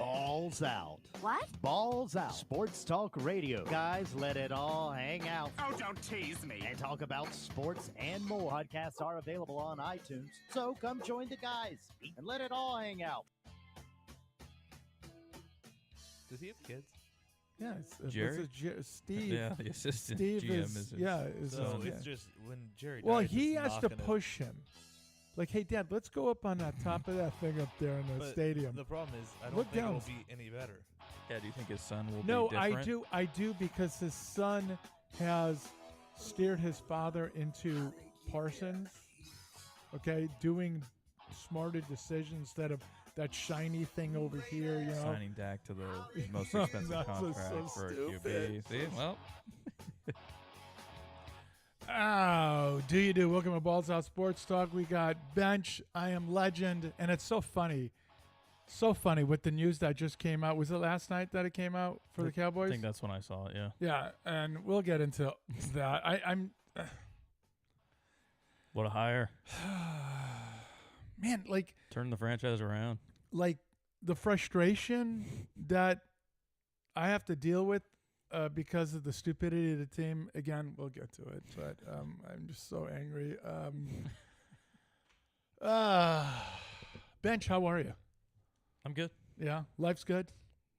Balls Out. What? Balls Out. Sports Talk Radio. Guys, let it all hang out. Oh, don't tease me. And talk about sports and more. Podcasts are available on iTunes. So come join the guys and let it all hang out. Does he have kids? Yeah, it's Jerry? Steve. Yeah, the assistant Steve GM is his yeah. Is So his- it's just when Jerry. well, died, he just has to knocking it. push him. Like, hey, Dad, let's go up on that top of that thing up there in the But stadium. The problem is, I don't Look think down. it'll be any better. Yeah, do you think his son will No, be different? I do because his son has steered his father into Parsons. Okay, doing smarter decisions instead of that shiny thing over here. You know, Signing Dak to the most expensive That's so contract for a stupid. QB. See, well, Oh, do you do? Welcome to Balls Out Sports Talk. We got Bench, I Am Legend, and it's so funny. So funny with the news that just came out. Was it last night that it came out for the I Cowboys? think that's when I saw it. Yeah. Yeah, and we'll get into that. I'm What a hire! man, Turn the franchise around. like the frustration that I have to deal with because of the stupidity of the team. Again, we'll get to it, but I'm just so angry. Bench, how are you? I'm good. Yeah, life's good.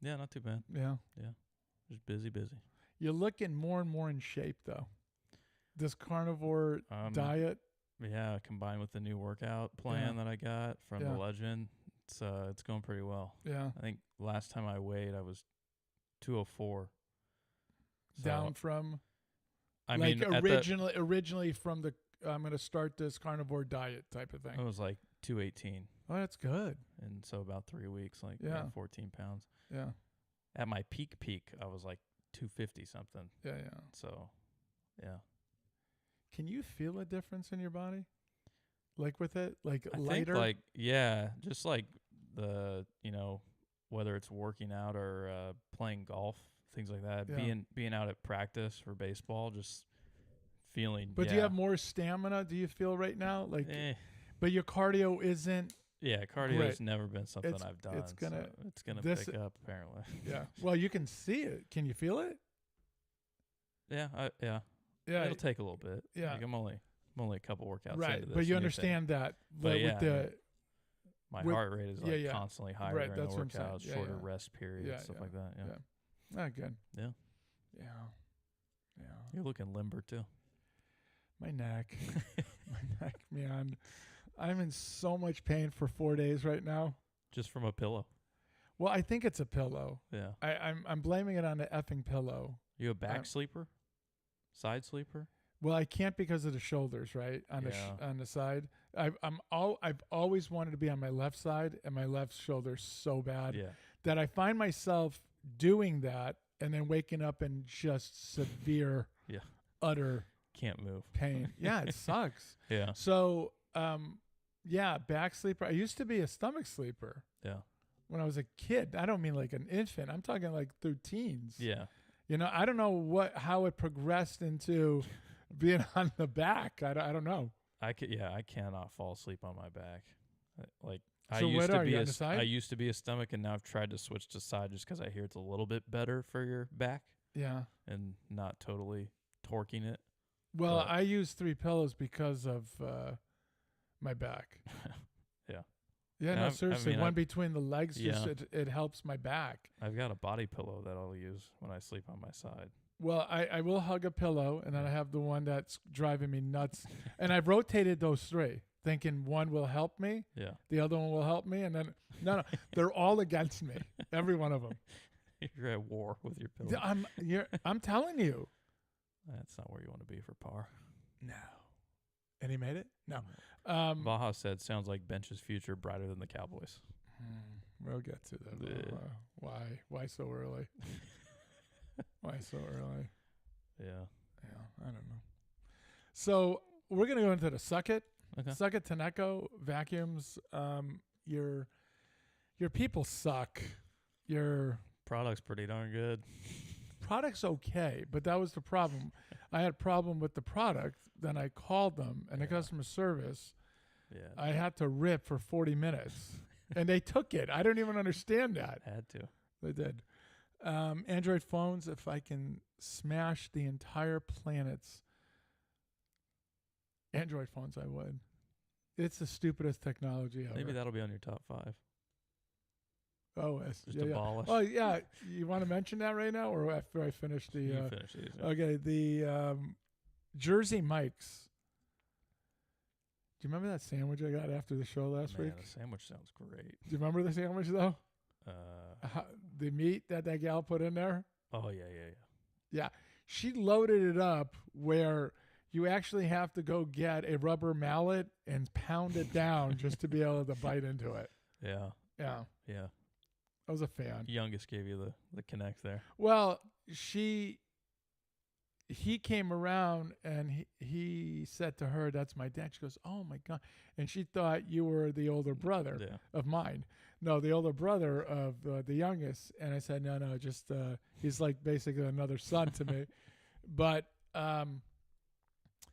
Yeah, not too bad. Yeah, Yeah, just busy. you're looking more and more in shape though. This carnivore diet. Yeah, combined with the new workout plan Yeah. that I got from Yeah. the Legend, it's going pretty well. Yeah, I think last time I weighed, I was 204. So, down from I like mean, originally from the I'm going to start this carnivore diet type of thing. it was like 218. Oh, that's good. And so about 3 weeks, like Yeah. 14 pounds. Yeah, At my peak, I was like 250 something. yeah. So, yeah. Can you feel a difference in your body? Like with it? Like I lighter? think like, yeah, just like the, whether it's working out or playing golf, things like that, Yeah. being out at practice for baseball, just feeling. But do you have more stamina, do you feel right now? Like, but your cardio isn't. Yeah, cardio Great. has never been something It's- I've done. it's gonna- so it's gonna this- pick up apparently. Yeah. Well, you can see it. Can you feel it? Yeah. Yeah. It'll take a little bit. Yeah. Like I'm only a couple workouts Right. into this But you new understand that. But with yeah, the, My with- heart rate is like yeah. constantly higher Right, during that's the what I'm saying. workouts, Yeah, shorter yeah. rest periods, Yeah, stuff yeah. like that. Yeah. Ah, good. Yeah. Yeah. Yeah. You're looking limber too. My neck. My neck, man. I'm in so much pain for 4 days right now. Just from a pillow. Well, I think it's a pillow. Yeah. I'm blaming it on the effing pillow. You a back sleeper? Side sleeper? Well, I can't because of the shoulders, right? On Yeah. on the side. I've always wanted to be on my left side, and my left shoulder's so bad Yeah. that I find myself doing that and then waking up in just severe, Yeah. utter Can't move. pain. Yeah, it sucks. Yeah. So, yeah, back sleeper. I used to be a stomach sleeper Yeah. when I was a kid. I don't mean like an infant. I'm talking like through teens. Yeah. I don't know how it progressed into being on the back. I don't know. I cannot fall asleep on my back. Like So what are you, on the side? I used to be a stomach, and now I've tried to switch to side just because I hear it's a little bit better for your back Yeah. and not totally torquing it. Well, But- I use 3 pillows because of my back. Yeah. Yeah, And no, I seriously. mean, one between the legs, just Yeah. it helps my back. I've got a body pillow that I'll use when I sleep on my side. Well, I will hug a pillow, and then I have the one that's driving me nuts. And I've rotated those 3, thinking one will help me, Yeah. the other one will help me, and then no, they're all against me. Every one of them. You're at war with your pillow. I'm telling you. That's not where you want to be for par. No. And he made it? No. Baja said, sounds like Bench's future brighter than the Cowboys. We'll get to that. Yeah. Why so early? Why so early? Yeah. Yeah, I don't know. So we're gonna go into the Suck It. Okay. Suck It Tenneco vacuums. Your people suck. Your Product's pretty darn good. product's okay, but that was the problem. I had a problem with the product. Then I called them, and the customer service, Yeah. I had to rip for 40 minutes. and they took it. I don't even understand that. Had to. They did. Android phones, if I can smash the entire planet's Android phones, I would. It's the stupidest technology ever. Maybe that'll be on your top 5. Oh, Just yeah. abolish. Oh, yeah. You want to mention that right now, or after I finish the? You finish these. Yeah. Okay, the Jersey Mike's. Do you remember that sandwich I got after the show last Man, week? the sandwich sounds great. Do you remember the sandwich though? Uh, The meat that gal put in there. oh yeah. Yeah, she loaded it up where you actually have to go get a rubber mallet and pound it down just to be able to bite into it. Yeah. Yeah, Yeah. I was a fan. Youngest gave you the connect there. Well, he came around and he said to her, "That's my dad." She goes, "Oh my God." And she thought you were the older brother Yeah. of mine. No, the older brother of the youngest. And I said, no, just he's like basically another son to me. But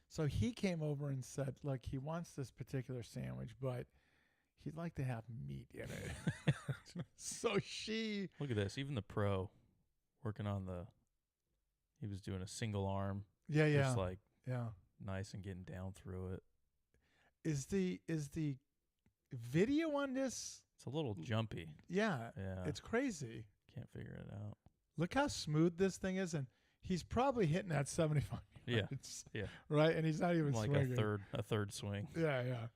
so he came over and said, like, he wants this particular sandwich, but he'd like to have meat in it. So she... Look at this. Even the pro working on he was doing a single arm. Yeah. Just like Yeah. nice and getting down through it. Is the video on this? It's a little jumpy. Yeah. Yeah. It's crazy. Can't figure it out. Look how smooth this thing is, and he's probably hitting that 75 Yeah. yards. Yeah. Right, and he's not even Like swinging. a third swing. Yeah.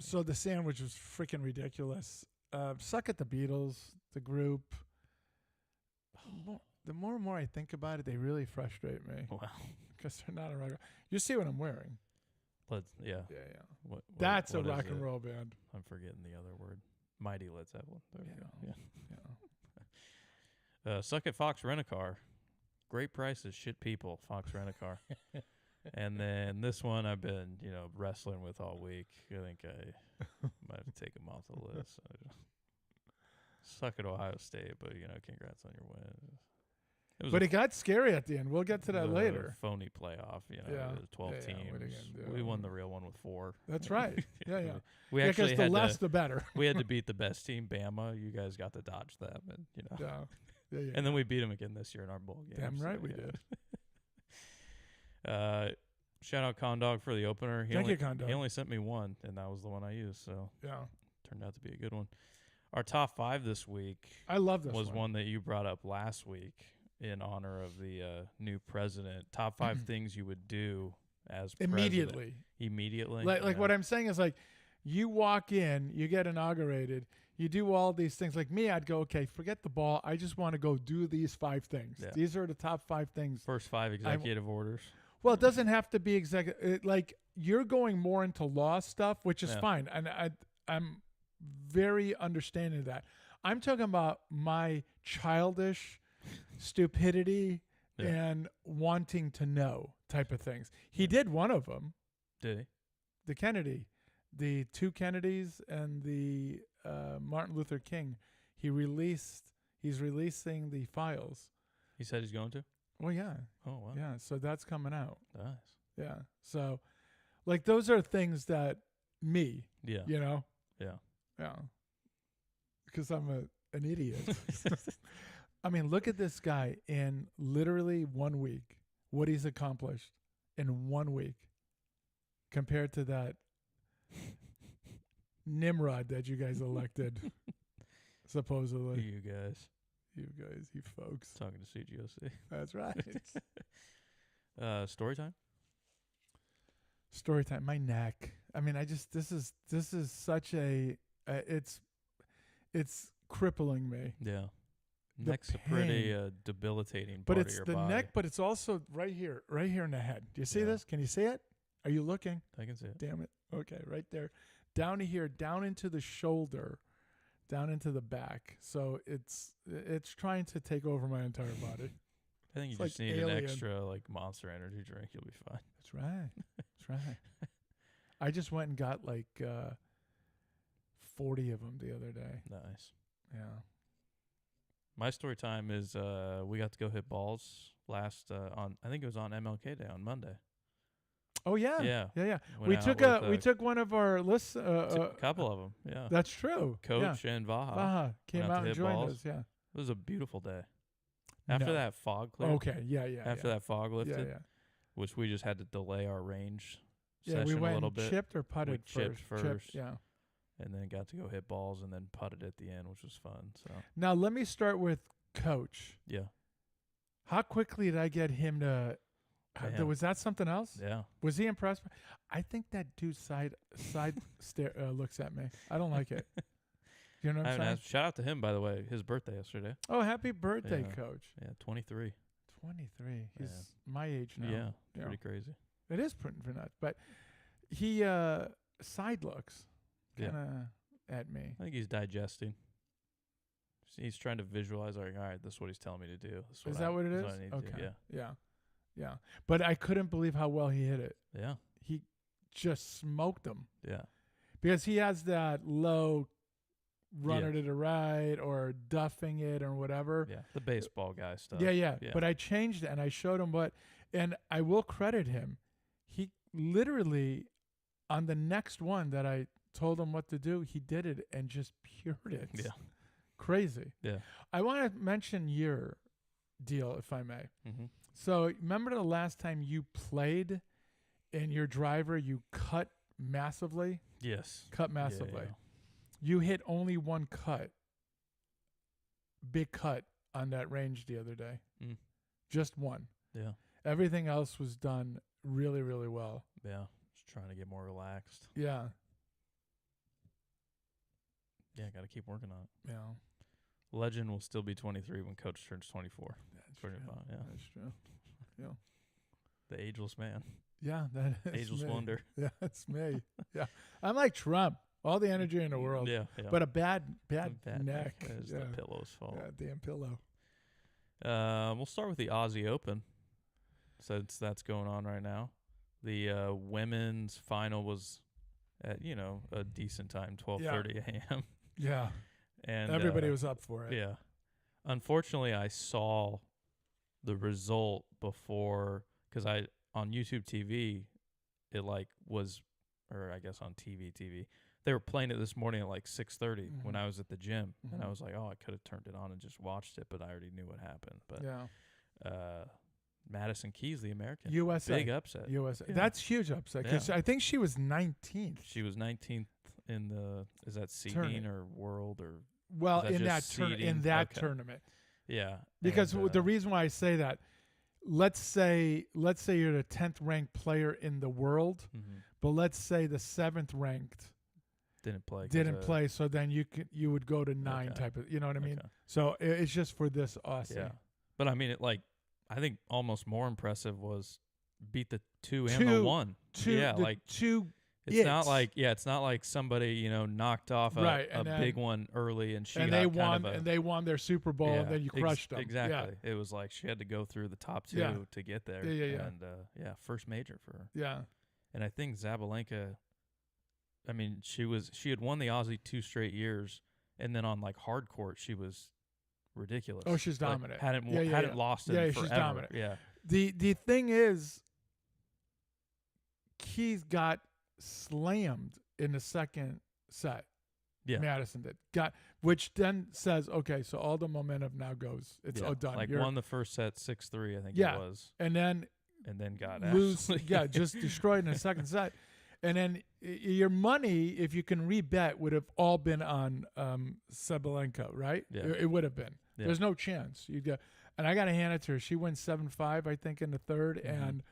So the sandwich was freaking ridiculous. Suck at the Beatles, the group. The more and more I think about it, they really frustrate me Wow. because they're not a rock. You see what I'm wearing? Yeah. Yeah. What That's what a is rock and it? roll band. I'm forgetting the other word. Mighty Led Zeppelin. There we go. Yeah. Suck at Fox Rent-A-Car. Great prices, shit people. Fox Rent-A-Car. And then this one I've been, wrestling with all week. I think I might have to take him off the list. Suck at Ohio State, but congrats on your win. But it got scary at the end. We'll get to that the later. Phony playoff, Yeah. the 12 Yeah, teams. what are you gonna do? We won the real one with 4. That's right. Yeah. We Yeah, actually because the had less to, the better. we had to beat the best team, Bama. You guys got to dodge them, and Yeah. and then we beat them again this year in our bowl game. Damn right we did. Shout out Condog for the opener. Thank you, Condog. He only sent me one, and that was the one I used, so Yeah. turned out to be a good one. Our top 5 this week I love this was one. one that you brought up last week in honor of the new president. Top 5 things you would do as president. Immediately. Like what I'm saying is, like, you walk in, you get inaugurated, you do all these things. Like me, I'd go, okay, forget the ball. I just want to go do these 5 things. Yeah. These are the top 5 things. First 5 executive orders. Well, it doesn't have to be executive. Like, you're going more into law stuff, which is fine. And I'm very understanding of that. I'm talking about my childish stupidity and wanting to know type of things. He did one of them. Did he? The Kennedy, the 2 Kennedys and the Martin Luther King. He's releasing the files. He said he's going to? Well, yeah. Oh, wow. Yeah, so that's coming out. Nice. Yeah. So, like, those are things that me, Yeah. Yeah. Yeah. Because I'm an idiot. I mean, look at this guy in literally 1 week, what he's accomplished in 1 week compared to that Nimrod that you guys elected, supposedly. You guys. You folks. Talking to CGOC. That's right. Story time? Story time. My neck. I mean, this is such a, it's crippling me. Yeah. The Neck's a pretty pain. Debilitating But part it's of the your body. neck, but it's also right here in the head. Do you see Yeah. this? Can you see it? Are you looking? I can see it. Damn it. Okay, right there. Down to here, down into the shoulder, down into the back. So it's trying to take over my entire body. I think you It's just like need Alien. an extra Monster Energy drink. You'll be fine. That's right. That's right. I just went and got 40 of them the other day. Nice. Yeah. My story time is we got to go hit balls last I think it was on MLK Day on Monday. Oh yeah, Yeah. yeah. Went We out took with, we took one of our lists. a couple of them. Yeah. That's true. Coach and Vaha. Vaha came out to out and hit joined balls. us. Yeah. It was a beautiful day. After No. that fog cleared. Okay. Yeah. Yeah. After that fog lifted, Yeah. which we just had to delay our range Yeah. session We a went little and bit, chipped or putted chipped first. first. Yeah. and then got to go hit balls and then putted at the end, which was fun. So Now let me start with Coach. yeah, How quickly did I get him to? Man. Was that something else? yeah. Was he impressed? I think that dude side stare looks at me. I don't like it. You know what I'm saying? Shout out to him, by the way. His birthday yesterday. Oh, happy birthday, Yeah. Coach. Yeah, 23. 23. He's Yeah. my age now. Yeah, Yeah. pretty crazy. It is pretty nuts. But he side looks Yeah. kind of at me. I think he's digesting. He's trying to visualize, like, all right, this is what he's telling me to do. Is that what it is? This I need to Okay. do. Yeah. Yeah. Yeah. But I couldn't believe how well he hit it. Yeah. He just smoked him. Yeah. Because he has that low runner Yeah. to the right or duffing it or whatever. Yeah. The baseball guy stuff. Yeah. Yeah. But I changed it and I showed him and I will credit him. He literally, on the next one that I told him what to do, he did it and just pured it. Yeah. Crazy. Yeah. I want to mention your deal, if I may. Mm-hmm. So remember the last time you played and your driver, you cut massively? Yes. Cut Yeah, massively. yeah. You hit only one cut, big cut on that range the other day. Mm. Just one. Yeah. Everything else was done really, really well. Yeah. Just trying to get more relaxed. Yeah. Yeah, got to keep working on it. Yeah. Legend will still be 23 when Coach turns 24. That's Pretty true. fun, yeah. That's true. Yeah. The ageless man. Yeah, that is Ageless me. wonder. Yeah, that's me. Yeah. I'm like Trump. All the energy in the world. Yeah. Yeah. But a bad neck. It's Yeah. the pillow's fault. Yeah, damn pillow. We'll start with the Aussie Open, since that's going on right now. The women's final was at a decent time, 12:30 a.m. Yeah. and Everybody was up for it. Yeah. Unfortunately, I saw the result before because on YouTube TV, it was, or I guess on TV, they were playing it this morning at like 6:30 when I was at the gym, and I Mhm. was like, oh, I could have turned it on and just watched it, but I already knew what happened. But Yeah. Madison Keys, the American, USA. big upset. USA. Yeah. That's huge upset because Yeah. I think she was 19th. She was 19th in the is that seeding Tournament. or world or Well, Is that in that just seeding? in that Okay. tournament. yeah Because and, the reason why I say that, let's say you're the 10th ranked player in the world, but let's say the 7th ranked didn't play 'cause didn't of- play, so then you would go to 9 Okay. type of, you know what I mean? Okay. So it's just for this Aussie. Yeah, but I mean, I think almost more impressive was beat the 2 and Two- the 1. Yeah, the like two. it's not like somebody knocked off a, Right, a and then- big one early and she and got they kind won of a, and they won their Super Bowl and then you crushed them. Exactly. It was like she had to go through the top 2 Yeah. to get there. Yeah. And first major for her. Yeah. And I think Zabalenka, I mean, she had won the Aussie 2 straight years, and then on hard court she was ridiculous. Oh, she's dominant. Hadn't Yeah. lost in Yeah, forever. she's dominant. Yeah. The thing is, Keys got slammed in the second set. Yeah. Madison did. Which then says, okay, so all the momentum now goes. It's all done. You're- Won the first set 6-3, I think Yeah. it was, and then and then got lose. absolutely Yeah, just destroyed in the second set. And then your money, if you can rebet, would have all been on Sabalenka, right? Yeah. It would have been. Yeah. There's no chance. And I got to hand it to her. She wins 7-5, I think, in the third. Mhm.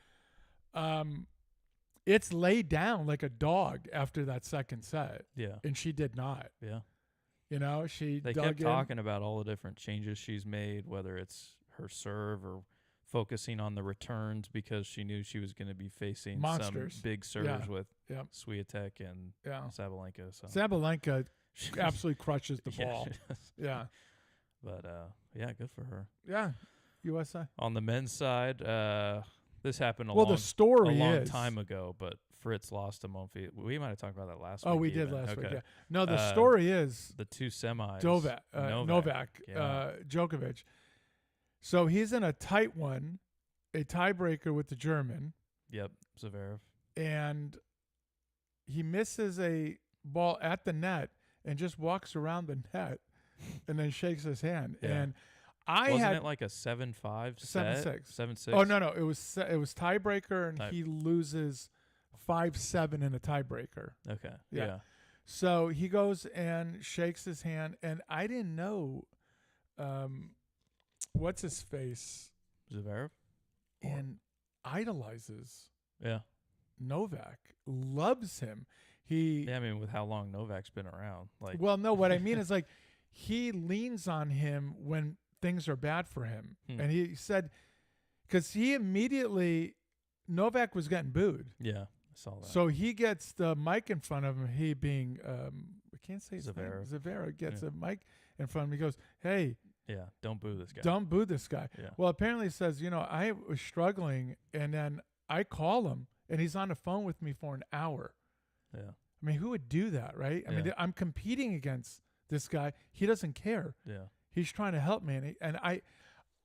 And it's laid down like a dog after that second set. Yeah. And she did not. Yeah. She They dug kept in. talking about all the different changes she's made, whether it's her serve or focusing on the returns because she knew she was going to be facing Monsters. some big serves Yeah. with Yep. Swiatek and Yeah. Sabalenka. So Sabalenka absolutely crushes the Yeah, ball. she does. Yeah. But yeah, good for her. Yeah. USA. On the men's side, this happened The story a long is time ago, but Fritz lost to Monfils. We might have talked about that last week. Oh, we did even. last week. Okay. Yeah. No, the Uh, story is The 2 semis. Novak, yeah. Djokovic. So he's in a tight one, a tiebreaker with the German. Yep, Zverev. and he misses a ball at the net and just walks around the net and then shakes his hand. Yeah. And Wasn't it like a 7-5 set? 7-6. 7-6. Oh no, it was tiebreaker, and Tie- he loses 5-7 in a tiebreaker. Okay. Yeah. Yeah. So he goes and shakes his hand, and I didn't know, what's his face, Zverev. and idolizes Yeah. Novak, loves him. He Yeah. I mean, with how long Novak's been around, like, well, no, what I mean is like he leans on him when things are bad for him, and he said because he immediately Novak was getting booed. yeah, I saw that. So he gets the mic in front of him. He being, I can't say his name. Zverev. Zverev gets Yeah. a mic in front of him. He goes, "Hey, yeah, don't boo this guy. don't boo this guy." Yeah. Well, apparently he says, I was struggling, and then I call him, and he's on the phone with me for an hour. Yeah. I mean, who would do that, right? I mean, Yeah. I'm competing against this guy. He doesn't care. Yeah. He's trying to help me, and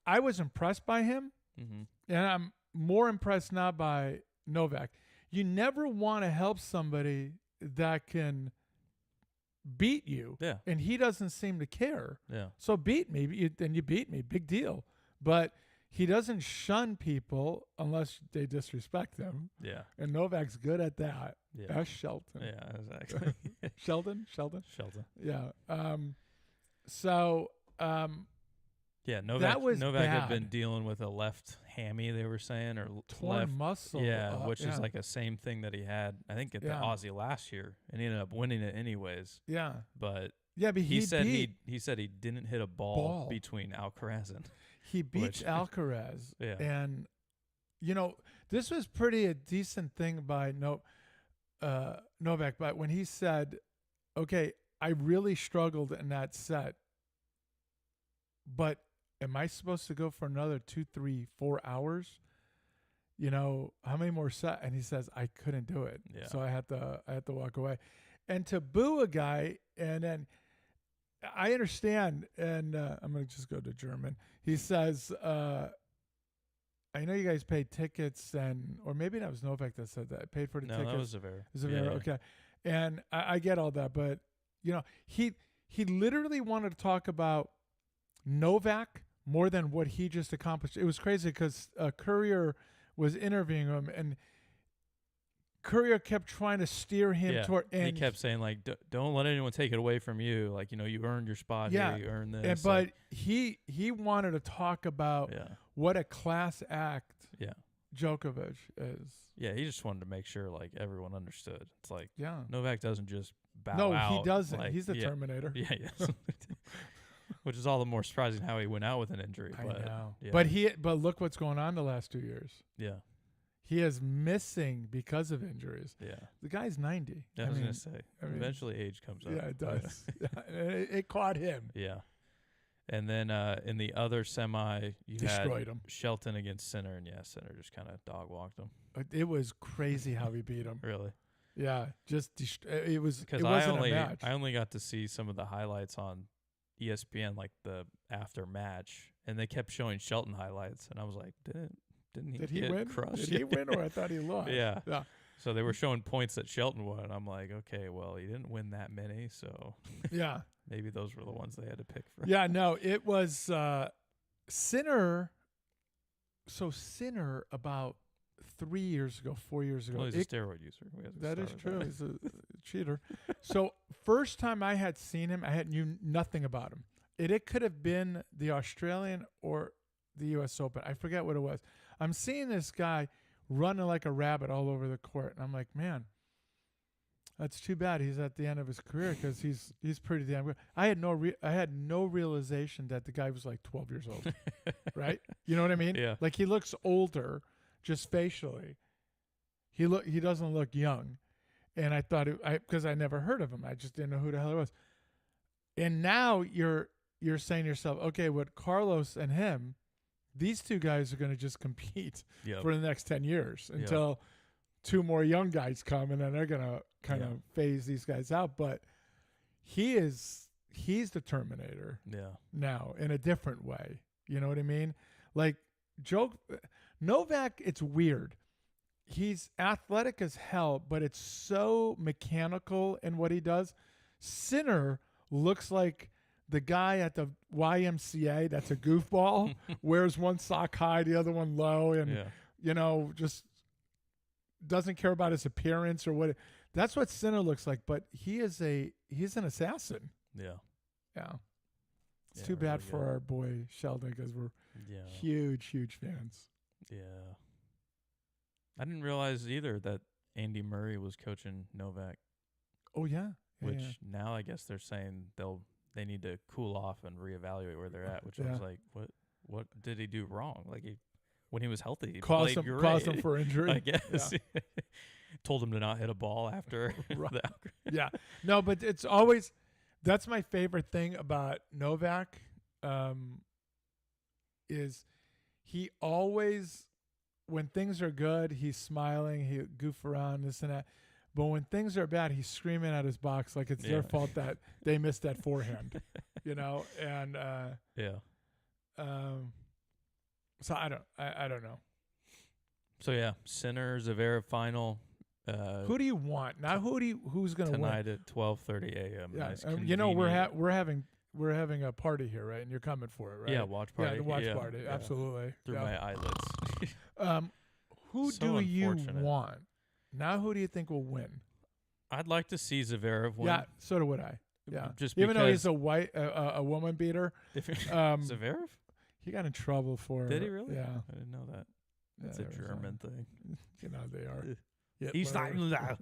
I was impressed by him, Mm-hmm. and I'm more impressed now by Novak. You never want to help somebody that can beat you, Yeah. and he doesn't seem to care. Yeah. So beat me, then you beat me, big deal. But he doesn't shun people unless they disrespect them, Yeah. and Novak's good at that. Yeah. That's Shelton. Yeah. Exactly. Sheldon. Shelton. Yeah. So. Yeah. Novak was had been bad. dealing with a left hammy, they were saying, or Torn left. muscle. Yeah, which yeah. is like a same thing that he had, I think, at the Yeah. Aussie last year, and he ended up winning it anyways. Yeah. But Yeah, but he said beat, he said he didn't hit a ball between Alcaraz and he beat which- Alcaraz. Yeah. And, this was pretty a decent thing by Novak. But when he said, okay, I really struggled in that set, but am I supposed to go for another 2, 3, 4 hours? How many more sets? And he says, I couldn't do it. Yeah. So I had to walk away. And to boo a guy, and then I understand, and I'm going to just go to German. He says, I know you guys paid tickets, or maybe that was Novak that said that. Paid for the no, tickets. that was Zverev. Zverev, Yeah. okay. And I get all that, but he literally wanted to talk about Novak more than what he just accomplished. It was crazy because Courier was interviewing him, and Courier kept trying to steer him Yeah. toward. And he kept saying like, "Don't let anyone take it away from you. Like, you earned your spot Yeah. here. You earned this." And, but he wanted to talk about yeah, what a class act yeah, Djokovic is. yeah. He just wanted to make sure like everyone understood. It's like Yeah. Novak doesn't just bow No, out. he doesn't. like, He's the yeah, Terminator. Yeah, yes. Which is all the more surprising how he went out with an injury. I But know. yeah. But look what's going on the last 2 years. yeah, He is missing because of injuries. yeah. The guy's 90. I was gonna say, I mean, eventually age comes up. Yeah, it does. Yeah, it caught him. Yeah. And then in the other semi, you Destroyed had him. Shelton against Sinner, and Sinner just kind of dog walked him. It was crazy how he beat him. Really? Yeah, just it was. Because It wasn't a match. I only got to see some of the highlights on ESPN, like the after match, and they kept showing Shelton highlights, and I was like, didn't he Did he get win? crushed? Did he win, or I thought he lost? Yeah. Yeah. So they were showing points that Shelton won, and I'm like, okay, well, he didn't win that many, so Yeah. maybe those were the ones they had to pick from. Yeah. No, it was Sinner. So Sinner about 3 years ago, 4 years ago. Well, he's a steroid user. We have to That is start true. with He's a cheater. So first time I had seen him, I knew nothing about him. It could have been the Australian or the U.S. Open. I forget what it was. I'm seeing this guy running like a rabbit all over the court, and I'm like, man, that's too bad. He's at the end of his career because he's pretty damn good. I had no realization that the guy was like 12 years old, right? You know what I mean? Yeah. Like he looks older, just facially. He doesn't look young, and I thought because I never heard of him, I just didn't know who the hell he was. And now you're saying to yourself, okay, with Carlos and him, these two guys are going to just compete Yep. for the next 10 years until two more young guys come, and then they're going to kind of phase these guys out. But he's the Terminator Yeah. now in a different way. You know what I mean? Like Novak, it's weird. he's athletic as hell, but it's so mechanical in what he does. Sinner looks like the guy at the YMCA that's a goofball, wears one sock high, the other one low, and just doesn't care about his appearance or what. That's what Sinner looks like, but he's an assassin. Yeah. Yeah. It's Yeah, too bad really for good. our boy Sheldon because we're Yeah. huge fans. Yeah. I didn't realize either that Andy Murray was coaching Novak, Oh yeah. which now I guess they're saying they need to cool off and reevaluate where they're at, which I Yeah. was like, what did he do wrong? Like when he was healthy, he Cause played him great, for injury. I guess. Told him to not hit a ball after Right. the Yeah. No, but it's always that's my favorite thing about Novak is he always when things are good, he's smiling, he goof around, this and that. But when things are bad, he's screaming at his box like it's their fault that they missed that forehand. And Yeah. so I don't know. So yeah, Sinner Zverev final. Who do you want? Not who's going to win. Tonight at 12:30 a.m. Yeah, Nice, we're having a party here, right? And you're coming for it, right? Yeah, watch party. Yeah, the watch party. Yeah. Absolutely. Through Yeah. my eyelids. Who So do you unfortunate. want? Now, who do you think will win? I'd like to see Zverev win. Yeah, so do would I. Yeah, Just even though he's because- a woman beater, If Zverev? he got in trouble for. Did he really? Yeah, I didn't know that. That's yeah, a there was, German thing. They are. He's Hitler.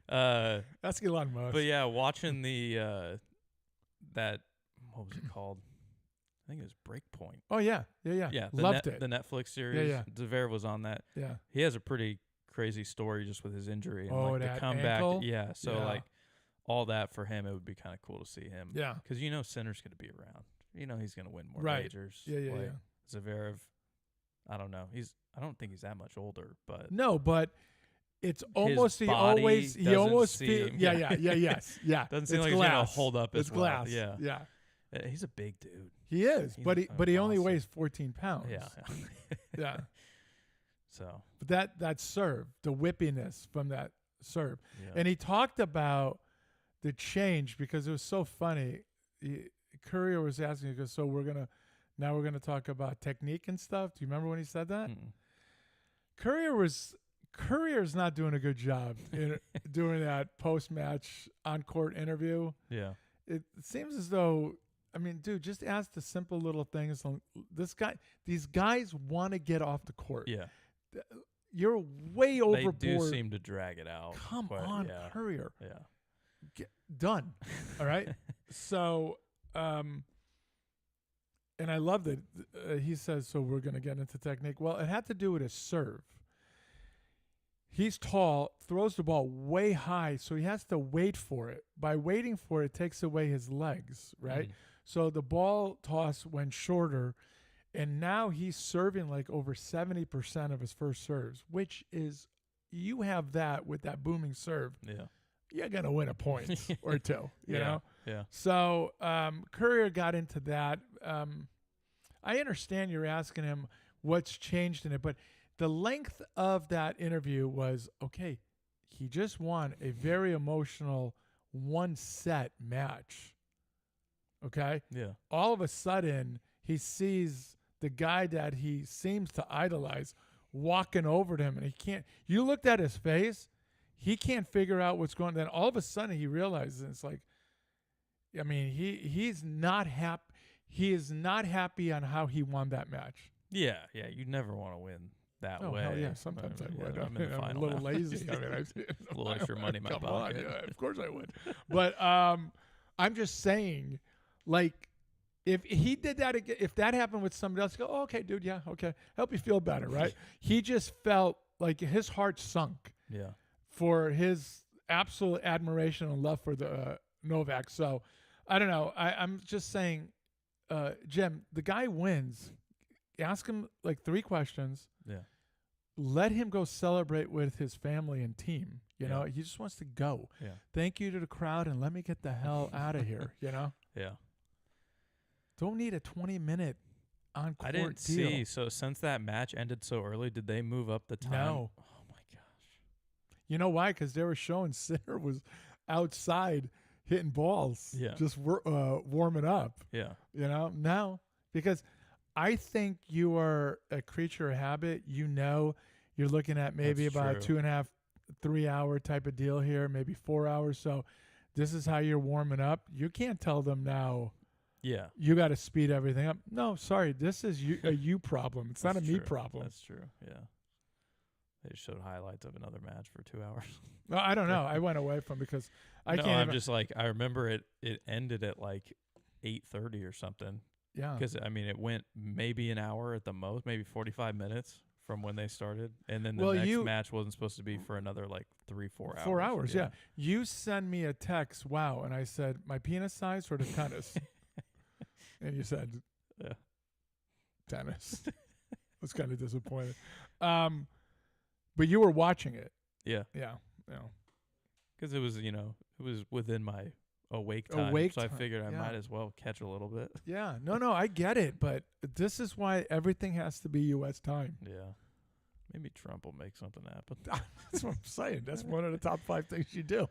not. That's Elon Musk. But yeah, watching the that what was it called? I think it was Breakpoint. Oh yeah. Yeah, Loved it. The Netflix series. yeah. Zverev was on that. Yeah. He has a pretty crazy story just with his injury and Oh, like the that comeback. ankle? Yeah, so Yeah. like all that for him, it would be kind of cool to see him. Yeah. because Sinner's going to be around. He's going to win more Right. majors. Yeah. Like, Zverev, I don't know. I don't think he's that much older, but No, but it's almost he body always doesn't feel seem- yes. Yeah. doesn't seem It's like he's going to glass. hold up as It's well. glass. Yeah, Yeah. He's a big dude. He is, He's but he only awesome. weighs 14 pounds. Yeah. Yeah. So But that serve, the whippiness from that serve. yeah. And he talked about the change because it was so funny. Courier was asking, he goes, so we're going to talk about technique and stuff. Do you remember when he said that? Mm-mm. Courier's not doing a good job in doing that post-match on-court interview. Yeah. It seems as though, I mean, dude, just ask the simple little things. These guys want to get off the court. Yeah. You're way overboard. They do seem to drag it out. Come but on, yeah. Courier. Yeah. Done. All right. So, and I love that he says, so we're going to get into technique. Well, it had to do with his serve. He's tall, throws the ball way high, so he has to wait for it. By waiting for it, takes away his legs, right? Mhm. So the ball toss went shorter, and now he's serving like over 70% of his first serves, which is, you have that with that booming serve, Yeah. you're going to win a point or two, you Yeah. know? Yeah. So Courier got into that. I understand you're asking him what's changed in it, but the length of that interview was, okay, he just won a very emotional one-set match. Okay? Yeah. All of a sudden, he sees the guy that he seems to idolize walking over to him, and he can't. You looked at his face, he can't figure out what's going on. Then all of a sudden, he realizes it's like, I mean, he's not happy. He is not happy on how he won that match. Yeah. Yeah. You never want to win that Oh, way. hell yeah, sometimes I would. I'm in the I'm final a little now. lazy. I mean, A little extra money in my come pocket. on, yeah, of course I would. But I'm just saying, like, if he did that again, if that happened with somebody else, go, oh, okay, dude, yeah, okay, help you feel better, right? He just felt like his heart sunk Yeah. for his absolute admiration and love for the Novak. So I don't know. I'm just saying, Jim, the guy wins. Ask him like 3 questions. Yeah. Let him go celebrate with his family and team. You Yeah. know, he just wants to go. Yeah. Thank you to the crowd and let me get the hell out of here. You know, Yeah. don't need a 20-minute on-court I didn't deal. see. So since that match ended so early, did they move up the time? No. Oh my gosh. You know why? Because they were showing Sinner was outside hitting balls, Yeah. just warming up. Yeah. No, because I think you are a creature of habit. You're looking at maybe That's about true. 2.5, 3 hour type of deal here, maybe 4 hours. So this is how you're warming up. You can't tell them now Yeah. you got to speed everything up. No, sorry, this is a you problem. It's not a That's me true. problem. That's true. Yeah. They just showed highlights of another match for 2 hours. No, I don't know. I went away from because I no, can't. I'm even, just like, I remember it ended at like 8:30 or something. yeah. Because, I mean, it went maybe an hour at the most, maybe 45 minutes from when they started. And then the Well, next you- match wasn't supposed to be for another like 3-4 hours. 4 hours, yeah. You send me a text, wow, and I said, my penis size or the tennis? And you said, Yeah. tennis. I was kind of disappointed. But you were watching it. Yeah. Yeah. Because it was, it was within my awake time. Awake so I time, figured I yeah. might as well catch a little bit. Yeah. No, I get it. But this is why everything has to be U.S. time. Yeah. Maybe Trump will make something happen. That's what I'm saying. That's one of the top 5 things you do.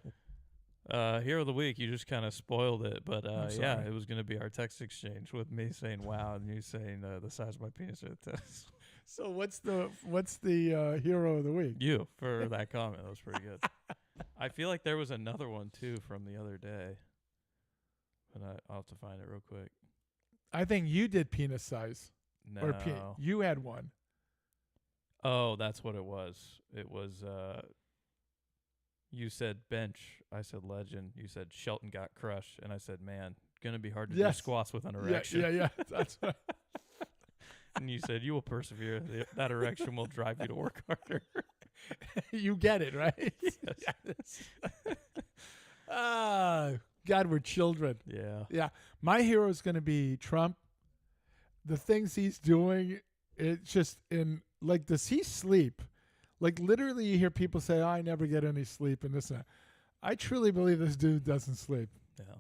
Hero of the week, you just kind of spoiled it. But I'm yeah, sorry. it was going to be our text exchange with me saying, wow, and you saying the size of my penis or the test. So what's the hero of the week? You, for that comment. That was pretty good. I feel like there was another one, too, from the other day. But I'll have to find it real quick. I think you did penis size. No. Or you had one. Oh, that's what it was. It was, you said bench. I said legend. You said Shelton got crushed. And I said, man, going to be hard to do Yes. squats with an erection. Yeah. That's right. And you said, you will persevere. That erection will drive you to work harder. You get it, right? Yes. God, we're children. Yeah. Yeah. My hero is going to be Trump. The things he's doing, it's just does he sleep? Like, literally, you hear people say, I never get any sleep and this and that. I truly believe this dude doesn't sleep. Yeah.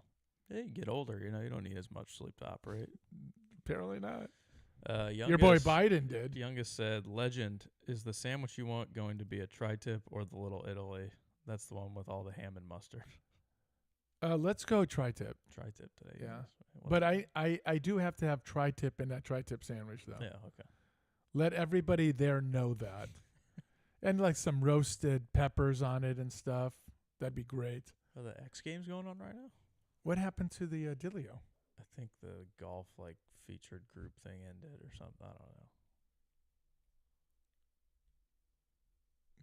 Yeah, you get older, you don't need as much sleep to operate. Apparently not. Youngest, Your boy Biden did. Youngest said, legend, is the sandwich you want going to be a tri-tip or the Little Italy? That's the one with all the ham and mustard. Let's go tri-tip. Tri-tip today. Yeah. Yes. But I do have to have tri-tip in that tri-tip sandwich, though. Yeah, okay. Let everybody there know that. And like some roasted peppers on it and stuff. That'd be great. Are the X Games going on right now? What happened to the Dilio? I think the golf featured group thing ended or something. I don't know.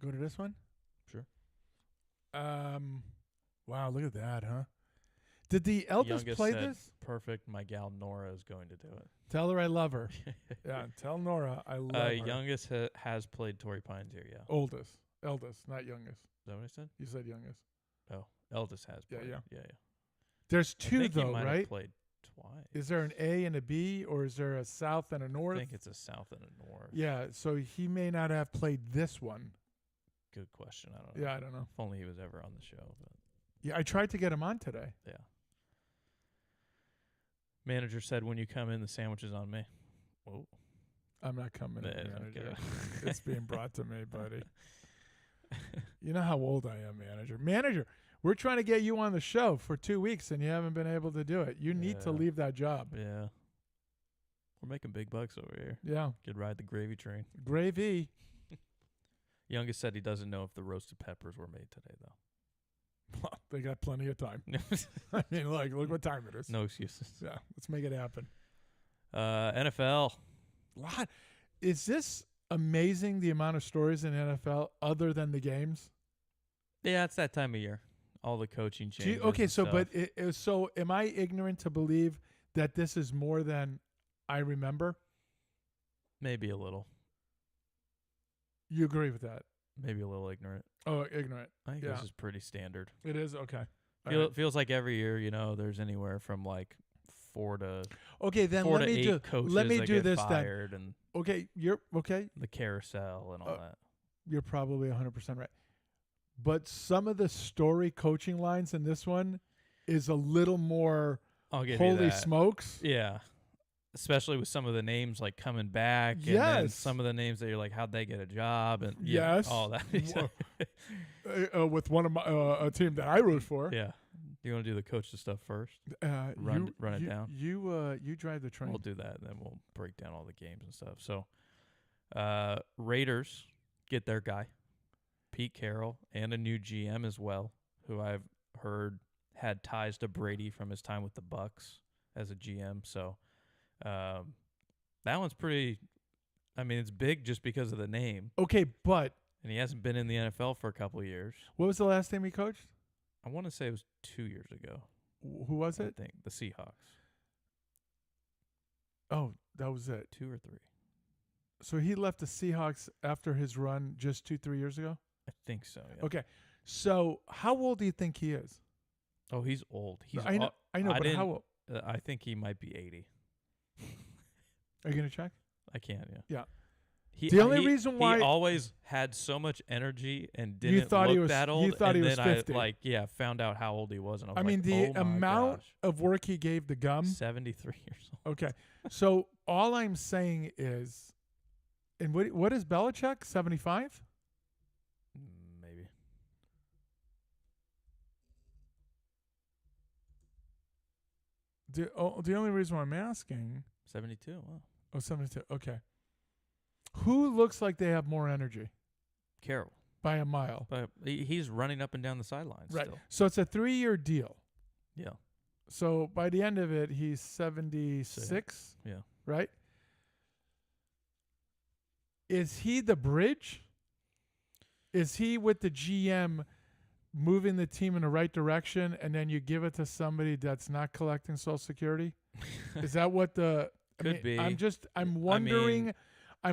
Go to this one? Sure. Wow, look at that, huh? Did the eldest Youngest play said, this? perfect. My gal Nora is going to do it. Tell her I love her. Yeah, tell Nora I love her. Youngest has played Torrey Pines here, yeah. Oldest. Eldest, not youngest. Is that what I said? You said youngest. Oh, eldest has Yeah, played. yeah. Yeah. There's I two, think he though, might have right? played twice. Is there an A and a B, or is there a south and a I north? think it's a south and a north. Yeah, so he may not have played this one. Good question. I don't know. Yeah, I don't know. If only he was ever on the show. But Yeah, I tried to get him on today. yeah. Manager said, when you come in, the sandwich is on me. Whoa. I'm not coming in, Yeah, manager. okay. It's being brought to me, buddy. You know how old I am, manager. Manager, we're trying to get you on the show for 2 weeks, and you haven't been able to do it. You need to Yeah. leave that job. Yeah. We're making big bucks over here. Yeah. Could ride the gravy train. Gravy. Youngest said he doesn't know if the roasted peppers were made today, though. They got plenty of time. I mean, look what time it is. No excuses. Yeah, let's make it happen. NFL. Lot. Is this amazing, the amount of stories in NFL other than the games? Yeah, it's that time of year. All the coaching Do you- changes. okay, and so stuff. but so am I ignorant to believe that this is more than I remember? Maybe a little. You agree with that? Maybe a little ignorant. Oh, ignorant. I think Yeah. this is pretty standard. It is? Okay. All right. Feels like every year, there's anywhere from 4 to Okay, then 4 let to me 8 do coaches let me that do get this then. fired and Okay, you're okay. the carousel and all that. You're probably 100% right. But some of the story coaching lines in this one is a little more I'll give holy you that. smokes. Yeah. especially with some of the names like coming back, and then Yes. some of the names that you're like, how'd they get a job, and yeah, Yes. all that. With one of my a team that I root for. Yeah, you want to do the coach's stuff first? Run it down. You drive the train. We'll do that, and then we'll break down all the games and stuff. So, Raiders get their guy, Pete Carroll, and a new GM as well, who I've heard had ties to Brady from his time with the Bucks as a GM. So, that one's pretty. I mean, it's big just because of the name, Okay, but and he hasn't been in the NFL for a couple of years. what was the last time he coached? I want to say it was 2 years ago. Who was I it? think the Seahawks, Oh, that was it. 2 or 3. So he left the Seahawks after his run just 2-3 years ago? I think so. Yeah. Okay. So how old do you think he is? Oh, he's old. He's. I know, I but didn't- how old? I think he might be 80. Are you going to check? I can, yeah. Yeah. The only reason why- he always had so much energy and You didn't thought look he was- that you old. thought and he was then 50. I found out how old he was, and I was I mean, the oh my amount gosh, of work he gave the gum. 73 years old. Okay. So all I'm saying is, and what is Belichick? 75? Maybe. The only reason why I'm asking, 72. Wow. 72. Okay. Who looks like they have more energy Carroll, by a mile? but he's running up and down the sidelines. Right. Still. So it's a 3-year deal. Yeah. So by the end of it, he's 76. Yeah. Right? Is he the bridge? Is he with the GM moving the team in the right direction, and then you give it to somebody that's not collecting Social Security? Is that what the Could be. I'm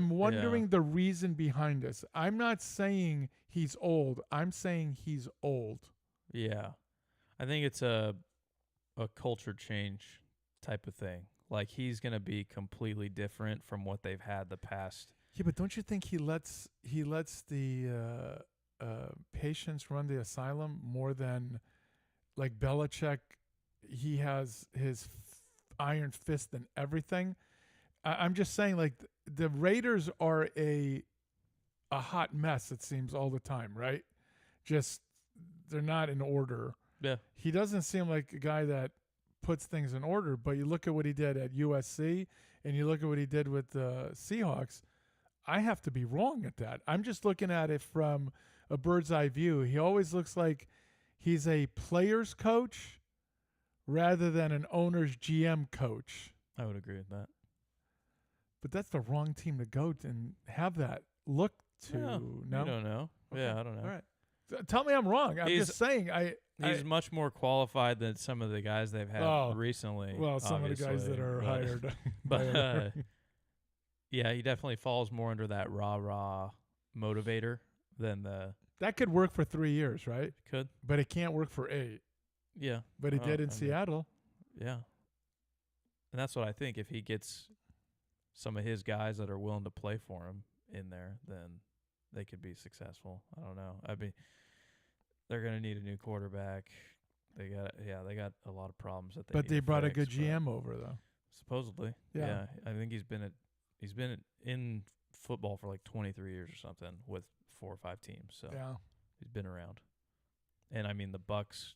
wondering the reason behind this. I'm not saying he's old. I'm saying he's old. Yeah. I think it's a culture change type of thing. Like, he's going to be completely different from what they've had the past. Yeah, but don't you think he lets the patients run the asylum more than like Belichick? He has his iron fist and everything. I'm just saying, like, the Raiders are a hot mess. It seems all the time, right? Just they're not in order. Yeah. He doesn't seem like a guy that puts things in order. But you look at what he did at USC, and you look at what he did with the Seahawks. I have to be wrong at that. I'm just looking at it from a bird's eye view. He always looks like he's a player's coach rather than an owner's GM coach. I would agree with that. But that's the wrong team to go to and have that look to. No, I don't know. Okay. Yeah, I don't know. All right. Tell me I'm wrong. I'm just saying. He's much more qualified than some of the guys they've had recently. Well, some of the guys that are hired. But yeah, he definitely falls more under that rah-rah motivator than the that could work for 3 years, right? could. But it can't work for 8. Yeah. But it Well, did in I mean, Seattle. Yeah. And that's what I think. If he gets some of his guys that are willing to play for him in there, then they could be successful. I don't know. I mean, they're going to need a new quarterback. They got a lot of problems that But need they to brought a fix, good but GM over, though. supposedly. Yeah. I think he's been in football for like 23 years or something with 4 or 5 teams. So Yeah. he's been around. And I mean, the Bucks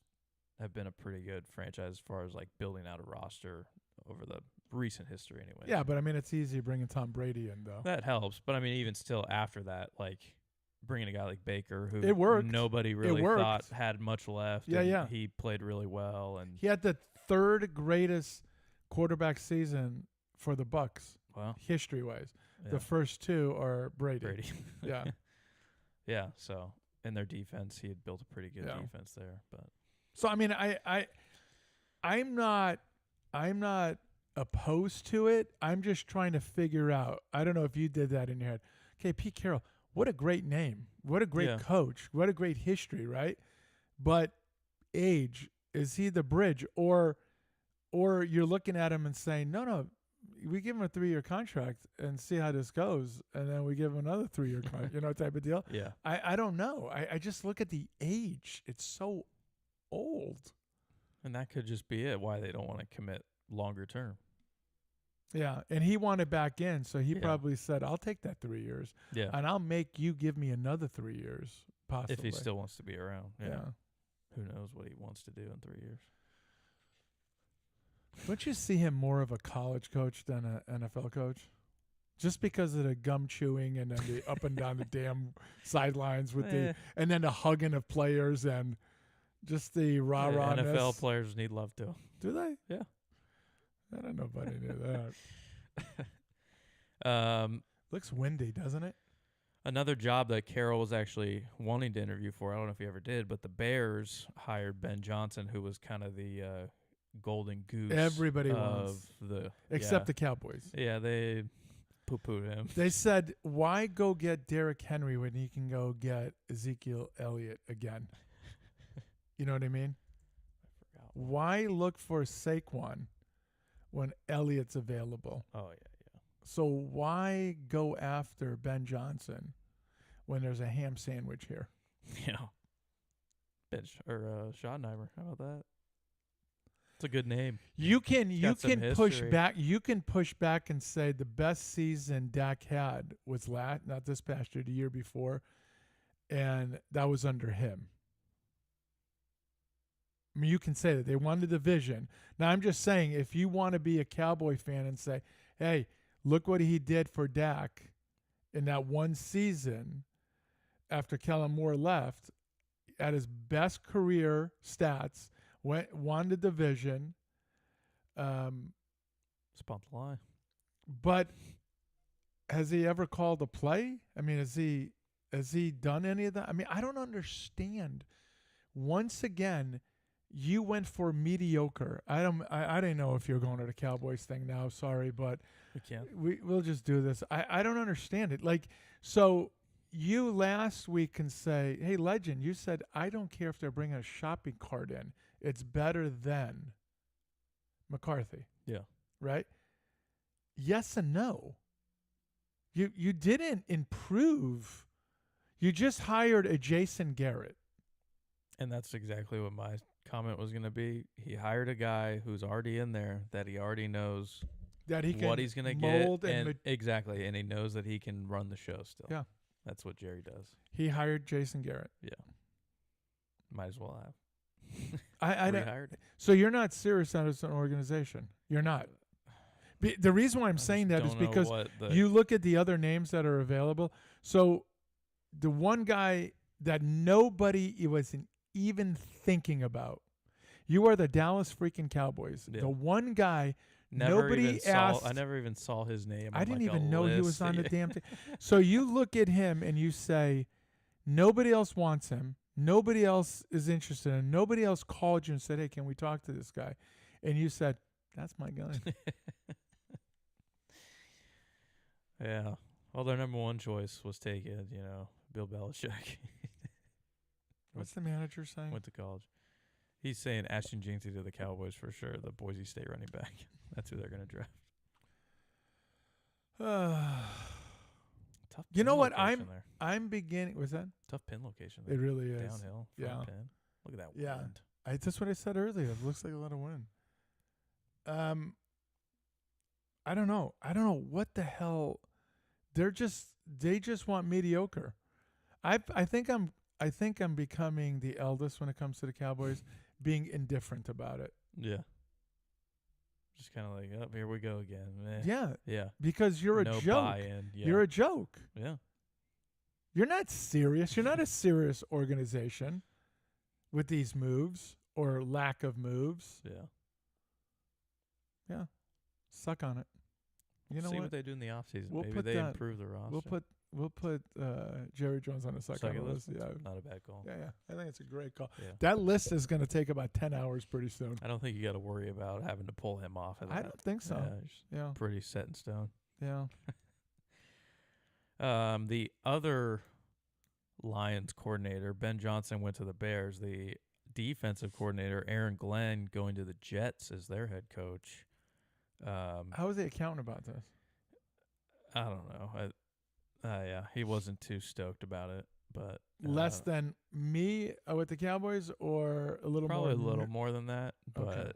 have been a pretty good franchise as far as like building out a roster over the recent history anyway. Yeah, but I mean, it's easy bringing Tom Brady in, though. That helps. But I mean, even still after that, like bringing a guy like Baker who It worked. nobody really worked. thought had much left. Yeah, and yeah. He played really well. And He had the 3rd greatest quarterback season for the Bucks, well, history-wise. yeah, The first 2 are Brady. Brady. Yeah. Yeah. So in their defense, he had built a pretty good Yeah. defense there. But So I mean, I'm not opposed to it. I'm just trying to figure out. I don't know if you did that in your head. Okay, Pete Carroll, what a great name. What a great Yeah. coach. What a great history, right? But age, is he the bridge, or you're looking at him and saying, no, we give him a 3-year contract and see how this goes, and then we give him another 3-year contract, type of deal. yeah. I don't know. I just look at the age. It's so old. And that could just be it, why they don't want to commit longer term. Yeah, and he wanted back in, so he Yeah. probably said, "I'll take that 3 years, Yeah. and I'll make you give me another 3 years, possibly." If he still wants to be around. Yeah. yeah. Who knows what he wants to do in 3 years? Don't you see him more of a college coach than an NFL coach? Just because of the gum chewing and then the up and down the damn sidelines with Eh. and then the hugging of players and just the rah rah. NFL players need love too. Do they? Yeah. I don't know if I knew that. Looks windy, doesn't it? Another job that Carroll was actually wanting to interview for, I don't know if he ever did, but the Bears hired Ben Johnson, who was kind of the golden goose Everybody of wants. the Except the Cowboys. Yeah, they poo-pooed him. They said, why go get Derrick Henry when you can go get Ezekiel Elliott again? You know what I mean? I forgot. Why look for Saquon when Elliott's available? Oh, yeah. So why go after Ben Johnson when there's a ham sandwich here? Yeah. Schottenheimer. How about that? It's a good name. You can got some push history. back. You can push back and say the best season Dak had was not this past year, the year before, and that was under him. I mean, you can say that they won the division. Now, I'm just saying, if you want to be a Cowboy fan and say, "Hey, look what he did for Dak in that one season after Kellen Moore left, at his best career stats." Won the division, Spot the lie. but has he ever called a play? I mean, has he done any of that? I mean, I don't understand. Once again, you went for mediocre. I didn't know if you're going to the Cowboys thing now. Sorry, but We can't. we'll just do this. I don't understand it. Like, so you last week can say, "Hey, Legend, you said I don't care if they're bringing a shopping cart in. It's better than McCarthy." Yeah. Right? Yes and no. You didn't improve. You just hired a Jason Garrett. And that's exactly what my comment was going to be. He hired a guy who's already in there that he already knows That he can what he's going to get. mold and Exactly. And he knows that he can run the show still. Yeah. That's what Jerry does. he hired Jason Garrett. Might as well have. I don't, Rehired. so you're not serious as an organization. You're not. The reason why I'm saying that is because you look at the other names that are available. So the one guy that nobody was even thinking about, you are the Dallas freaking Cowboys. Yeah. The one guy Never nobody even asked. Saw, I never even saw his name. I on didn't like a even know he was list. on the damn thing. So you look at him and you say, nobody else wants him. Nobody else is interested in him. Nobody else called you and said, "Hey, can we talk to this guy?" And you said, "That's my guy." Yeah. Well, their number one choice was taken, Bill Belichick. What's the manager saying? Went to college. He's saying Ashton Jinxie to the Cowboys for sure, the Boise State running back. That's who they're going to draft. Tough You pin know what? location there. I'm beginning. Was that? Tough pin location there. It really is. Downhill. Front Yeah. pin. Look at that Yeah. wind. That's what I said earlier. It looks like a lot of wind. I don't know. I don't know what the hell. They just want mediocre. I think I'm becoming the eldest when it comes to the Cowboys, being indifferent about it. Yeah. Just kind of like, oh, here we go again. Eh. Yeah, Yeah. because you're a No joke. buy-in. Yeah. You're a joke. yeah. You're not serious. You're not a serious organization with these moves or lack of moves. Yeah. Suck on it. You know See what? what they do in the offseason. We'll Maybe put they that- improve the roster. We'll put Jerry Jones on the second Second list. list. Yeah. Not a bad call. Yeah. I think it's a great call. Yeah. That list is going to take about 10 hours pretty soon. I don't think you got to worry about having to pull him off of that. I don't think so. Yeah, it's Yeah. pretty set in stone. Yeah. The other Lions coordinator, Ben Johnson, went to the Bears. The defensive coordinator, Aaron Glenn, going to the Jets as their head coach. How is the accountant about this? I don't know. Yeah, he wasn't too stoked about it, but Less than me with the Cowboys or a little probably more? a little more than that, but Okay.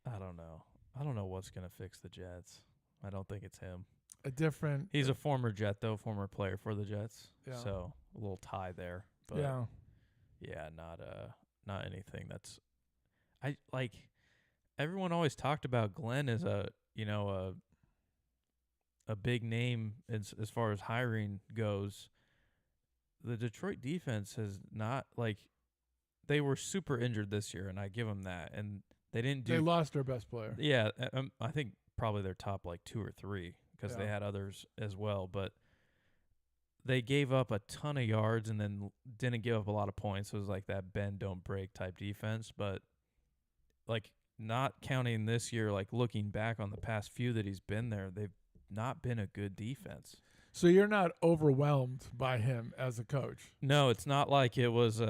I don't know. I don't know what's going to fix the Jets. I don't think it's him. A different. He's a former Jet, though, former player for the Jets. Yeah. So a little tie there. But Yeah. not anything that's I like everyone always talked about Glenn as a big name as far as hiring goes. The Detroit defense has not they were super injured this year, and I give them that. And they didn't do. They lost their best player. Yeah, I think probably their top 2 or 3 because they had others as well, but they gave up a ton of yards and then didn't give up a lot of points. It was like that bend don't break type defense, but not counting this year, looking back on the past few that he's been there, they've not been a good defense. So you're not overwhelmed by him as a coach? No, it's not like it was,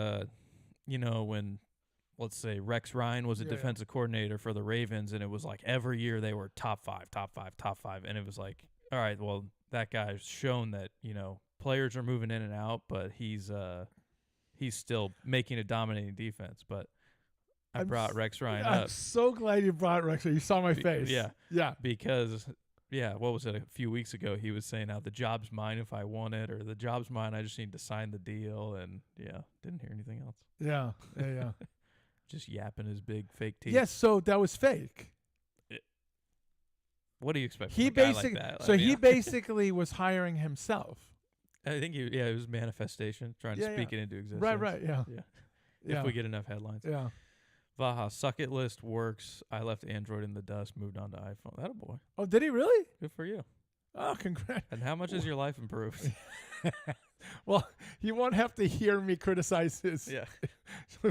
when, let's say, Rex Ryan was a defensive coordinator for the Ravens, and it was every year they were top 5, and it was all right, well, that guy's shown that, players are moving in and out, but he's still making a dominating defense. But I brought Rex Ryan up. I'm so glad you brought Rex Ryan. You saw my face. Yeah. Because, what was it? A few weeks ago, he was saying how the job's mine if I want it, or the job's mine, I just need to sign the deal. And, didn't hear anything else. Yeah. Just yapping his big fake teeth. Yes, so that was fake. What do you expect from He a guy basically, like that? so he basically was hiring himself. I think it was manifestation, trying to speak it into existence. Right, yeah. If we get enough headlines. Yeah. Vaha, suck it list works. I left Android in the dust, moved on to iPhone. That a boy. Oh, did he really? Good for you. Oh, congrats. And how much has your life improved? Well, you won't have to hear me criticize his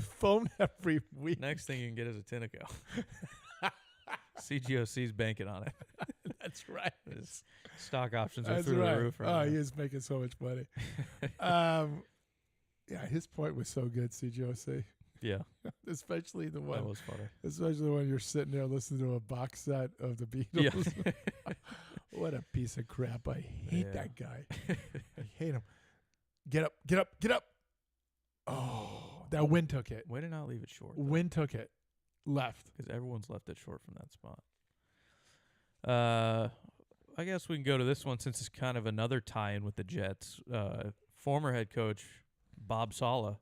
phone every week. Next thing you can get is a Tinaco. CGOC's banking on it. That's right. His stock options are through the roof right now. He is making so much money. His point was so good, CGOC. Yeah. Especially the one. That was funny. Especially when you're sitting there listening to a box set of the Beatles. Yeah. What a piece of crap. I hate that guy. I hate him. Get up, get up, get up. Oh, that wind took it. Way to not leave it short. Wind took it. Left. Because everyone's left it short from that spot. I guess we can go to this one since it's kind of another tie-in with the Jets. Former head coach Bob Saleh.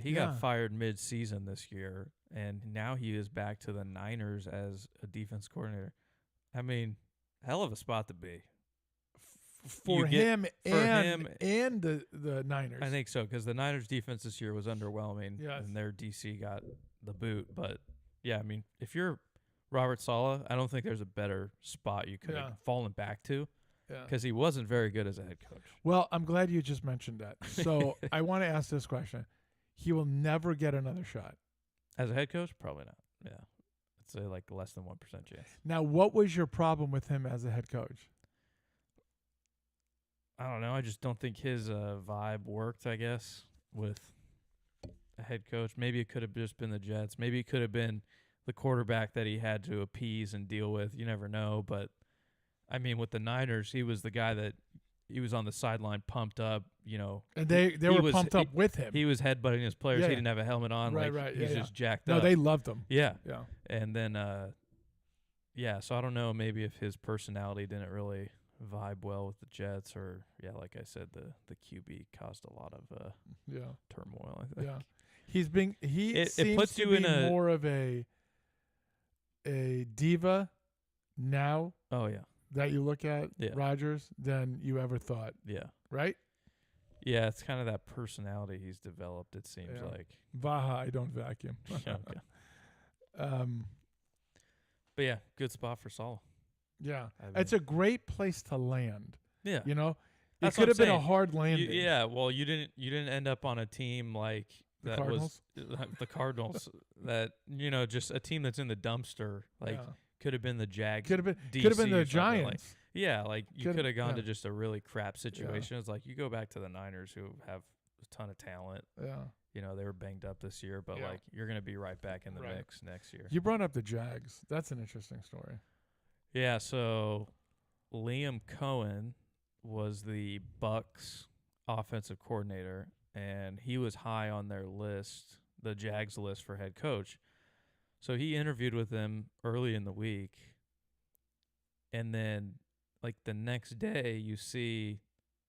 He got fired mid-season this year, and now he is back to the Niners as a defense coordinator. I mean, hell of a spot to be. For him and the Niners. I think so, because the Niners' defense this year was underwhelming, yes. and their DC got the boot. But, I mean, if you're Robert Saleh, I don't think there's a better spot you could have fallen back to, because he wasn't very good as a head coach. Well, I'm glad you just mentioned that. So I want to ask this question. He will never get another shot. As a head coach? Probably not. Yeah. I'd say less than 1% chance. Now, what was your problem with him as a head coach? I don't know. I just don't think his vibe worked, I guess, with a head coach. Maybe it could have just been the Jets. Maybe it could have been the quarterback that he had to appease and deal with. You never know. But, I mean, with the Niners, he was the guy that he was on the sideline pumped up, And they were pumped up with him. He was headbutting his players. Yeah, He didn't have a helmet on. Right. He was just jacked up. No, they loved him. Yeah. Yeah. And then, so I don't know. Maybe if his personality didn't really vibe well with the Jets, or like I said, the QB caused a lot of turmoil. I think. Yeah, he seems it puts to you be in a more of a diva now. Oh yeah, that you look at Rodgers than you ever thought. Yeah, right. Yeah, it's kind of that personality he's developed. It seems like Vaha. I don't vacuum. But yeah, good spot for Saleh. Yeah, it's a great place to land. Yeah, it could have been a hard landing. Well, you didn't end up on a team like the Cardinals? The Cardinals. That just a team that's in the dumpster. Could have been the Jags. Could have been the Giants. You could have gone to just a really crap situation. It's like you go back to the Niners, who have a ton of talent. Yeah. They were banged up this year, but you're going to be right back in the mix next year. You brought up the Jags. That's an interesting story. Yeah, so Liam Cohen was the Bucs offensive coordinator, and he was high on their list, the Jags list for head coach. So he interviewed with them early in the week, and then like the next day you see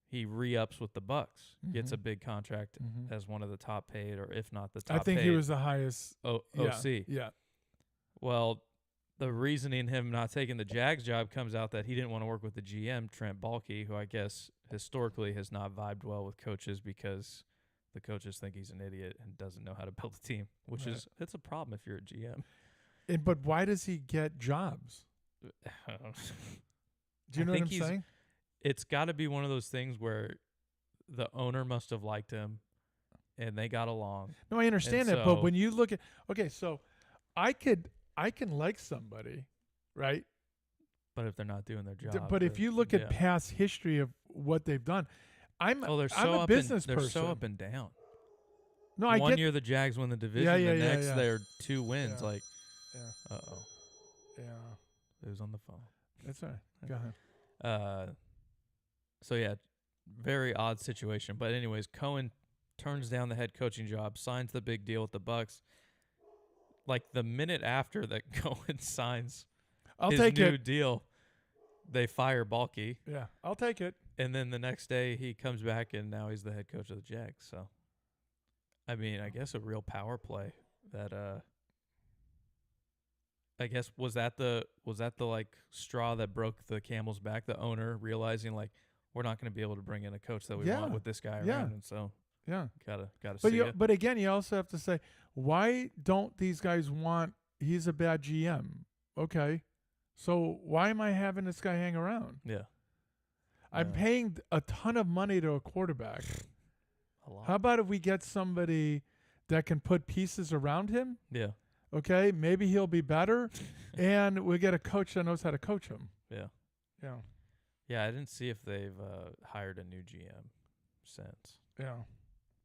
he re-ups with the Bucks, gets a big contract as one of the top paid, or if not the top paid. I think he was the highest OC. Yeah. Well, the reasoning him not taking the Jags job comes out that he didn't want to work with the GM, Trent Baalke, who I guess historically has not vibed well with coaches because the coaches think he's an idiot and doesn't know how to build a team, which is it's a problem if you're a GM. But why does he get jobs? Do you know what I'm saying? It's got to be one of those things where the owner must have liked him and they got along. No, I understand that, but when you look at so I can like somebody, right? But if they're not doing their job. But if you look at past history of what they've done, I'm a business person. They're so up and down. No, I get. One year the Jags win the division, the next they're 2 wins. Yeah. Like, yeah. uh-oh. Yeah. Who's on the phone? That's all right. Go ahead. So, yeah, very odd situation. But anyways, Cohen turns down the head coaching job, signs the big deal with the Bucks. Like the minute after that Cohen signs his new deal, they fire Baalke. Yeah, I'll take it. And then the next day he comes back and now he's the head coach of the Jags. So, I mean, I guess a real power play that I guess was that the like straw that broke the camel's back, the owner realizing like we're not going to be able to bring in a coach that we want with this guy around, and so gotta see it. But again, you also have to say, why don't these guys want? He's a bad GM. Okay, so why am I having this guy hang around? Yeah, I'm paying a ton of money to a quarterback. A lot. How about if we get somebody that can put pieces around him? Yeah. Okay, maybe he'll be better, and we get a coach that knows how to coach him. Yeah. Yeah. Yeah, I didn't see if they've hired a new GM since. Yeah.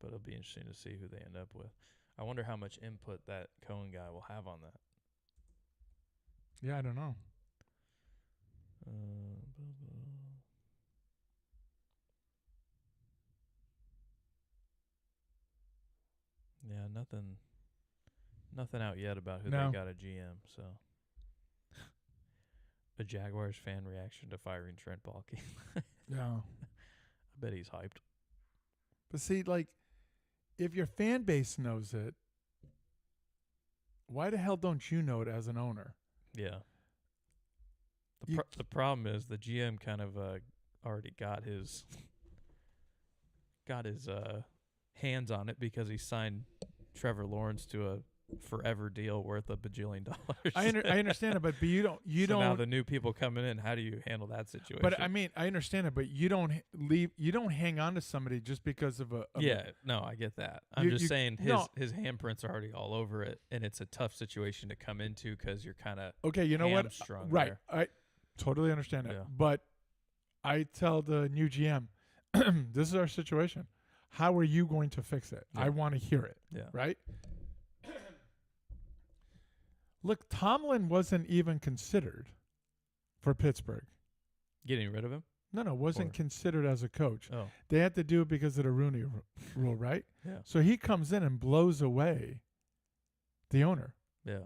But it'll be interesting to see who they end up with. I wonder how much input that Cohen guy will have on that. Yeah, I don't know. Yeah, nothing out yet about who No. they got a GM, so. A Jaguars fan reaction to firing Trent Baalke. Yeah. I bet he's hyped. But see, like, if your fan base knows it, why the hell don't you know it as an owner? Yeah. The problem is the GM kind of already got his hands on it because he signed Trevor Lawrence to a forever deal worth $1 bajillion. I understand it, but you don't. Now the new people coming in, how do you handle that situation? But I mean, I understand it, but you don't leave. You don't hang on to somebody just because of a. No, I get that. I'm just saying his handprints are already all over it, and it's a tough situation to come into because you're kind of okay. You know what? Right. There. I totally understand it, Yeah. but I tell the new GM, this is our situation. How are you going to fix it? Yeah. I want to hear it. Yeah. Right. Look, Tomlin wasn't even considered for Pittsburgh. Getting rid of him? No, wasn't considered as a coach. Oh. They had to do it because of the Rooney rule, right? Yeah. So he comes in and blows away the owner. Yeah.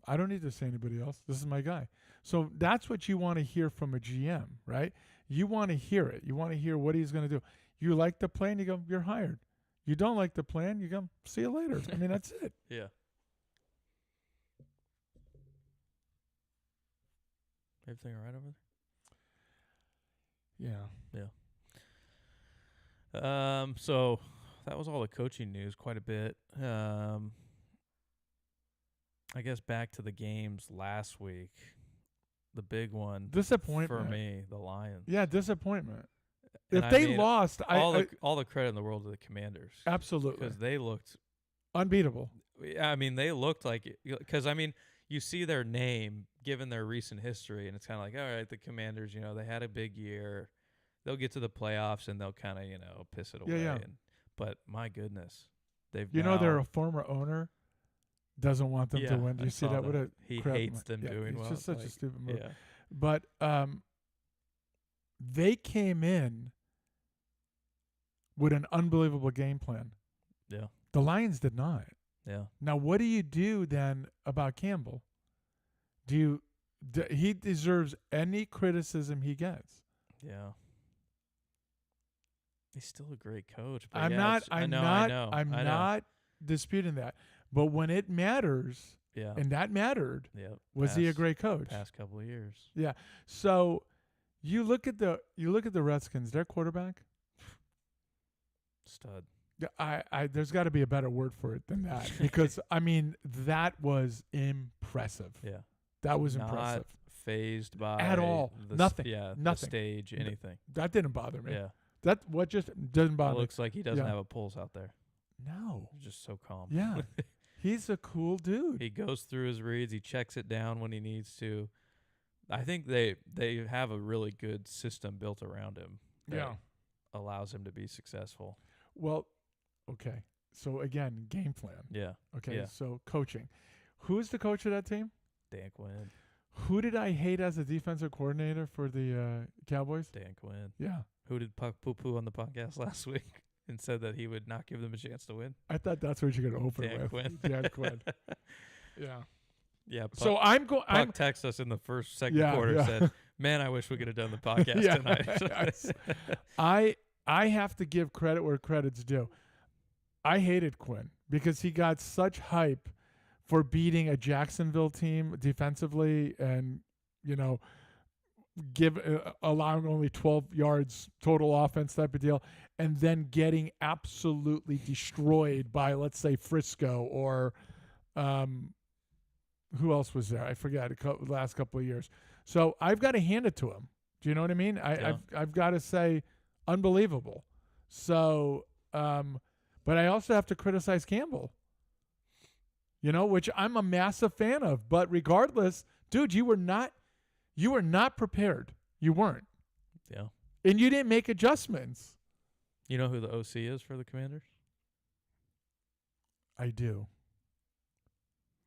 I don't need to say anybody else. This is my guy. So that's what you want to hear from a GM, right? You want to hear it. You want to hear what he's going to do. You like the plan, you go, you're hired. You don't like the plan, you go, see you later. I mean, that's it. Yeah. Everything all right over there? Yeah. So that was all the coaching news, quite a bit. I guess back to the games last week. The big one Disappointment for me, the Lions. Yeah, disappointment. And if they lost, all the credit in the world to the Commanders. Absolutely. Because they looked unbeatable. I mean, they looked like – because, I mean, you see their name given their recent history, and it's kind of like, all right, the Commanders, they had a big year. They'll get to the playoffs, and they'll kind of, piss it away. Yeah. But, my goodness, they've they're a former owner doesn't want them to win. Do you see that? He hates them doing well. It's just such a stupid move. Yeah. But they came in with an unbelievable game plan. Yeah. The Lions did not. Yeah. Now, what do you do then about Campbell? Do He deserves any criticism he gets. Yeah. He's still a great coach. But I'm yeah, not. it's- I I'm know, not. I know, I'm I know. not disputing that. But when it matters, Yeah. and that mattered, Yep. was he a great coach? Past couple of years. So you look at the Redskins. Their quarterback. Stud. Yeah, I there's got to be a better word for it than that because I mean that was impressive. Yeah. That was Not impressive. Phased by At all. the Nothing. Yeah. Nothing. The stage. Anything. That didn't bother me. Yeah. That what just doesn't It bother me. looks like he doesn't Yeah. have a pulse out there. No. He's just so calm. Yeah. He's a cool dude. He goes through his reads. He checks it down when he needs to. I think they have a really good system built around him that Yeah. allows him to be successful. Well, okay. So again, game plan. Yeah. Okay. Yeah. So coaching. Who's the coach of that team? Dan Quinn. Who did I hate as a defensive coordinator for the Cowboys? Dan Quinn. Yeah. Who did Puck Poo Poo on the podcast last week and said that he would not give them a chance to win? I thought that's what you're going to open Dan with. Quinn. Dan Quinn. Yeah. Yeah. Puck, So I'm going. Puck texted us in the second Yeah, quarter yeah. said, "Man, I wish we could have done the podcast Yeah. tonight." I have to give credit where credit's due. I hated Quinn because he got such hype for beating a Jacksonville team defensively and, allowing only 12 yards total offense type of deal, and then getting absolutely destroyed by, let's say, Frisco or who else was there? I forget. Last couple of years. So I've got to hand it to him. Do you know what I mean? Yeah. I've got to say, unbelievable. So, but I also have to criticize Campbell. Which I'm a massive fan of. But regardless, dude, you were not prepared. You weren't. Yeah. And you didn't make adjustments. You know who the OC is for the Commanders? I do.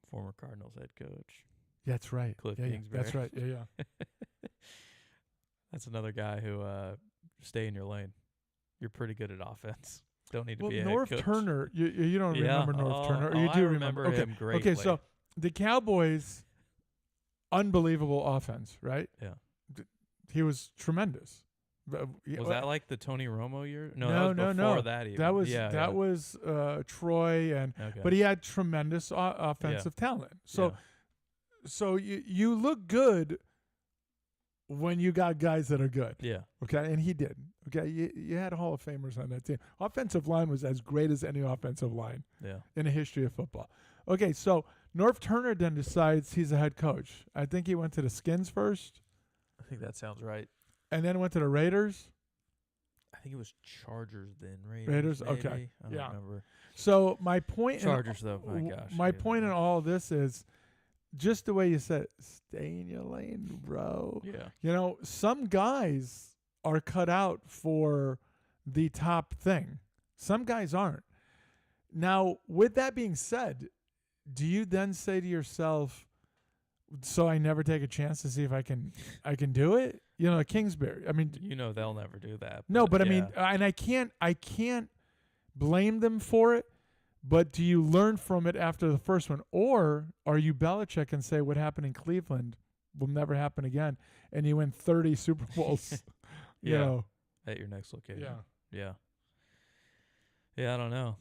Former Cardinals head coach. That's right. Cliff yeah, Kingsbury. That's right. Yeah. That's another guy who stay in your lane. You're pretty good at offense. Don't need to Well, be a Norv head coach. Turner, you don't Yeah. remember Norv Turner. Or Oh, you do I remember okay. him greatly. Okay, so the Cowboys, unbelievable offense, right? Yeah. He was tremendous. Was that like the Tony Romo year? No, No, that was no. before that even. That was yeah, was Troy Okay. but he had tremendous offensive talent. So you look good when you got guys that are good. yeah. Okay, and he did. Okay, you had Hall of Famers on that team. Offensive line was as great as any offensive line Yeah. in the history of football. Okay, so Norv Turner then decides he's a head coach. I think he went to the Skins first, I think that sounds right. and then went to the Raiders. I think it was Chargers then. Raiders? Maybe. Okay. I don't Yeah. remember. So my point, Chargers though. My gosh. my yeah. point in all of this is just the way you said, it, stay in your lane, bro. Yeah. Some guys are cut out for the top thing. Some guys aren't. Now, with that being said, do you then say to yourself, so I never take a chance to see if I can do it? Kingsbury. I mean, they'll never do that. no, but I yeah. mean, and I can't blame them for it. But do you learn from it after the first one, or are you Belichick and say what happened in Cleveland will never happen again, and you win 30 Super Bowls? Yeah. At your next location. Yeah. Yeah, I don't know.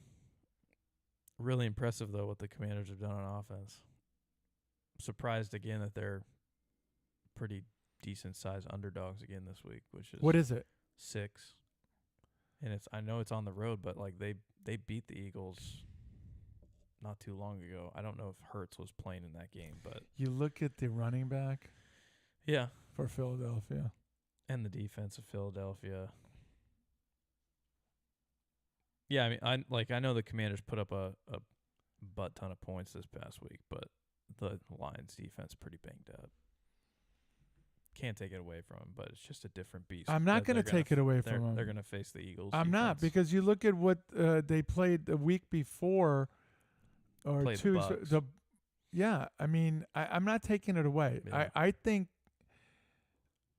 Really impressive, though, what the Commanders have done on offense. Surprised again that they're pretty decent-sized underdogs again this week, which is What is it? 6. And I know it's on the road, but like they beat the Eagles not too long ago. I don't know if Hurts was playing in that game, but You look at the running back yeah, for Philadelphia. and the defense of Philadelphia. Yeah, I mean, I know the Commanders put up a butt ton of points this past week, but the Lions defense pretty banged up. Can't take it away from them, but it's just a different beast. I'm not going to take it away They're from them. going to face the Eagles. I'm not, defense. because you look at what they played the week before, or Played the two. Bucks. Yeah, I mean, I'm not taking it away. Yeah. I think.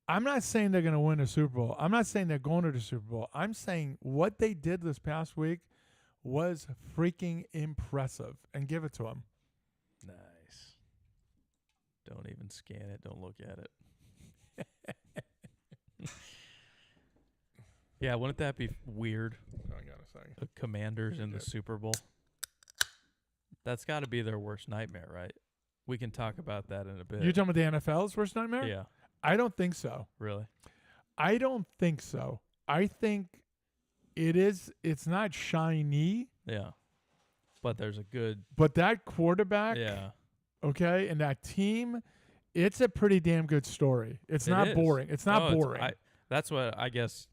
I'm not saying they're going to win a Super Bowl. I'm not saying they're going to the Super Bowl. I'm saying what they did this past week was freaking impressive, and give it to them. Nice. Don't even scan it. Don't look at it. Yeah, wouldn't that be weird? Hang on a second. The Commanders in the Super Bowl. That's got to be their worst nightmare, right? We can talk about that in a bit. You're talking about the NFL's worst nightmare? Yeah, I don't think so. really. I don't think so. I think it is. It's not shiny, Yeah, but there's a good. but that quarterback, Yeah, okay, and that team, it's a pretty damn good story. It's It not is. boring. It's not No, boring. That's what I guess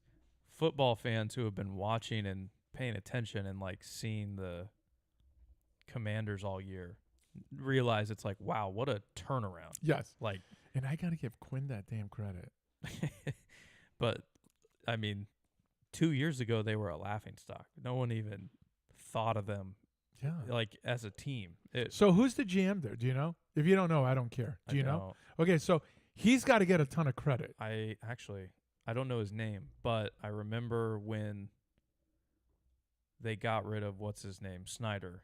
football fans who have been watching and paying attention and like seeing the Commanders all year realize it's like, wow, what a turnaround. Yes, Like, and I got to give Quinn that damn credit. but I mean, 2 years ago they were a laughing stock. No one even thought of them Yeah. like as a team. So who's the GM there? Do you know? If you don't know, I don't care. Do you know? Okay, so he's got to get a ton of credit. I don't know his name, but I remember when they got rid of what's his name, Snyder.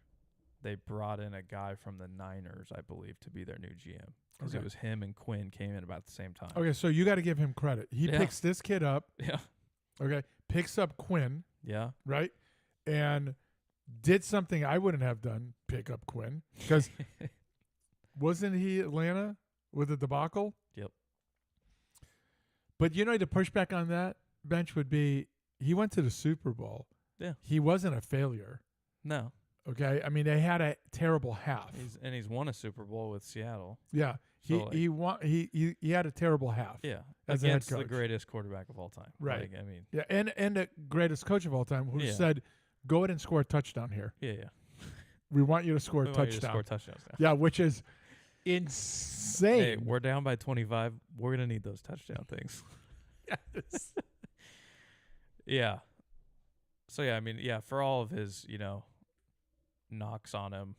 They brought in a guy from the Niners, I believe, to be their new GM because Okay. it was him and Quinn came in about the same time. Okay, so you got to give him credit. He Yeah. picks this kid up. Yeah, Okay, picks up Quinn, yeah, right, and did something I wouldn't have done. Pick up Quinn because wasn't he Atlanta with the debacle? Yep. But the pushback on that bench would be he went to the Super Bowl. Yeah. He wasn't a failure. No, Okay, I mean they had a terrible half. he's won a Super Bowl with Seattle. Yeah, So, he had a terrible half. Yeah, As a head against the coach. greatest quarterback of all time. Right. Like, I mean, Yeah, and the greatest coach of all time who Yeah. said, "Go ahead and score a touchdown here. yeah. We want you to score We a want you to touchdown." score touchdowns now. Yeah, which is insane. Hey, we're down by 25. We're gonna need those touchdown things. Yes. Yeah. So yeah, I mean, yeah, for all of his, knocks on him.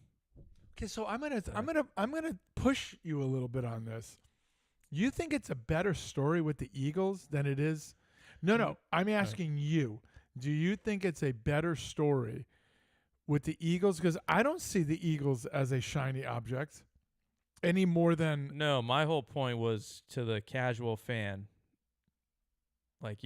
Okay, so I'm gonna push you a little bit on this. You think it's a better story with the Eagles than it is? No. I'm asking you. Do you think it's a better story with the Eagles? Because I don't see the Eagles as a shiny object any more than No, my whole point was to the casual fan. Like,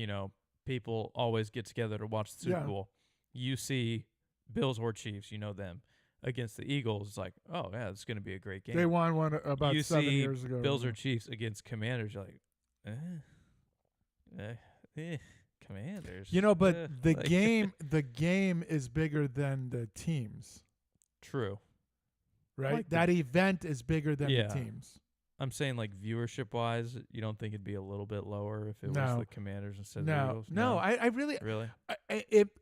people always get together to watch the Super Yeah. Bowl. You see Bills or Chiefs, you know them, against the Eagles. It's like, oh, yeah, it's going to be a great game. they won one about You 7 see years ago. Bills or Chiefs against Commanders. You're like, Commanders. But the like- the game is bigger than the teams, True. right? Like the- That event is bigger than Yeah. the teams. I'm saying, like, viewership-wise, you don't think it'd be a little bit lower if it was No. the Commanders instead of the No, Eagles? no, I really, Really?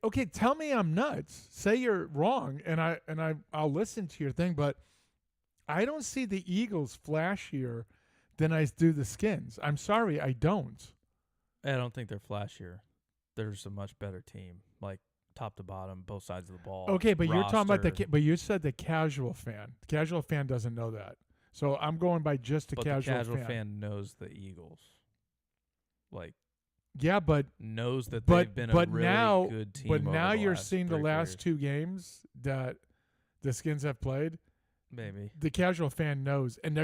okay. Tell me I'm nuts. Say you're wrong, and I'll listen to your thing. But I don't see the Eagles flashier than I do the Skins. I'm sorry, I don't. I don't think they're flashier. They're just a much better team, like top to bottom, both sides of the ball. Okay, but you're talking about roster. but you said the casual fan. The casual fan doesn't know that. So I'm going by just the But casual, the casual fan knows the Eagles. Like, Yeah, but knows that but they've been but a really now good team. but over now the you're last seeing the 3 or 4 last years. 2 games that the Skins have played. Maybe. The casual fan knows, and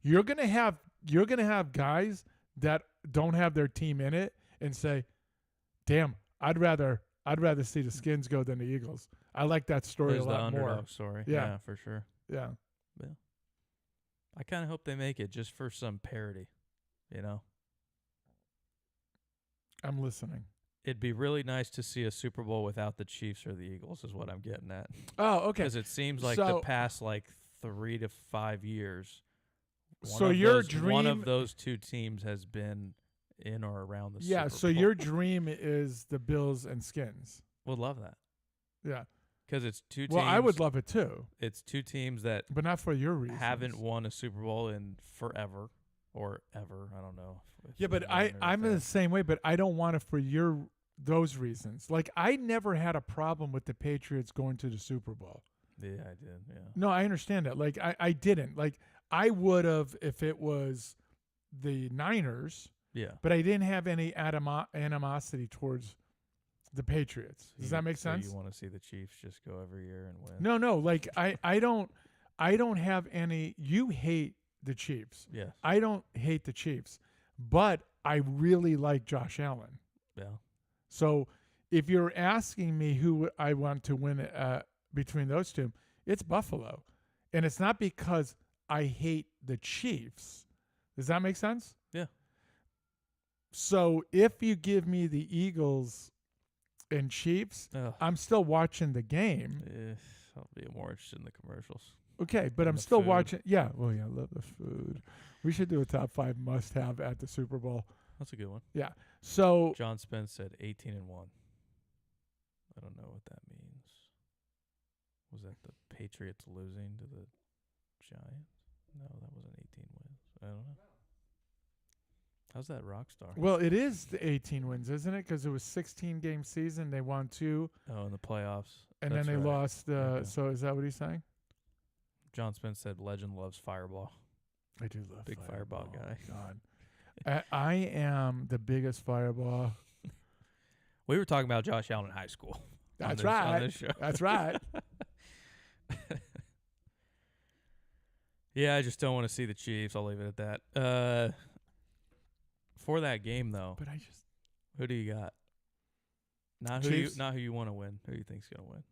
you're gonna have guys that don't have their team in it and say, "Damn, I'd rather see the Skins go than the Eagles." I like that story There's a the lot underdog more. story. Yeah. Yeah, for sure. Yeah, I kind of hope they make it just for some parody. I'm listening. It'd be really nice to see a Super Bowl without the Chiefs or the Eagles, is what I'm getting at. Oh, okay. Because it seems like So- the past 3 to 5 years, So your one dream, of those 2 teams has been in or around the yeah. Super So Bowl. your dream is the Bills and Skins. Would love that Yeah. because it's 2 teams. Well, I would love it too, It's 2 teams that but not for your reasons. haven't won a Super Bowl in forever or ever. I don't know. if Yeah, but they win or I'm if the same way, but I don't want it for those reasons. Like I never had a problem with the Patriots going to the Super Bowl. Yeah, I did. Yeah. No, I understand that. Like I didn't. Like I would have if it was the Niners, Yeah. but I didn't have any animosity towards the Patriots. Does that make So sense? you want to see the Chiefs just go every year and win? No. Like I don't have any. You hate the Chiefs. Yeah. I don't hate the Chiefs, but I really like Josh Allen. Yeah. So if you're asking me who I want to win between those two, it's Buffalo. And it's not because I hate the Chiefs. Does that make sense? Yeah. So if you give me the Eagles and Chiefs, Ugh. I'm still watching the game. I'll be more interested in the commercials. Okay, but And I'm the still food. watching. Yeah, well, yeah, I love the food. We should do a top 5 must-have at the Super Bowl. That's a good one. Yeah. So John Spence said 18-1. I don't know what that means. Was that the Patriots losing to the Giants? No, that wasn't 18 wins. I don't know. How's that rock star? well, it is the 18 wins, isn't it? Because it was 16-game season. They won 2, Oh, in the playoffs. and That's then they right. lost. Okay. So is that what he's saying? John Spence said legend loves Fireball. I do love Big Fireball guy. God, I am the biggest Fireball. We were talking about Josh Allen in high school. on That's this- on right. this show. That's right. Yeah, I just don't want to see the Chiefs. I'll leave it at that. For that game though, But I just who do you got? Not Chiefs? who you want to win. Who do you think's gonna win?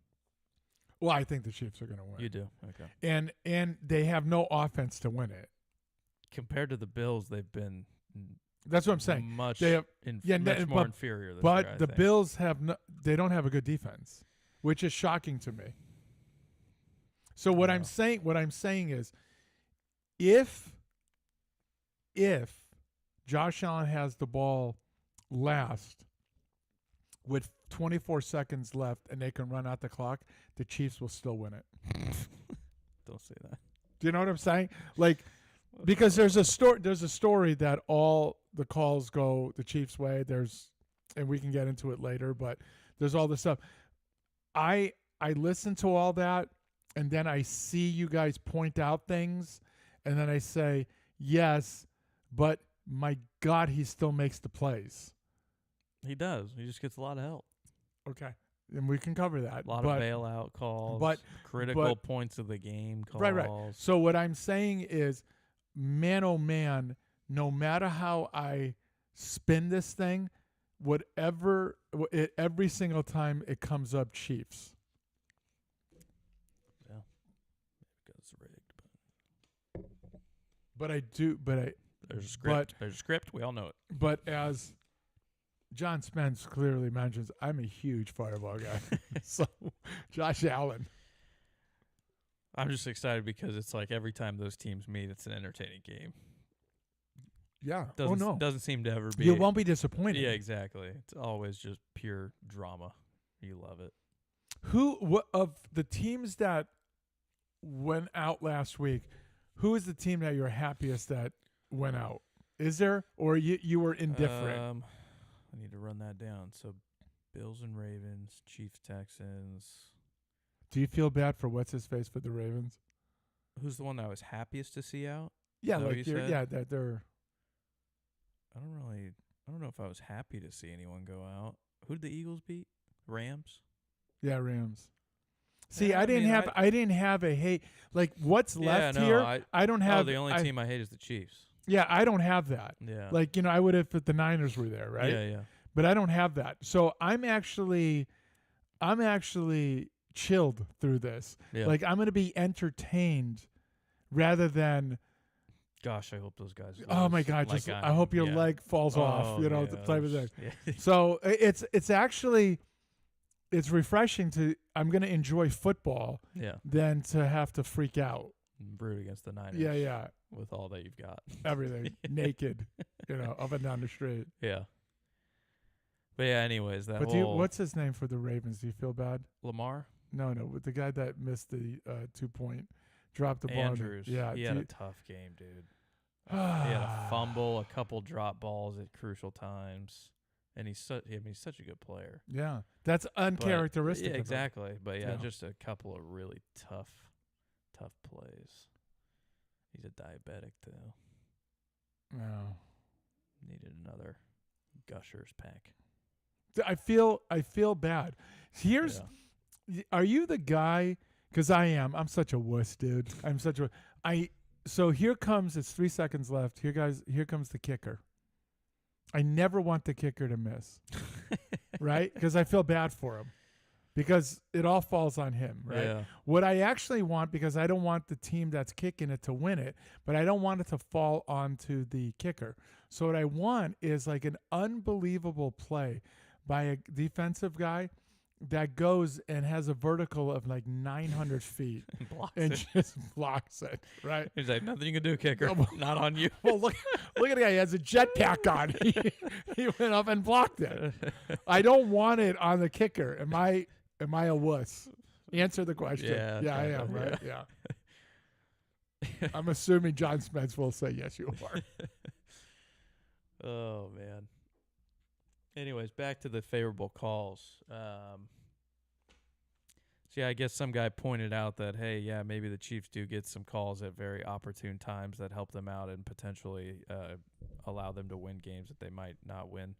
well, I think the Chiefs are going to win. You do. Okay. And they have no offense to win it. Compared to the Bills, they've been That's what I'm saying. much They have, much but- more inferior. This but year, I the think. Bills they don't have a good defense, which is shocking to me. So what I'm saying is, if Josh Allen has the ball last with 24 seconds left and they can run out the clock, the Chiefs will still win it. Don't say that. Do you know what I'm saying? Like, because there's a story that all the calls go the Chiefs' way. And we can get into it later, but there's all this stuff. I listen to all that, and then I see you guys point out things, and then I say, yes, but my God, he still makes the plays. He does. He just gets a lot of help. Okay, and we can cover that. A lot of bailout calls. but- critical points of the game calls. Right. So what I'm saying is, man, oh man, no matter how I spin this thing, every single time it comes up Chiefs. Yeah. Maybe because it's rigged. There's a script. There's a script. We all know it. But as John Spence clearly mentions, I'm a huge Fireball guy. So Josh Allen. I'm just excited because it's like every time those teams meet, it's an entertaining game. Yeah. Doesn't Doesn't seem to ever be. You won't be disappointed. Yeah, exactly. It's always just pure drama. You love it. What of the teams that went out last week, who is the team that you're happiest that went out? Is there, or you were indifferent? I need to run that down. So, Bills and Ravens, Chiefs, Texans. Do you feel bad for what's his face for the Ravens? Who's the one that I was happiest to see out? Yeah, that what like you said? that they're. I don't know if I was happy to see anyone go out. Who did the Eagles beat? Rams. Yeah, Rams. See, Yeah, I I didn't mean, have I didn't have a hate like what's left here. I don't have. the only team I hate is the Chiefs. Yeah, I don't have that. Yeah. Like I would have if the Niners were there, right? Yeah, yeah. But I don't have that. So I'm actually chilled through this. Yeah. Like I'm going to be entertained rather than Gosh, I hope those guys. oh lose my God, like I hope your yeah. leg falls off. Oh, The yeah, type of thing. yeah. So it's actually it's refreshing to. I'm going to enjoy football Yeah. than to have to freak out. Brood against the Niners. Yeah. With all that you've got. Everything naked, up and down the street. Yeah. But yeah, anyways, that But whole what's his name for the Ravens? Do you feel bad? Lamar No, with the guy that missed the 2-point, dropped the ball. Andrews. Yeah, he had a tough game, dude. He had a fumble, a couple drop balls at crucial times, and he's such a good player. Yeah, that's But- uncharacteristic. Yeah, of him. exactly. But yeah, Yeah. just a couple of really tough plays. He's a diabetic too. No. Needed another Gushers pack. I feel bad. Here's, Are you the guy? Because I am. I'm such a wuss, dude. So here comes. It's 3 seconds left. Here, guys. Here comes the kicker. I never want the kicker to miss, right? Because I feel bad for him, because it all falls on him, right? Yeah. What I actually want, because I don't want the team that's kicking it to win it, but I don't want it to fall onto the kicker. So what I want is like an unbelievable play by a defensive guy that goes and has a vertical of like 900 feet Blocks and it. just blocks it, right? He's like, nothing you can do, kicker. No, Not on you. Well, look at the guy. He has a jetpack on. He went up and blocked it. I don't want it on the kicker. Am I a wuss? Answer the question. Yeah, I kinda, am, right? Yeah. I'm assuming John Spence will say yes, you are. Oh, man. Anyways, back to the favorable calls. So, yeah, I guess some guy pointed out that, hey, yeah, maybe the Chiefs do get some calls at very opportune times that help them out and potentially allow them to win games that they might not win.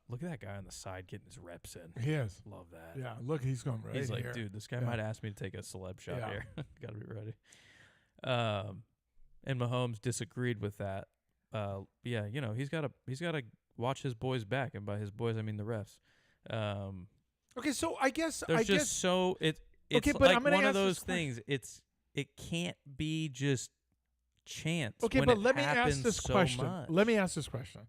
Look at that guy on the side getting his reps in. He is. Love that. Yeah, look, he's going right He's like, here. dude, this guy Yeah. might ask me to take a celeb shot Yeah. here. Got to be ready. And Mahomes disagreed with that. Yeah, you know, he's got to watch his boys back, and by his boys I mean the refs. Okay, so I guess It's Okay, but like I'm gonna one of ask this those things. It can't be just chance. Okay, when but it let me ask happens this so question. much. Let me ask this question.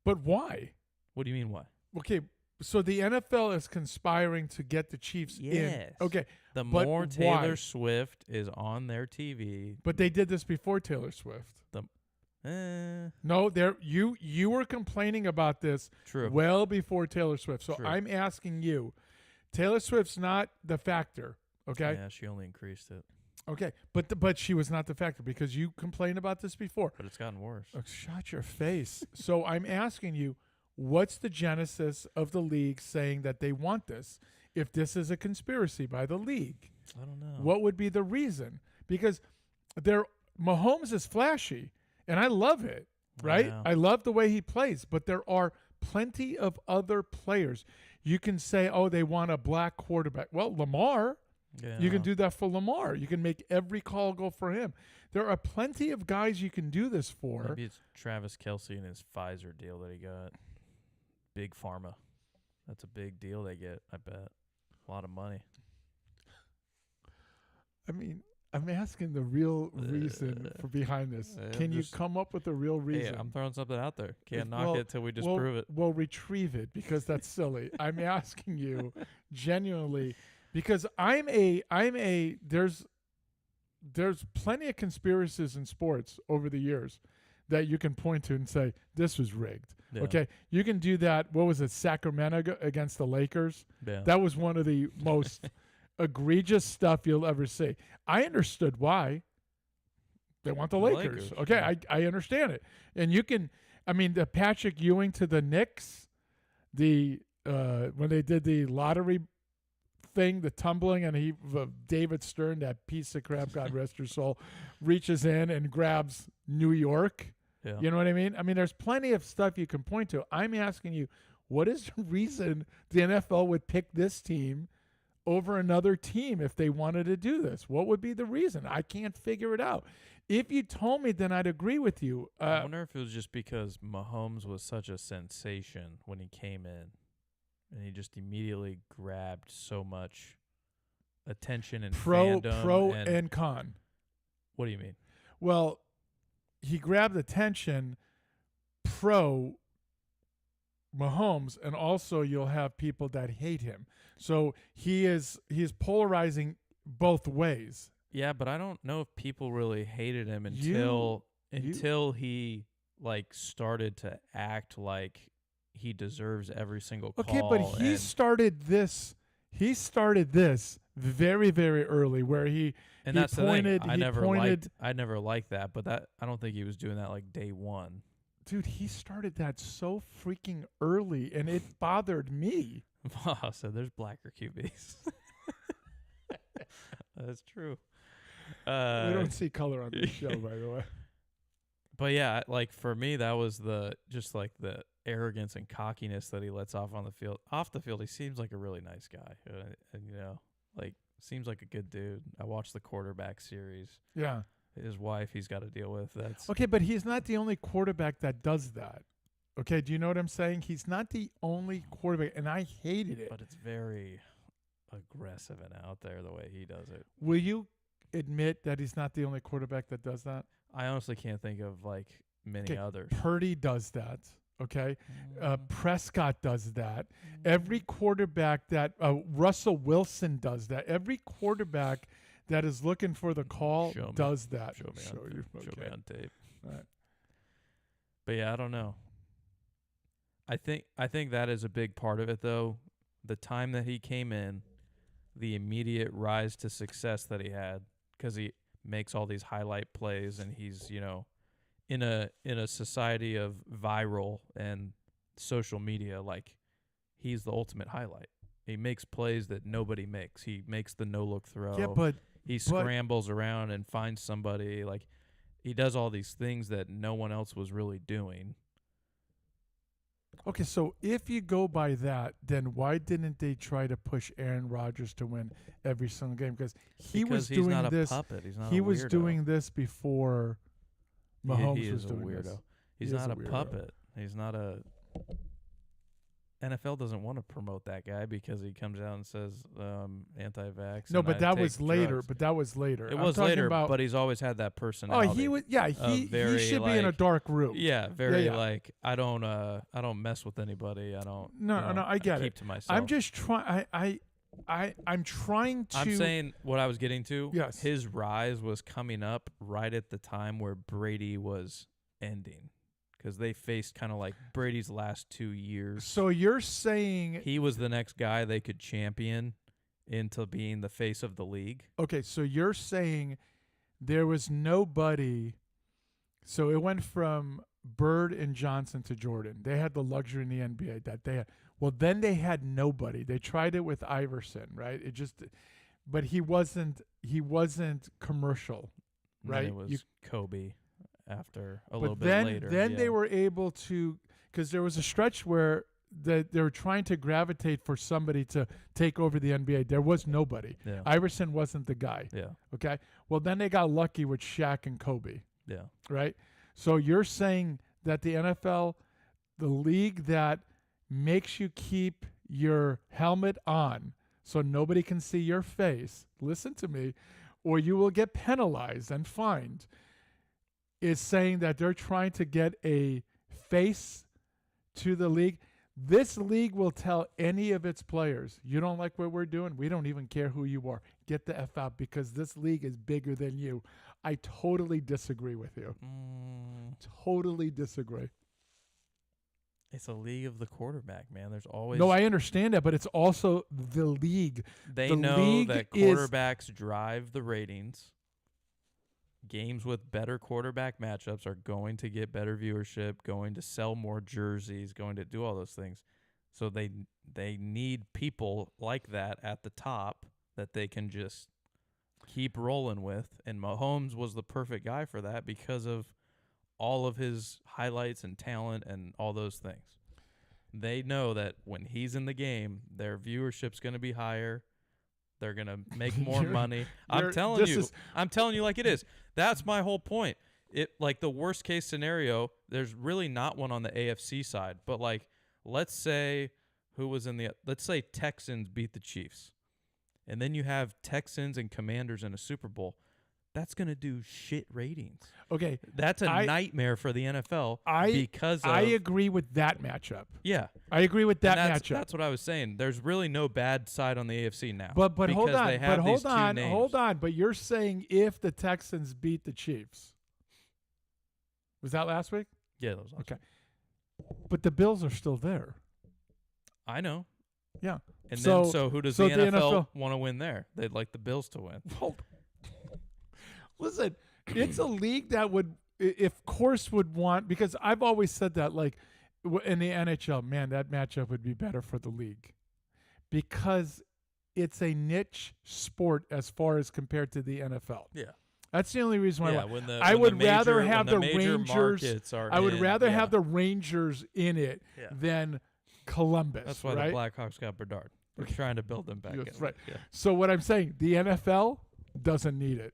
But why? What do you mean why? Okay, so the NFL is conspiring to get the Chiefs Yes. in. Okay, The but more why? Taylor Swift is on their TV, but they did this before Taylor Swift. No, you were complaining about this True. well before Taylor Swift. So True. I'm asking you, Taylor Swift's not the factor, okay? Yeah, she only increased it, Okay, but she was not the factor because you complained about this before. but it's gotten worse. Oh, shut your face. So I'm asking you, what's the genesis of the league saying that they want this? If this is a conspiracy by the league, I don't know. what would be the reason? Because Mahomes is flashy, and I love it, right? Yeah. I love the way he plays, but there are plenty of other players. You can say, oh, they want a black quarterback. Well, Lamar, Yeah. you can do that for Lamar. You can make every call go for him. There are plenty of guys you can do this for. Maybe it's Travis Kelce and his Pfizer deal that he got. Big pharma. That's a big deal they get, I bet. A lot of money. I mean, I'm asking the real reason for behind this. I'm Can you just- come up with a real reason? Hey, I'm throwing something out there. Can't Well, knock it till we we'll, disprove it. We'll retrieve it because that's silly. I'm asking you genuinely because there's plenty of conspiracies in sports over the years that you can point to and say this was rigged. Yeah. Okay, you can do that. What was it, Sacramento against the Lakers? Yeah. That was one of the most egregious stuff you'll ever see. I understood why. They want the The Lakers. Lakers, Okay, yeah. I understand it. And you can, I mean, the Patrick Ewing to the Knicks, when they did the lottery thing, the tumbling, and David Stern, that piece of crap, God rest her soul, reaches in and grabs New York. Yeah. You know what I mean? I mean, there's plenty of stuff you can point to. I'm asking you, what is the reason the NFL would pick this team over another team if they wanted to do this? What would be the reason? I can't figure it out. If you told me, then I'd agree with you. I wonder if it was just because Mahomes was such a sensation when he came in, and he just immediately grabbed so much attention and pro fandom. and con. What do you mean? Well, he grabbed attention pro Mahomes, and also you'll have people that hate him. So he is polarizing both ways. Yeah, but I don't know if people really hated him You- until he like started to act like he deserves every single call. Okay, but he started this. He started this very, very early, where he and he that's pointed- the thing. he I never liked that, but I don't think he was doing that like day one. dude, he started that so freaking early, and it bothered me. So there's blacker QBs. That's true. We don't see color on this show, by the way. But yeah, like for me, that was the arrogance and cockiness that he lets off on the field. Off the field, he seems like a really nice guy, and like seems like a good dude. I watched the quarterback series. Yeah. his wife he's got to deal with. That's Okay, but he's not the only quarterback that does that. Okay, do you know what I'm saying? He's not the only quarterback, and I hated it. But it's very aggressive and out there the way he does it. Will you admit that he's not the only quarterback that does that? I honestly can't think of like many Okay, others. Purdy does that. Okay, Mm. Prescott does that. Every quarterback that Russell Wilson does that. Every quarterback that is looking for the call Show me. does that. Show me, Show on, you. show me Okay. on tape. All right. But yeah, I don't know. I think that is a big part of it, though. The time that he came in, the immediate rise to success that he had, because he makes all these highlight plays, and he's in a society of viral and social media, like he's the ultimate highlight. He makes plays that nobody makes. He makes the no look throw. Yeah, but He scrambles around and finds somebody. Like he does all these things that no one else was really doing. okay, so if you go by that, then why didn't they try to push Aaron Rodgers to win every single game? Because he was He's doing not this. a puppet. He's not He a was weirdo. doing this before Mahomes he was is a doing weirdo. this. He's He is not a a weirdo. puppet. He's not a. NFL doesn't want to promote that guy because he comes out and says anti-vax. No, and but I that take was later. drugs. But that was later. It I'm was talking later, about, but he's always had that oh, personality. he was. Yeah, he very, should be in a like- dark room. Yeah, very yeah. like I don't mess with anybody. I don't. No, no, I get keep it. to myself. I'm just trying. I'm trying to. I'm saying what I was getting to. Yes. His rise was coming up right at the time where Brady was ending, because they faced kind of like Brady's last 2 years. So you're saying He was the next guy they could champion into being the face of the league. okay? So you're saying there was nobody. So it went from Bird and Johnson to Jordan. They had the luxury in the NBA that they had. Well, then they had nobody. They tried it with Iverson, right? It just, but he wasn't commercial, And right? then it was Kobe after a But little then, bit later. then yeah. they were able to, because there was a stretch where they were trying to gravitate for somebody to take over the NBA. There was nobody. Yeah. Iverson wasn't the guy. Yeah. Okay. Well, then they got lucky with Shaq and Kobe, Yeah. right? So you're saying that the NFL, the league that makes you keep your helmet on so nobody can see your face, listen to me, or you will get penalized and fined, is saying that they're trying to get a face to the league. This league will tell any of its players, you don't like what we're doing? We don't even care who you are. Get the F out, because this league is bigger than you. I totally disagree with you. Totally disagree. It's a league of the quarterback, man. There's always No, I understand that, but it's also the league. They the know league that is- quarterbacks drive the ratings. Games with better quarterback matchups are going to get better viewership, going to sell more jerseys, going to do all those things. So they need people like that at the top that they can just keep rolling with. And Mahomes was the perfect guy for that because of all of his highlights and talent and all those things. They know that when he's in the game, their viewership's going to be higher. They're going to make more money. I'm telling you like it is. That's my whole point. It like the worst case scenario, there's really not one on the AFC side, but like let's say Texans beat the Chiefs. And then you have Texans and Commanders in a Super Bowl. That's going to do shit ratings. Okay. That's a nightmare for the NFL because of, I agree with that matchup. Yeah. I agree with that And matchup. That's what I was saying. There's really no bad side on the AFC now. But hold because on. they have But these hold two on. names. Hold on. But you're saying if the Texans beat the Chiefs. Was that last week? Yeah, those are. Okay. But the Bills are still there. I know. Yeah. And So- then who does so the the NFL NFL want to win there? They'd like the Bills to win. Listen, it's a league that would, if course would want, because I've always said that, like in the NHL, man, that matchup would be better for the league because it's a niche sport as far as compared to the NFL. Yeah. That's the only reason why. Yeah, when the, I when would the major, rather when have the the major Rangers. markets are I would in, rather yeah. have the Rangers in it Yeah. than Columbus. That's why right? the Blackhawks got Bedard. They're trying to build them back. That's in. right. Yeah. So what I'm saying, the NFL doesn't need it.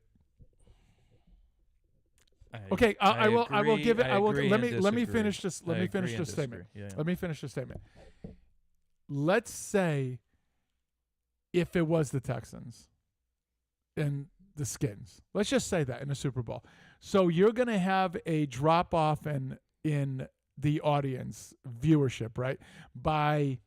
Okay, I will give it. I will. agree Let and me disagree. finish this. Let I me finish agree and this statement. disagree. Yeah. Let me finish the statement. Let's say if it was the Texans and the Skins. Let's just say that in the Super Bowl. So you're going to have a drop off in the audience viewership, right? By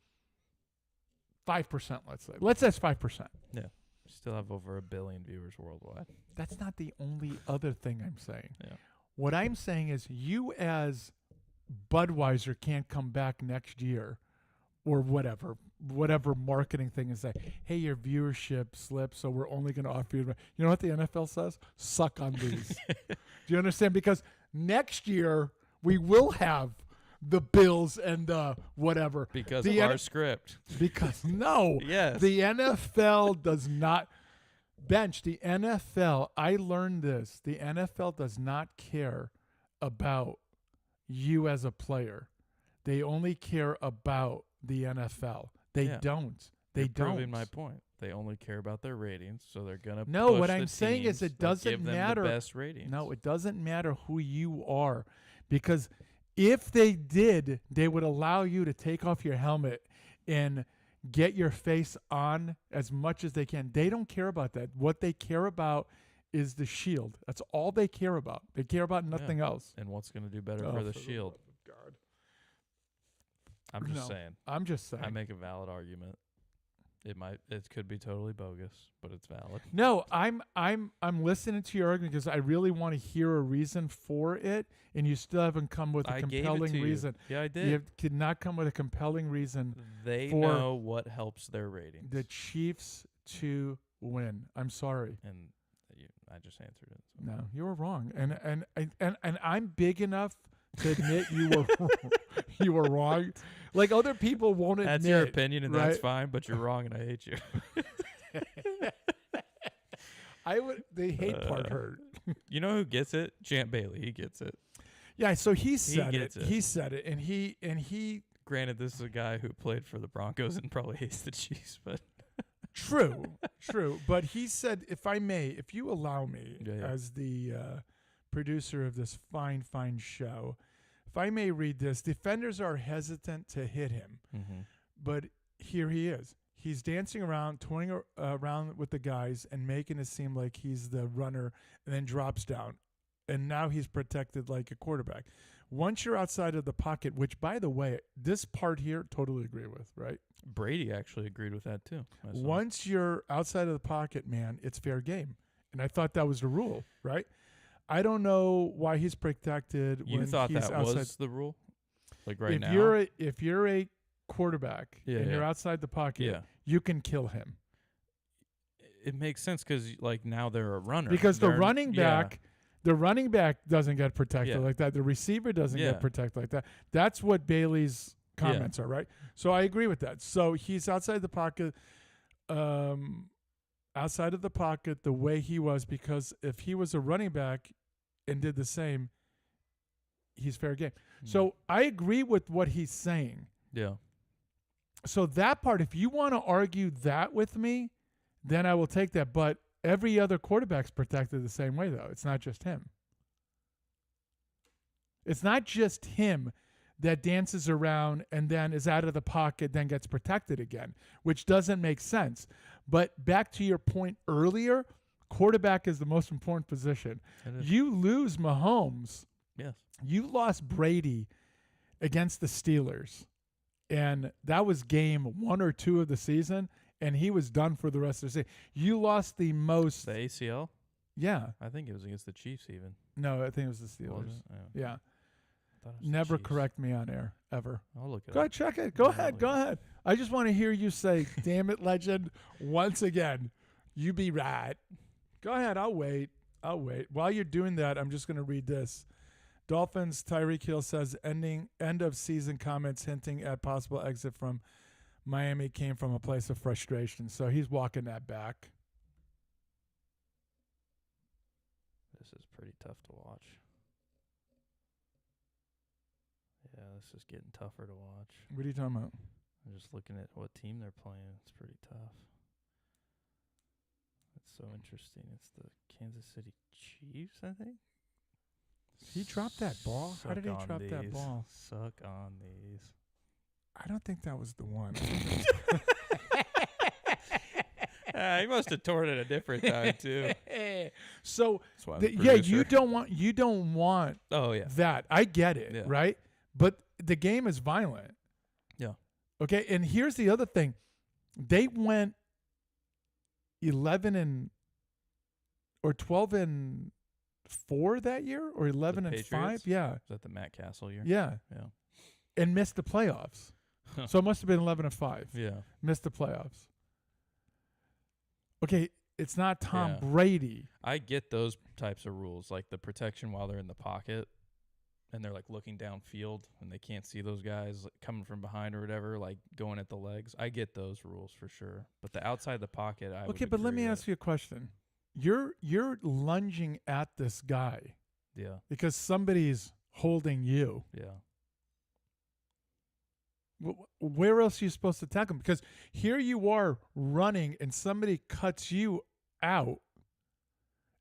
5%, let's say. Let's say it's 5%. Yeah. Still have over 1 billion viewers worldwide. That's not the only other thing I'm saying. Yeah. What I'm saying is you as Budweiser can't come back next year or whatever marketing thing is that, hey, your viewership slipped, so we're only going to offer you. You know what the NFL says? Suck on these. Do you understand? Because next year we will have the Bills and the whatever. Because the of our script. Because no. Yes. The NFL does not bench. The NFL, I learned this. The NFL does not care about you as a player. They only care about the NFL. They Yeah. don't. They You're don't. proving my point. They only care about their ratings, so they're gonna. No, push what the I'm saying is teams it that doesn't give them matter. The best ratings. No, it doesn't matter who you are, because if they did, they would allow you to take off your helmet and get your face on as much as they can. They don't care about that. What they care about is the shield. That's all they care about. They care about nothing else. And what's gonna do better Oh, for the for the Shield? love of God. I'm just No. saying. I'm just saying. I make a valid argument. It could be totally bogus, but it's valid. No, I'm listening to your argument because I really want to hear a reason for it, and you still haven't come with a I gave it compelling to you. reason. Yeah, I did. You could not come with a compelling reason They for know what helps their ratings. the Chiefs to win. I'm sorry. And I just answered it. So. No, you were wrong, and I'm big enough to admit you were wrong. Like other people won't admit. That's your opinion, and that's right? fine. But you're wrong, and I hate you. The hate part hurt. You know who gets it? Champ Bailey. He gets it. Yeah, so he said gets it. He said it, and he. Granted, this is a guy who played for the Broncos and probably hates the Chiefs, but True. But he said, if you allow me, Yeah. as the producer of this fine show, if I may read this, defenders are hesitant to hit him, but here he is. He's dancing around, toying around with the guys and making it seem like he's the runner, and then drops down. And now he's protected like a quarterback. Once you're outside of the pocket, which, by the way, this part here, totally agree with, right? Brady actually agreed with that too. I saw. Once you're outside of the pocket, man, it's fair game. And I thought that was the rule, right? I don't know why he's protected You when thought he's that outside. was the rule? Like right if now? you're a quarterback Yeah, and you're yeah. outside the pocket, Yeah. you can kill him. It makes sense because like now they're a runner. Because the They're- running back doesn't get protected Yeah. like that. The receiver doesn't Yeah. get protected like that. That's what Bailey's comments are, right? So I agree with that. So he's outside the pocket, outside of the pocket the way he was, because if he was a running back and did the same, he's fair game. So I agree with what he's saying. Yeah. So that part, if you want to argue that with me, then I will take that. But every other quarterback's protected the same way, though. It's not just him. It's not just him that dances around and then is out of the pocket, then gets protected again, which doesn't make sense. But back to your point earlier, quarterback is the most important position. It is. You lose Mahomes. Yes. You lost Brady against the Steelers, and that was game 1 or 2 of the season, and he was done for the rest of the season. You lost the most. The ACL? Yeah. I think it was against the Chiefs even. No, I think it was the Steelers. Was it? Yeah. I thought it was the Never Chiefs. correct me on air, ever. I'll look it Go up. ahead, check it. Go Yeah, ahead. I'll Go look it ahead. I just want to hear you say, damn it, legend, once again. You be right. Go ahead. I'll wait. While you're doing that, I'm just going to read this. Dolphins, Tyreek Hill says, end of season comments hinting at possible exit from Miami came from a place of frustration. So he's walking that back. This is pretty tough to watch. Yeah, this is getting tougher to watch. What are you talking about? I'm just looking at what team they're playing. It's pretty tough. It's so interesting. It's the Kansas City Chiefs, I think. He dropped that ball. How did he Suck on drop that these. ball? Suck on these. I don't think that was the one. He must have torn it a different time too. So That's why I'm the yeah, you producer. don't want Oh yeah. that. I get it, Yeah. right? But the game is violent. Yeah. Okay, and here's the other thing. They went 11 or 12-4 that year, or 11-5. Patriots? Yeah, Is that the Matt Castle year? yeah, Yeah. and missed the playoffs. So it must have been 11-5. Yeah. Missed the playoffs. Okay, it's not Tom Yeah. Brady. I get those types of rules, like the protection while they're in the pocket and they're like looking downfield and they can't see those guys like, coming from behind or whatever, like going at the legs. I get those rules for sure. But the outside the pocket, I Okay, but let me ask you a question. You're lunging at this guy Yeah. because somebody's holding you. Yeah. Where else are you supposed to tackle him? Because here you are running and somebody cuts you out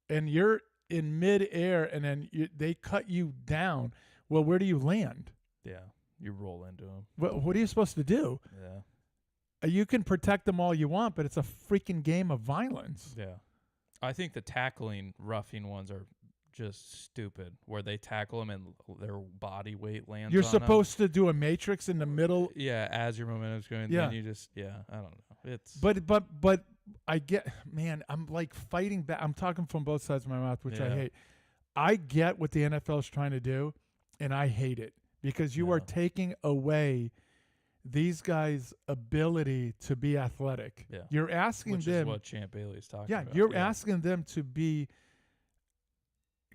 and you're in midair and then they cut you down. Well, where do you land? Yeah. You roll into him. What are you supposed to do? Yeah. You can protect them all you want, but it's a freaking game of violence. Yeah. I think the tackling roughing ones are just stupid, where they tackle them and their body weight lands You're on 'em. supposed to do a matrix in the middle. Yeah, as your momentum's going, Yeah. then you just, I don't know. It's But I get, man, I'm like fighting back. I'm talking from both sides of my mouth, which I Yeah. hate. I get what the NFL is trying to do, and I hate it because you are Yeah. taking away these guys' ability to be athletic. Yeah. You're asking which them. is what Champ Bailey's talking Yeah, about. you're asking them to be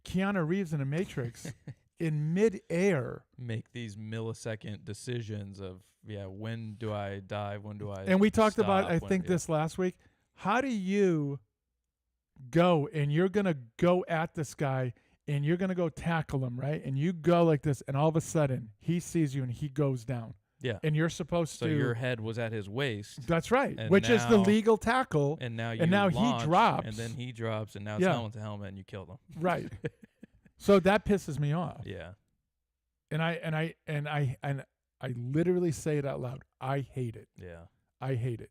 Keanu Reeves in a Matrix in midair. make these millisecond decisions of when do I dive, when do I And we talked stop, about, I when- think, this last week. How do you go and you're going to go at this guy and you're going to go tackle him, right? And you go like this, and all of a sudden he sees you and he goes down. Yeah. And you're supposed So to. your head was at his waist, That's right, and which is the now- legal tackle. and now you And now he launch, drops. and then he drops, and now it's Yeah. helmet to helmet, and you killed him. Right. So that pisses me off. Yeah. And I literally say it out loud. I hate it. Yeah. I hate it.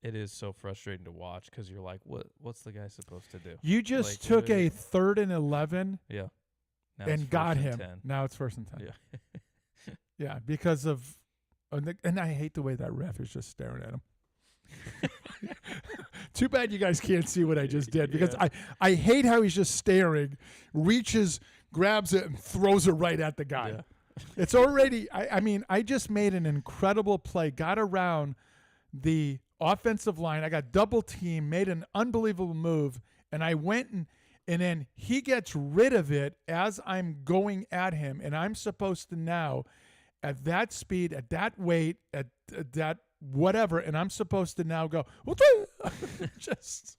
It is so frustrating to watch because you're like, what's the guy supposed to do? You just Like, took a literally- 3rd and 11 Yeah. Now it's and first got and him. 10. Now it's 1st and 10. Yeah. Yeah, because of, and I hate the way that ref is just staring at him. Too bad you guys can't see what I just did, because Yeah. I hate how he's just staring, reaches, grabs it, and throws it right at the guy. Yeah. It's already, I mean, I just made an incredible play, got around the offensive line. I got double team, made an unbelievable move, and I went and then he gets rid of it as I'm going at him, and I'm supposed to now, at that speed, at that weight, at that whatever, and I'm supposed to now go, just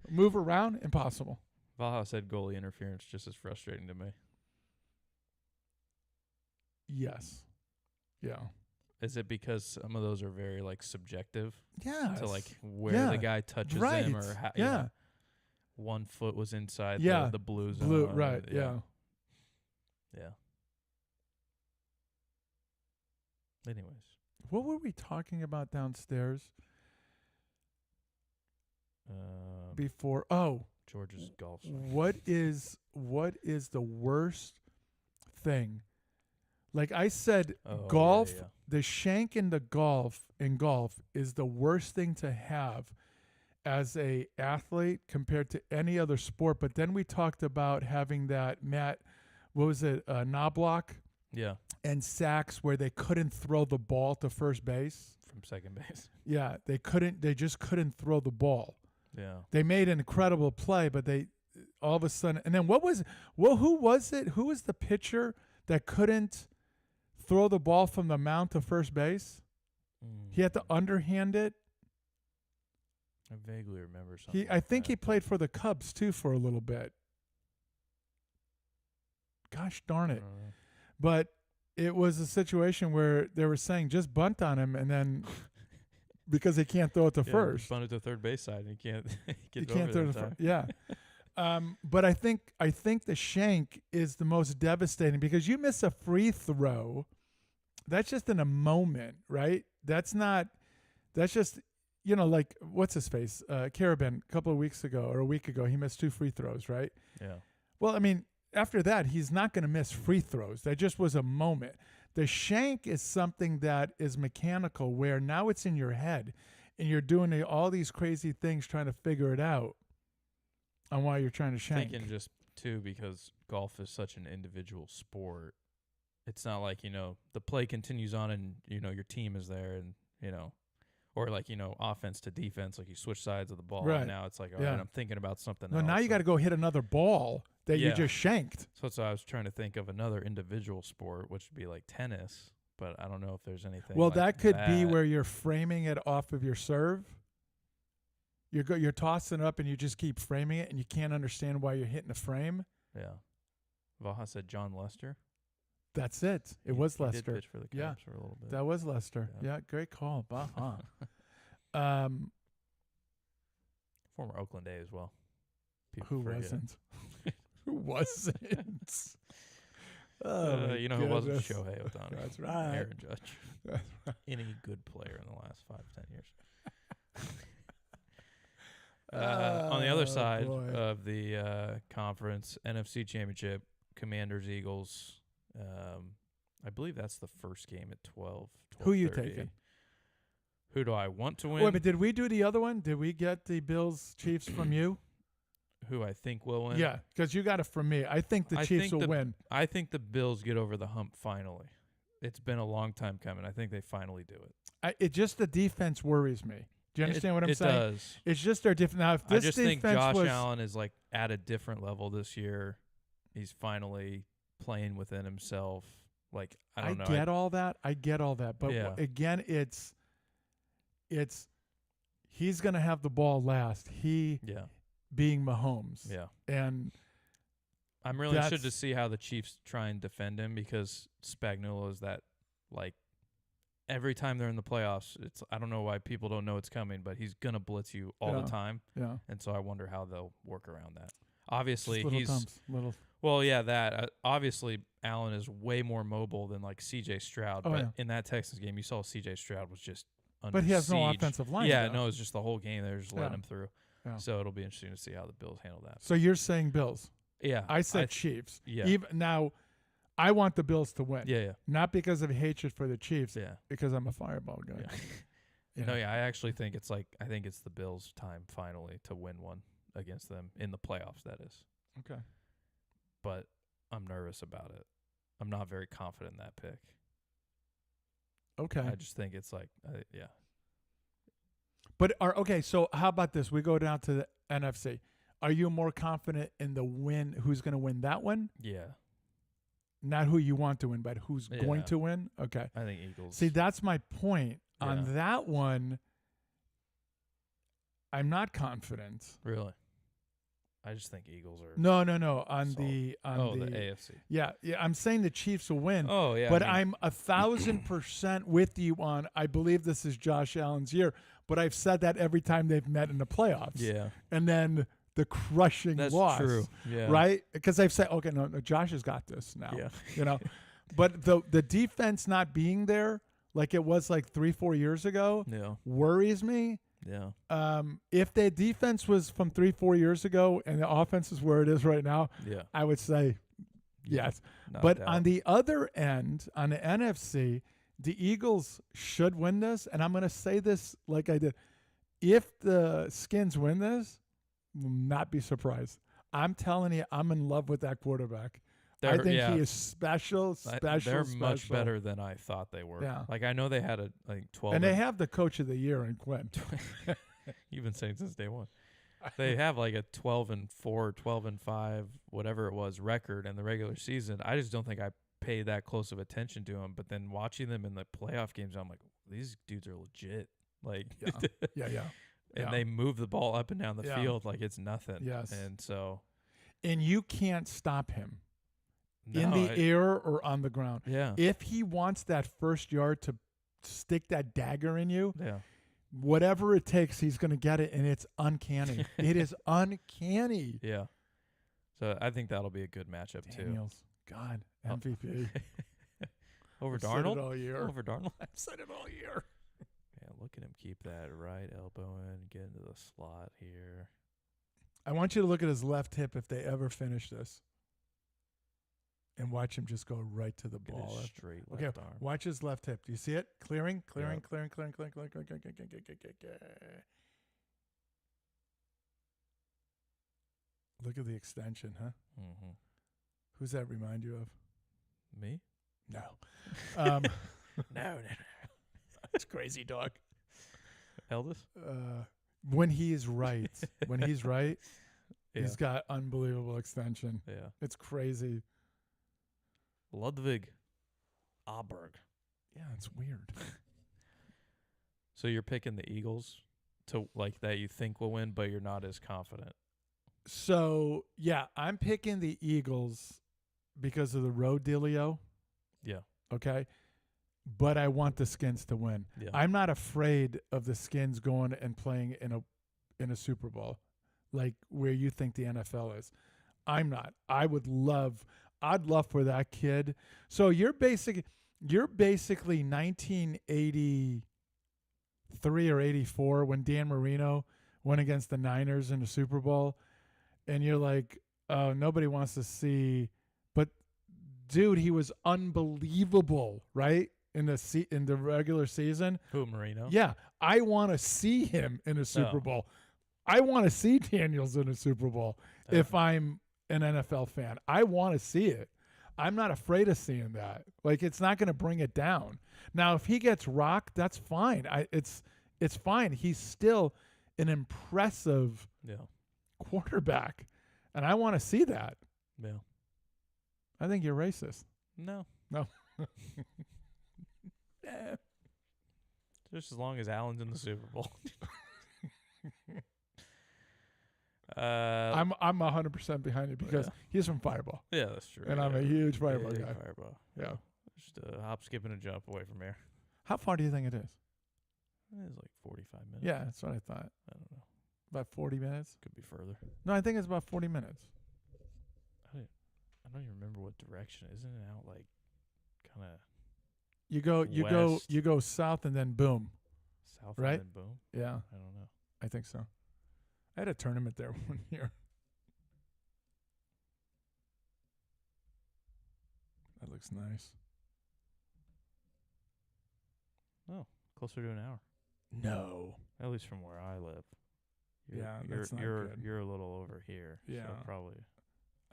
move around. Impossible. Vaha said goalie interference just as frustrating to me. Yes. Yeah. Is it because some of those are very like subjective Yeah. to like where Yeah. the guy touches Right. him or how? Yeah. 1 foot was inside Yeah. the blue zone. Blue. Right. Yeah. Yeah. Anyways, What were we talking about downstairs before? Oh, George's golf swing. what is the worst thing? Like I said, Oh, golf, yeah. the shank in golf is the worst thing to have as a athlete compared to any other sport. But then we talked about having that Knobloch Yeah, and sacks where they couldn't throw the ball to first base. from second base. Yeah, they just couldn't throw the ball. Yeah. They made an incredible play, but they all of a sudden, and then who was it? Who was the pitcher that couldn't throw the ball from the mound to first base? He had to underhand it. I vaguely remember something. I think he played for the Cubs too for a little bit. Gosh darn it. But it was a situation where they were saying just bunt on him, and then because he can't throw it to first. Bunt it to third base side, and you can't You get can't over throw it it in to time. first. Yeah. But I think the shank is the most devastating because you miss a free throw. That's just in a moment, right? That's just, like, what's his face? Carabin, a couple of weeks ago or a week ago, he missed 2 free throws, right? Yeah. Well, I mean, after that, he's not going to miss free throws. That just was a moment. The shank is something that is mechanical where now it's in your head and you're doing all these crazy things trying to figure it out on why you're trying to shank. Thinking just, too, because golf is such an individual sport, it's not like, the play continues on and, your team is there and, or like, offense to defense, like you switch sides of the ball. Right. And now it's like, all right, I'm thinking about something No, else. now you got to go hit another ball that you Yeah. just shanked. So that's why I was trying to think of another individual sport, which would be like tennis, but I don't know if there's anything. Well, like that could be that. where you're framing it off of your serve. You're tossing it up and you just keep framing it and you can't understand why you're hitting a frame. Yeah. Vaha said John Lester. That's it. It was He Lester. did pitch for the Cubs Yeah. for a little bit. That was Lester. Yeah. Yeah, great call. Baha. Former Oakland A as well. People Who forget. wasn't? Who wasn't? Oh, my Who wasn't? goodness. Shohei Ohtani. That's right. Aaron Judge. That's right. Any good player in the last 5-10 years. On the Oh, other side boy. of the conference, NFC Championship, Commanders, Eagles. I believe that's the first game at 12. Who you 12:30. taking? Who do I want to win? Wait, but did we do the other one? Did we get the Bills Chiefs from you? Who I think will win? Yeah, because you got it from me. I think the I Chiefs think will the- win. I think the Bills get over the hump finally. It's been a long time coming. I think they finally do it. It just the defense worries me. Do you understand what I'm saying? It does. It's just they're different. Now, if I this just defense think Josh was, Allen is like at a different level this year. He's finally playing within himself. Like I don't know. get all that. I get all that. But Yeah. again, it's he's going to have the ball last. He Yeah. being Mahomes. Yeah. And I'm really interested to That's- see how the Chiefs try and defend him because Spagnuolo is that, like, every time they're in the playoffs, I don't know why people don't know it's coming, but he's going to blitz you all Yeah. the time. yeah, And so I wonder how they'll work around that. Obviously, just little he's dumps, little. well, yeah, that obviously Allen is way more mobile than like C.J. Stroud. Oh, but yeah. in that Texas game, you saw C.J. Stroud was just under But he has no siege. offensive line. Yeah, though. no, it's just the whole game. They're just letting Yeah. him through. Yeah. So it'll be interesting to see how the Bills handle that. So you're saying Bills? Yeah, I said Chiefs. yeah. Even now, I want the Bills to win. yeah, Not because of hatred for the Chiefs, yeah. because I'm a Fireball guy. Yeah. You No, know? yeah, I actually think it's the Bills' time finally to win one against them in the playoffs. That is, Okay. but I'm nervous about it. I'm not very confident in that pick. Okay. I just think it's yeah, But okay, so how about this? We go down to the NFC. Are you more confident in the win? Who's going to win that one? yeah. Not who you want to win, but who's going Yeah. to win? Okay. I think Eagles. See, that's my point. Yeah. On that one, I'm not confident. Really, I just think Eagles are. No. On Solid. the the AFC. yeah. I'm saying the Chiefs will win. Oh yeah, But I mean, I'm 1,000% with you on. I believe this is Josh Allen's year. But I've said that every time they've met in the playoffs. yeah, And then the crushing that's loss. true. Yeah, Right? Because I've said, okay, no, Josh has got this now. Yeah, You know, but the defense not being there like it was like 3-4 years ago yeah, worries me. yeah, If the defense was from 3-4 years ago and the offense is where it is right now, yeah. I would say yes. Not But a doubt. on the other end, on the NFC, the Eagles should win this. And I'm going to say this like I did. If the Skins win this, will not be surprised. I'm telling you, I'm in love with that quarterback. I think yeah. he is special. They're much better than I thought they were. Yeah. Like I know they had a 12. And they have the coach of the year in Quinn. You've been saying since day one. They have like a 12-4, 12-5, whatever it was, record in the regular season. I just don't think I pay that close of attention to them. But then watching them in the playoff games, I'm like, these dudes are legit. Like, Yeah. and Yeah. they move the ball up and down the Yeah. field like it's nothing. Yes. And so And you can't stop him no, in the air or on the ground. yeah, If he wants that first yard to stick that dagger in you, yeah, whatever it takes, he's going to get it, and it's uncanny. It is uncanny. yeah. So I think that'll be a good matchup Daniels, God, Oh. MVP. Over I've said Darnold. it all year. Over Darnold. I've said it all year. Yeah, look at him keep that right elbow in, get into the slot here. I want you to look at his left hip if they ever finish this, and watch him just go right to the Look at ball. his straight Okay, left arm. watch his left hip. Do you see it? Clearing. Yep. Look at the extension, huh? Mm-hmm. Who's that remind you of? Me? No. No. That's crazy, dog. Eldest? When he's right, Yeah. he's got unbelievable extension. Yeah. It's crazy. Ludwig Aberg. Yeah, it's weird. So you're picking the Eagles to like that you think will win, but you're not as confident. So, yeah, I'm picking the Eagles because of the road dealio, Yeah. okay? But I want the Skins to win. Yeah. I'm not afraid of the Skins going and playing in a Super Bowl like where you think the NFL is. I'm not. I'd love for that kid. So you're basically 1983 or 84 when Dan Marino went against the Niners in the Super Bowl, and you're like, oh, nobody wants to see. But dude, he was unbelievable, right? In the regular season. Who, Marino? Yeah, I want to see him in a Super Oh. Bowl. I want to see Daniels in a Super Bowl if I'm an NFL fan. I want to see it. I'm not afraid of seeing that. Like, it's not going to bring it down. Now, if he gets rocked, that's fine. It's fine. He's still an impressive Yeah. quarterback, and I want to see that. Yeah. I think you're racist. No. Eh. Just as long as Allen's in the Super Bowl. I'm 100% behind it because he's from Fireball, Yeah, that's true. and I'm a huge Fireball Big guy. Fireball. Yeah. Just a hop, skip, and a jump away from here. How far do you think it is? It's like 45 minutes. Yeah, that's what I thought. I don't know. About 40 minutes? Could be further. No, I think it's about 40 minutes. I don't even remember what direction. Isn't it out like kind of You go south and then boom. south Right? and then boom? Yeah, I don't know. I think so. I had a tournament there one year. That looks nice. Closer to an hour. No. At least from where I live. Yeah, that's not you're good. You're a little over here. Yeah. So probably.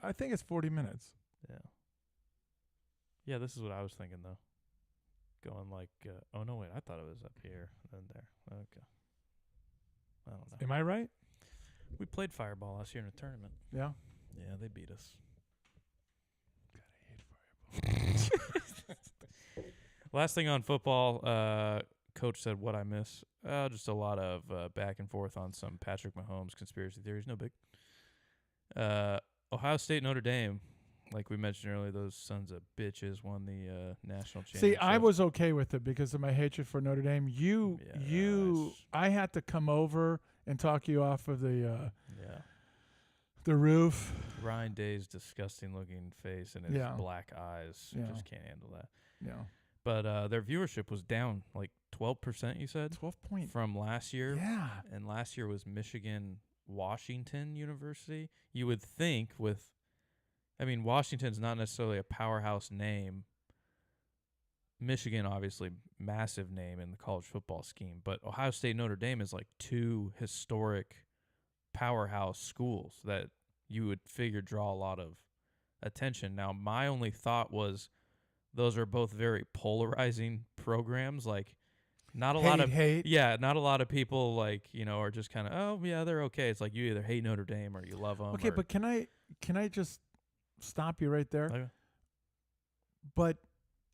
I think it's 40 minutes. Yeah. Yeah, this is what I was thinking though. Going like, oh no, wait, I thought it was up here and there. Okay. I don't know. Am I right? We played Fireball last year in a tournament. Yeah. Yeah, they beat us. Last thing on football, Coach said what I miss. Just a lot of back and forth on some Patrick Mahomes conspiracy theories. No big. Ohio State, Notre Dame, like we mentioned earlier, those sons of bitches won the national championship. See, I was okay with it because of my hatred for Notre Dame. I had to come over and talk you off of the roof. Ryan Day's disgusting looking face and his black eyes. Yeah. Just can't handle that. Yeah. But their viewership was down like 12%, you said? 12 point. From last year. Yeah. And last year was Michigan-Washington University. You would think Washington's not necessarily a powerhouse name. Michigan, obviously, massive name in the college football scheme. But Ohio State, Notre Dame is like two historic powerhouse schools that you would figure draw a lot of attention. Now, my only thought was those are both very polarizing programs. Like, not a lot of hate. Yeah, not a lot of people are just kind of, oh yeah, they're okay. It's like you either hate Notre Dame or you love them. Okay, but can I just stop you right there? Okay. But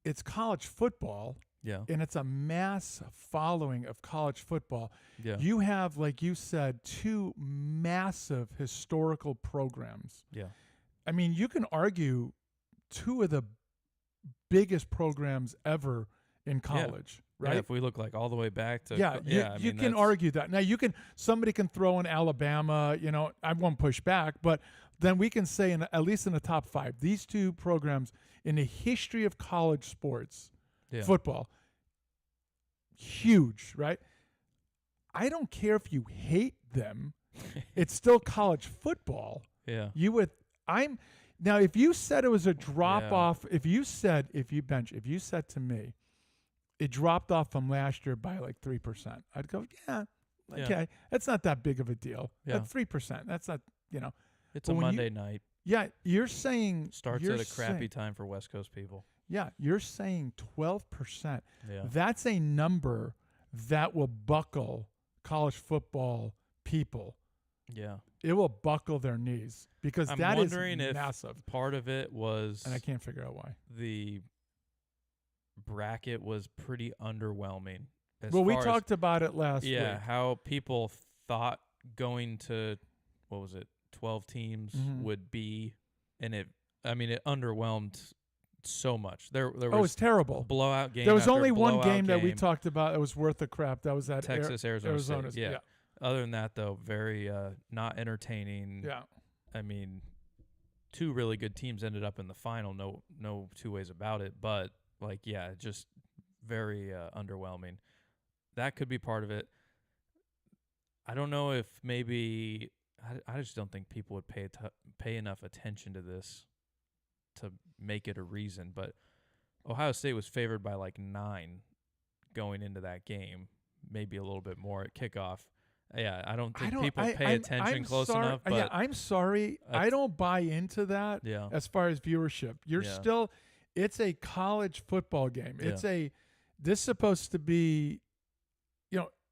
it's college football. Yeah. And it's a mass following of college football. Yeah. You have, like you said, two massive historical programs. Yeah. I mean, you can argue two of the biggest programs ever in college, right? Yeah, if we look like all the way back to you can argue that. Now somebody can throw in Alabama, I won't push back, but then we can say, at least in the top 5, these two programs in the history of college sports, Yeah. football, huge, right? I don't care if you hate them. It's still college football. Yeah. Now, if you said it was a drop off, if you said to me, it dropped off from last year by like 3%, I'd go, yeah, okay, Yeah. that's not that big of a deal. Yeah. That's 3%. That's not, It's But a when Monday night. Yeah, you're saying Starts you're at a crappy saying- time for West Coast people. Yeah, you're saying 12%. Yeah. That's a number that will buckle college football people. Yeah. It will buckle their knees because I'm that is wondering if massive. part of it was And I can't figure out why. the bracket was pretty underwhelming. Well, we far as- talked about it last yeah, week. how people thought going to 12 teams Mhm. would be, and it underwhelmed so much. There Oh, was it's terrible. blowout game. There was after only one blowout game that we talked about that was worth the crap. That was that Texas, Arizona State. Yeah. Yeah. Other than that, though, very not entertaining. Yeah. I mean, two really good teams ended up in the final. No two ways about it. But just very underwhelming. That could be part of it. I don't know if maybe I just don't think people would pay enough attention to this to make it a reason. But Ohio State was favored by like 9 going into that game, maybe a little bit more at kickoff. Yeah, I don't think people pay attention close enough. But yeah, I'm sorry. I don't buy into that yeah, as far as viewership. It's a college football game. Yeah. This is supposed to be,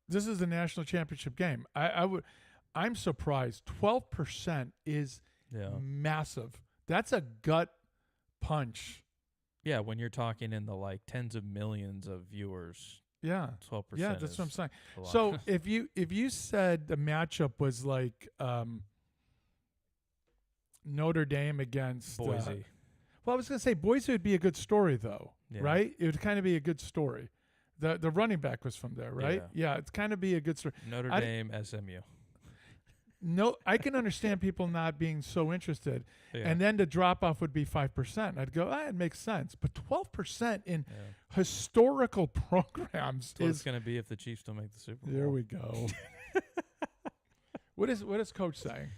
this is the national championship game. I'm surprised. 12% is massive. That's a gut punch. Yeah, when you're talking in the like tens of millions of viewers, Yeah. 12%. Yeah, that's what I'm saying. a lot. So if you said the matchup was like Notre Dame against Boise, well, I was going to say Boise would be a good story though, Yeah. right? It would kind of be a good story. The running back was from there, right? Yeah, it's kind of be a good story. Notre Dame, SMU. No, I can understand people not being so interested. Yeah. And then the drop off would be 5%. I'd go, it makes sense. But 12% in Yeah. historical programs That's what is it's going to be if the Chiefs don't make the Super Bowl. there we go. What is Coach saying?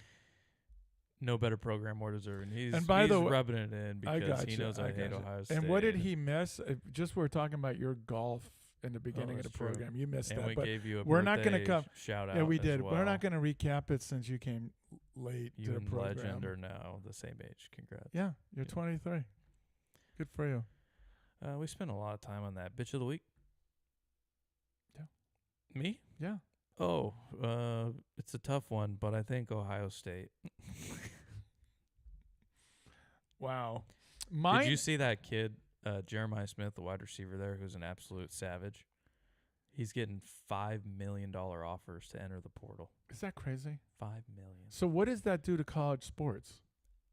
No better program, more deserving. He's by the way- rubbing it in I because got he you. knows I hate got you. Ohio State. And what did he miss? We were talking about your golf in the beginning of the that's true. program. You missed And that. we But gave you a we're not gonna birthday come- shout out. yeah, we as did. Well. We're not going to recap it since you came late You to the and program. Legend are now the same age. Congrats. Yeah, you're Yeah. 23. Good for you. We spent a lot of time on that. Bitch of the week? Yeah. Me? Yeah. Oh, it's a tough one, but I think Ohio State. Wow. Did you see that kid, Jeremiah Smith, the wide receiver there, who's an absolute savage? He's getting $5 million offers to enter the portal. Is that crazy? $5 million. So what does that do to college sports?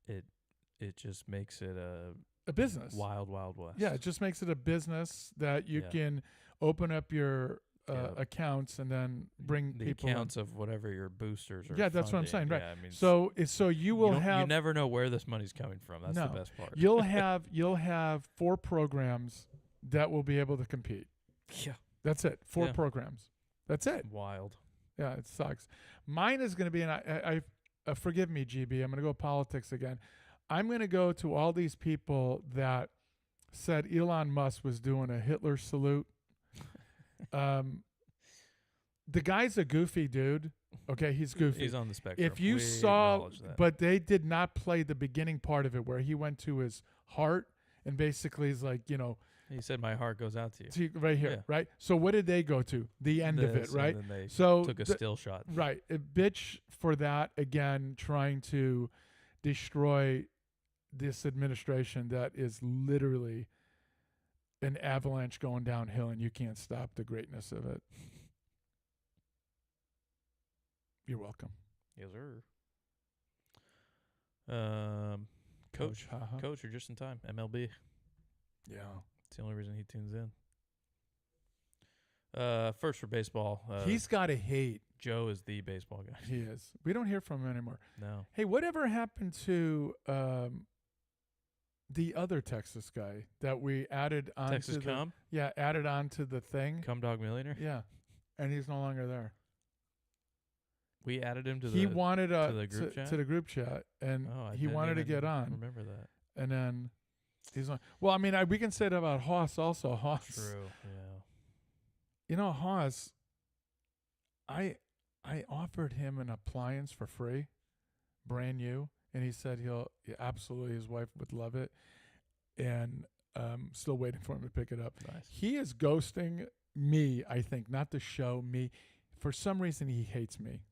It just makes it A business. wild, wild west. Yeah, it just makes it a business that you Yeah. can open up your Yeah. accounts and then bring the people in. accounts of whatever your boosters are. Yeah, that's what I'm funding. saying, right. Yeah, I mean, So you will don't- have You never know where this money's coming from. That's No. the best part. you'll have 4 programs that will be able to compete. Yeah. That's it. 4 Yeah. programs. That's it. Wild. Yeah, it sucks. Mine is going to be, and I forgive me, GB. I'm going to go politics again. I'm going to go to all these people that said Elon Musk was doing a Hitler salute. The guy's a goofy dude. Okay, he's goofy. He's on the spectrum. If you We saw, acknowledge that. but they did not play the beginning part of it where he went to his heart and basically is like, he said, "My heart goes out to you." right here, Yeah. right? So what did they go to? The end of it, This, and right? then they So took a the- still shot. Right. A bitch for that, again, trying to destroy this administration that is literally an avalanche going downhill, and you can't stop the greatness of it. You're welcome. Yes, sir. Coach, haha. Coach, you're just in time. MLB. Yeah. It's the only reason he tunes in. First for baseball. He's got to hate. Joe is the baseball guy. He is. We don't hear from him anymore. No. Hey, whatever happened to the other Texas guy that we added on Texas to the Cum? added on to the thing? Cum Dog Millionaire? Yeah. And he's no longer there. We added him to He the wanted to the group chat? to the group chat, and I he didn't wanted to even get on. Remember that. And then he's on. Well, I mean, we can say that about Haas also. Haas. True. Yeah. You know, Haas, I offered him an appliance for free, brand new, and he said absolutely, his wife would love it, and still waiting for him to pick it up. Nice. He is ghosting me, I think, not the show, me. For some reason, he hates me.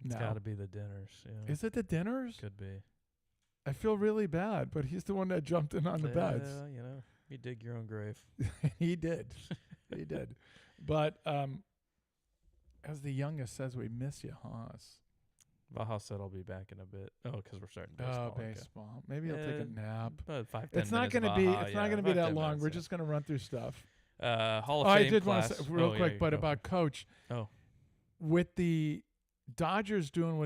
It's now. got to be the dinners. Yeah. Is it the dinners? Could be. I feel really bad, but he's the one that jumped in on the beds. You know, you dig your own grave. He did. He did. But as the youngest says, we miss you, Haas. Vaha said I'll be back in a bit. Oh, because we're starting baseball. Oh, baseball. Maybe he'll take a nap. About 5-10 It's not going to be. It's not going to be that long. We're just going to run through stuff. Hall of I Fame did class. want to say real quick, but go. about Coach. Oh. With the Dodgers doing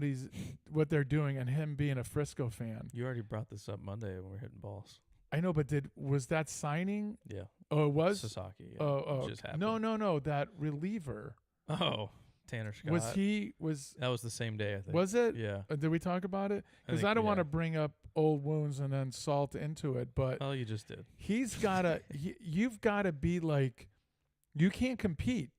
what they're doing, and him being a Frisco fan. You already brought this up Monday when we were hitting balls. I know, but was that signing? Yeah. Oh, it was Sasaki. Yeah. Oh, It just happened. no. That reliever. Oh, Tanner Scott. That was the same day, I think. Was it? Yeah. Did we talk about it? Because think, I don't want yeah. to bring up old wounds and then salt into it, but Oh, you just did. he's gotta. You've got to be like, you can't compete.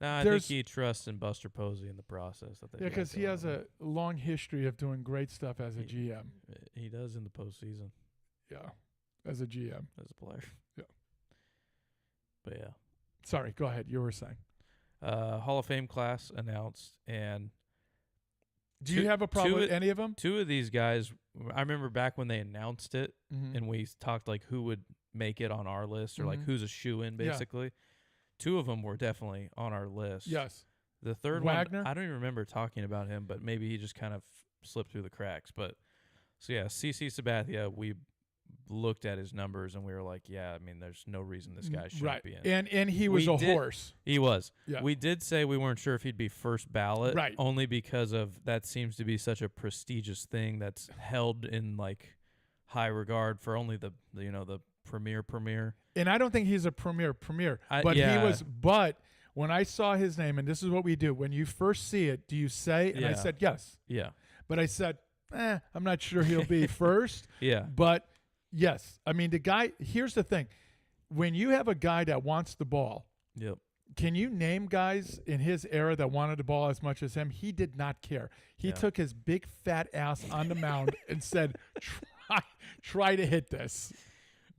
No, I think he trusts in Buster Posey in the process. Yeah, because he has a long history of doing great stuff as a GM. He does in the postseason Yeah, as a GM. as a player. Yeah. But yeah. Sorry, go ahead. You were saying. Hall of Fame class announced, and Do you have a problem with any of them? two of these guys, I remember back when they announced it, Mm-hmm. and we talked like who would make it on our list or like Mhm. who's a shoe-in, Yeah. basically. Two of them were definitely on our list. Yes. The third Wagner? one, I don't even remember talking about him, but maybe he just kind of slipped through the cracks. But so yeah, CC Sabathia, we looked at his numbers and we were like, yeah, I mean, there's no reason this guy shouldn't right. be in. And he was We a did- horse. He was. Yeah. We did say we weren't sure if he'd be first ballot, Right. only because of that seems to be such a prestigious thing that's held in like high regard for only the premier. And I don't think he's a premier. But yeah. he was. But when I saw his name, and this is what we do: when you first see it, do you say? And I Yeah. said yes. Yeah. But I said, I'm not sure he'll be first. Yeah. But yes, I mean the guy. Here's the thing: when you have a guy that wants the ball, Yep. can you name guys in his era that wanted the ball as much as him? He did not care. He Yeah. took his big fat ass on the mound and said, "Try to hit this."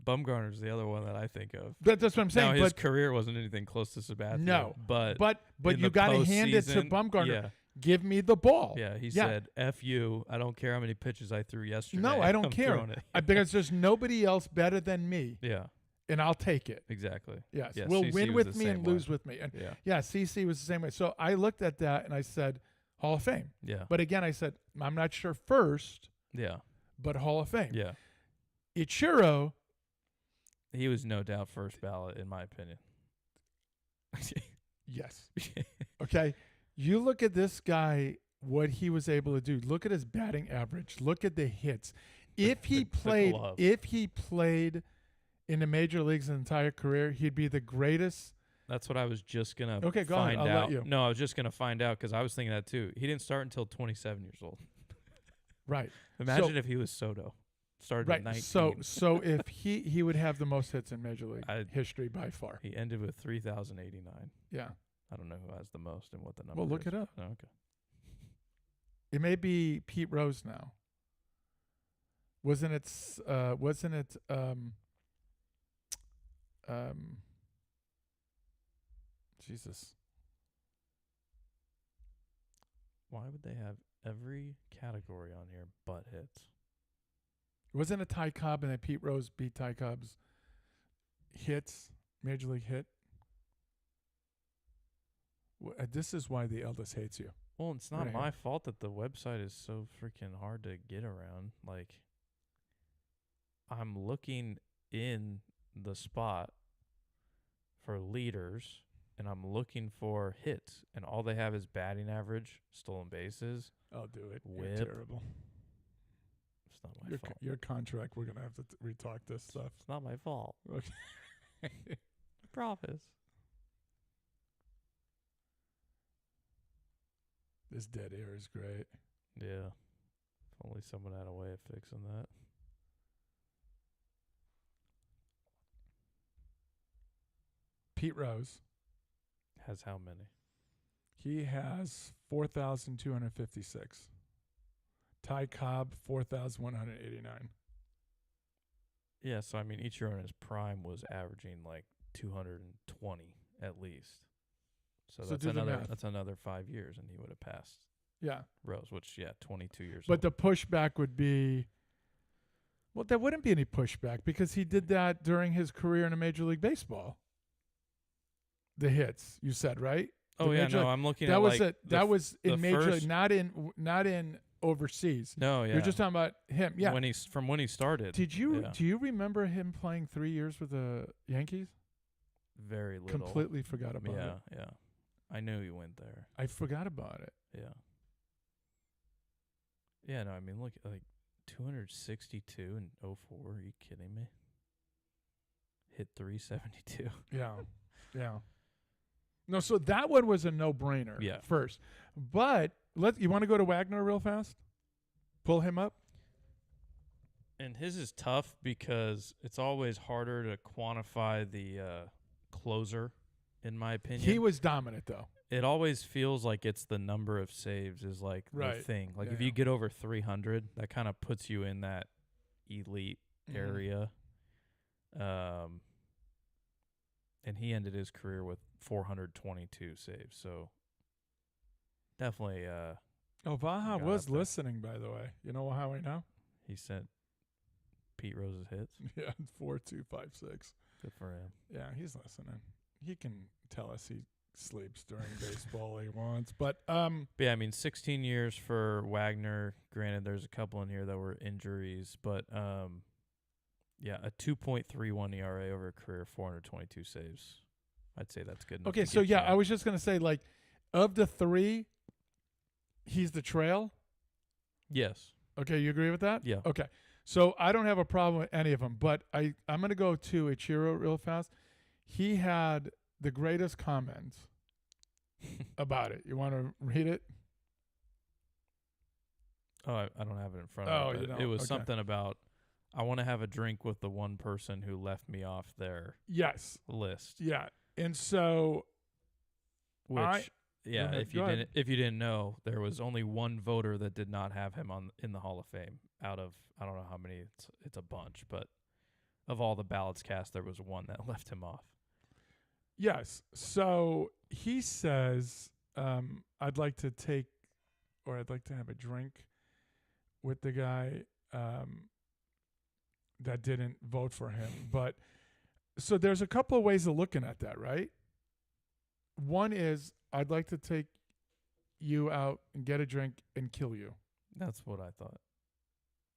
Bumgarner's the other one that I think of. That's what I'm saying. Now, his but career wasn't anything close to Sabathia. No, but but in you the got to hand it to postseason, Bumgarner. Yeah. Give me the ball. Yeah, he said, F you. I don't care how many pitches I threw yesterday. No, I don't I'm care. throwing it." Because there's nobody else better than me, Yeah, and I'll take it. exactly. Yes, Yeah, will CC win was with the me same and way. lose with me. And Yeah, CC was the same way. So I looked at that and I said, Hall of Fame. yeah, But again, I said, I'm not sure first, yeah, but Hall of Fame. yeah. Ichiro, He was no doubt first ballot, in my opinion. yes. Okay. You look at this guy, what he was able to do. Look at his batting average. Look at the hits. If he glove. played in the major leagues his entire career, he'd be the greatest. That's what I was just gonna Okay, go ahead. find I'll let out. you. No, I was just gonna find out because I was thinking that too. He didn't start until 27 years old. Right. Imagine if he was Soto. Started at Right. 19. So if he would have the most hits in major league history by far. He ended with 3,089. Yeah. I don't know who has the most and what the number Well, look is. it up. Oh, okay. It may be Pete Rose now. Wasn't it Jesus. Why would they have every category on here but hits? Wasn't it Ty Cobb and then Pete Rose beat Ty Cobb's hits, major league hit? This is why the eldest hates you. Well, it's not Right my here. fault that the website is so freaking hard to get around. Like, I'm looking in the spot for leaders, and I'm looking for hits, and all they have is batting average, stolen bases, I'll do it. You're whip. terrible. It's not my fault. Your contract, we're going to have to retalk this stuff. It's not my fault. Okay. Promise. This dead air is great. Yeah. If only someone had a way of fixing that. Pete Rose. Has how many? He has 4,256. Ty Cobb, 4,189. Yeah, so I mean, Ichiro in his prime was averaging like 220 at least. So do the math. that's another 5 years, and he would have passed Yeah. Rose, which 22 years. But old. the pushback would be, well, there wouldn't be any pushback because he did that during his career in a Major League Baseball. The hits, you said, right? Oh yeah, no, I'm looking at that was like that was in Major first, League, not in overseas. No, yeah. You're just talking about him. Yeah. When he started. Did you yeah. do you remember him playing 3 years with the Yankees? Very little. Completely forgot about it. Yeah. I knew he went there. I forgot about it. Yeah. Yeah, no, I mean, look, like 262 in 04. Are you kidding me? Hit 372. Yeah. Yeah. No, so that one was a no-brainer first. But you want to go to Wagner real fast? Pull him up? And his is tough because it's always harder to quantify the closer, in my opinion. He was dominant, though. It always feels like it's the number of saves is like the thing. Like if you get over 300, that kind of puts you in that elite area. And he ended his career with 422 saves. So definitely. Vaha was listening, by the way. You know how I know? He sent Pete Rose's hits. Yeah, 4.256. Good for him. Yeah, he's listening. He can tell us he sleeps during baseball he wants. But yeah, I mean, 16 years for Wagner. Granted, there's a couple in here that were injuries, but yeah, a 2.31 ERA over a career, 422 saves. I'd say that's good enough. Okay, so yeah, I was just going to say, like, of the three, he's the trail? Yes. Okay, you agree with that? Yeah. Okay. So I don't have a problem with any of them, but I'm going to go to Ichiro real fast. He had the greatest comments about it. You want to read it? Oh, I don't have it in front of me. Oh, you don't? It was Okay. something about, I want to have a drink with the one person who left me off their list. Yeah. And so Which Go ahead. if you didn't know, there was only one voter that did not have him in the Hall of Fame out of, I don't know how many, it's a bunch, but of all the ballots cast, there was one that left him off. Yes. So he says, I'd like to have a drink with the guy that didn't vote for him. But so there's a couple of ways of looking at that, right? One is, I'd like to take you out and get a drink and kill you. That's what I thought.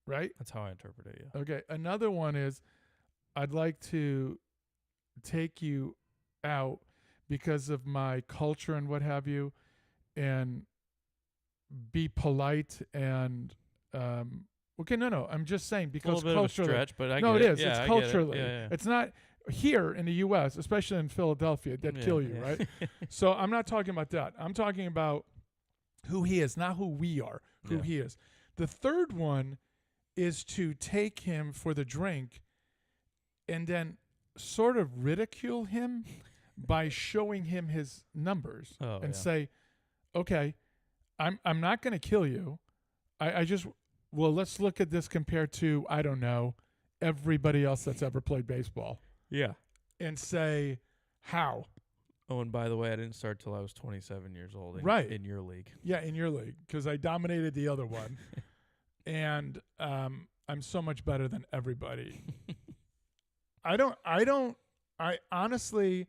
Right? That's how I interpret it, yeah. Okay. Another one is, I'd like to take you out because of my culture and what have you, and be polite and no, I'm just saying because it's a little bit culturally, of a stretch, but I no, get it is. Yeah, it's I culturally. Get it. Yeah. It's not here in the U.S., especially in Philadelphia. They'd kill you, right? So I'm not talking about that. I'm talking about who he is, not who we are. Who he is. The third one is to take him for the drink, and then sort of ridicule him by showing him his numbers and say, okay, I'm not going to kill you. I just, let's look at this compared to, I don't know, everybody else that's ever played baseball. Yeah. And say, how? Oh, and by the way, I didn't start till I was 27 years old in your league. Yeah, in your league, because I dominated the other one. And I'm so much better than everybody. I honestly,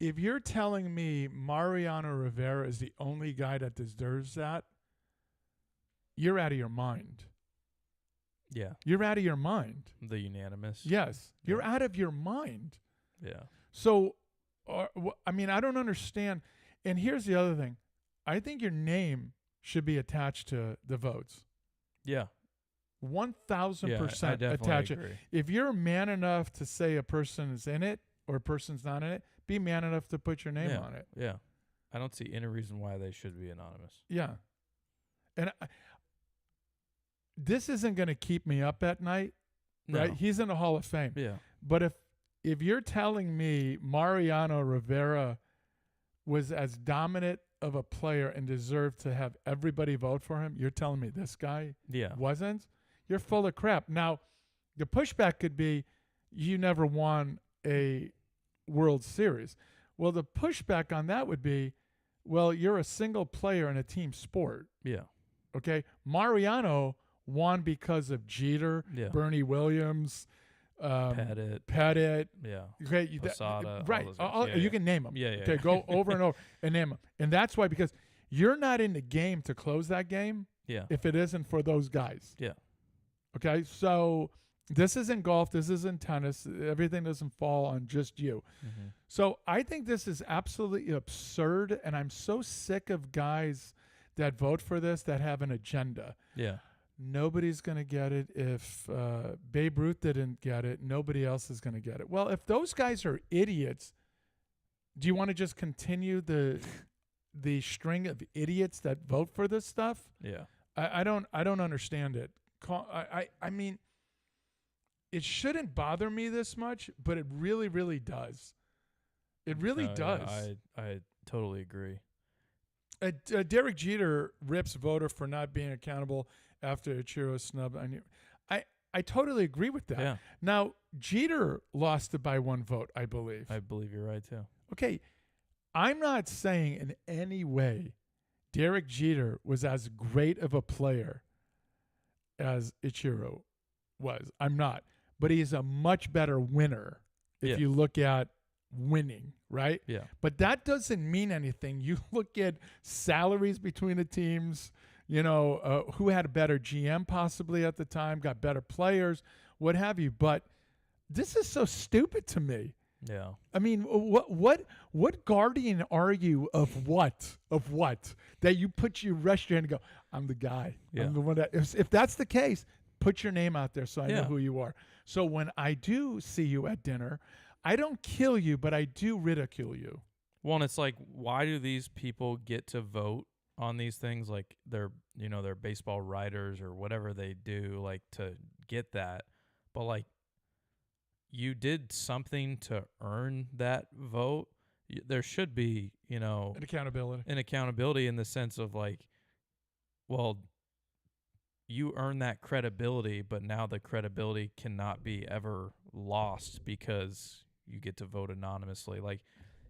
if you're telling me Mariano Rivera is the only guy that deserves that, you're out of your mind. Yeah. You're out of your mind. The unanimous. Yes. You're out of your mind. Yeah. So I mean, I don't understand. And here's the other thing. I think your name should be attached to the votes. Yeah. 1,000% I attach definitely it. agree. If you're man enough to say a person is in it or a person's not in it, be man enough to put your name Yeah. on it. Yeah. I don't see any reason why they should be anonymous. Yeah. And this isn't going to keep me up at night, right? No. He's in the Hall of Fame. Yeah. But if you're telling me Mariano Rivera was as dominant of a player and deserved to have everybody vote for him, you're telling me this guy Yeah. wasn't? You're full of crap. Now, the pushback could be you never won a World Series. Well, the pushback on that would be, well, you're a single player in a team sport. Yeah. Okay? Mariano won because of Jeter, Yeah. Bernie Williams, Pettit. Yeah. Okay, Posada, all right? those guys. Yeah, you yeah. can name them. Yeah. Okay, go over and over and name them. And that's why, because you're not in the game to close that game Yeah. if it isn't for those guys. Yeah. Okay, so this isn't golf. This isn't tennis. Everything doesn't fall on just you. Mm-hmm. So I think this is absolutely absurd, and I'm so sick of guys that vote for this that have an agenda. Yeah. Nobody's going to get it. If Babe Ruth didn't get it, nobody else is going to get it. Well, if those guys are idiots, do you want to just continue the string of idiots that vote for this stuff? Yeah. I don't understand it. I mean, it shouldn't bother me this much, but it really, really does. It really does. Yeah, I totally agree. Derek Jeter rips voter for not being accountable after Ichiro snub. I totally agree with that. Yeah. Now, Jeter lost it by one vote, I believe. I believe you're right too. Okay, I'm not saying in any way Derek Jeter was as great of a player as Ichiro was. I'm not. But he's a much better winner if Yeah. you look at winning, right? Yeah. But that doesn't mean anything. You look at salaries between the teams, who had a better GM possibly at the time, got better players, what have you. But this is so stupid to me. Yeah. I mean, what guardian are you of what? Of what? That you rest your hand and go, I'm the guy. Yeah. I'm the one that, if that's the case, put your name out there so I know Yeah. who you are. So when I do see you at dinner, I don't kill you, but I do ridicule you. Well, and it's like, why do these people get to vote on these things? Like they're baseball writers or whatever they do, like to get that. But like, you did something to earn that vote. There should be, An accountability. an accountability in the sense of like, well, you earn that credibility, but now the credibility cannot be ever lost because you get to vote anonymously. Like,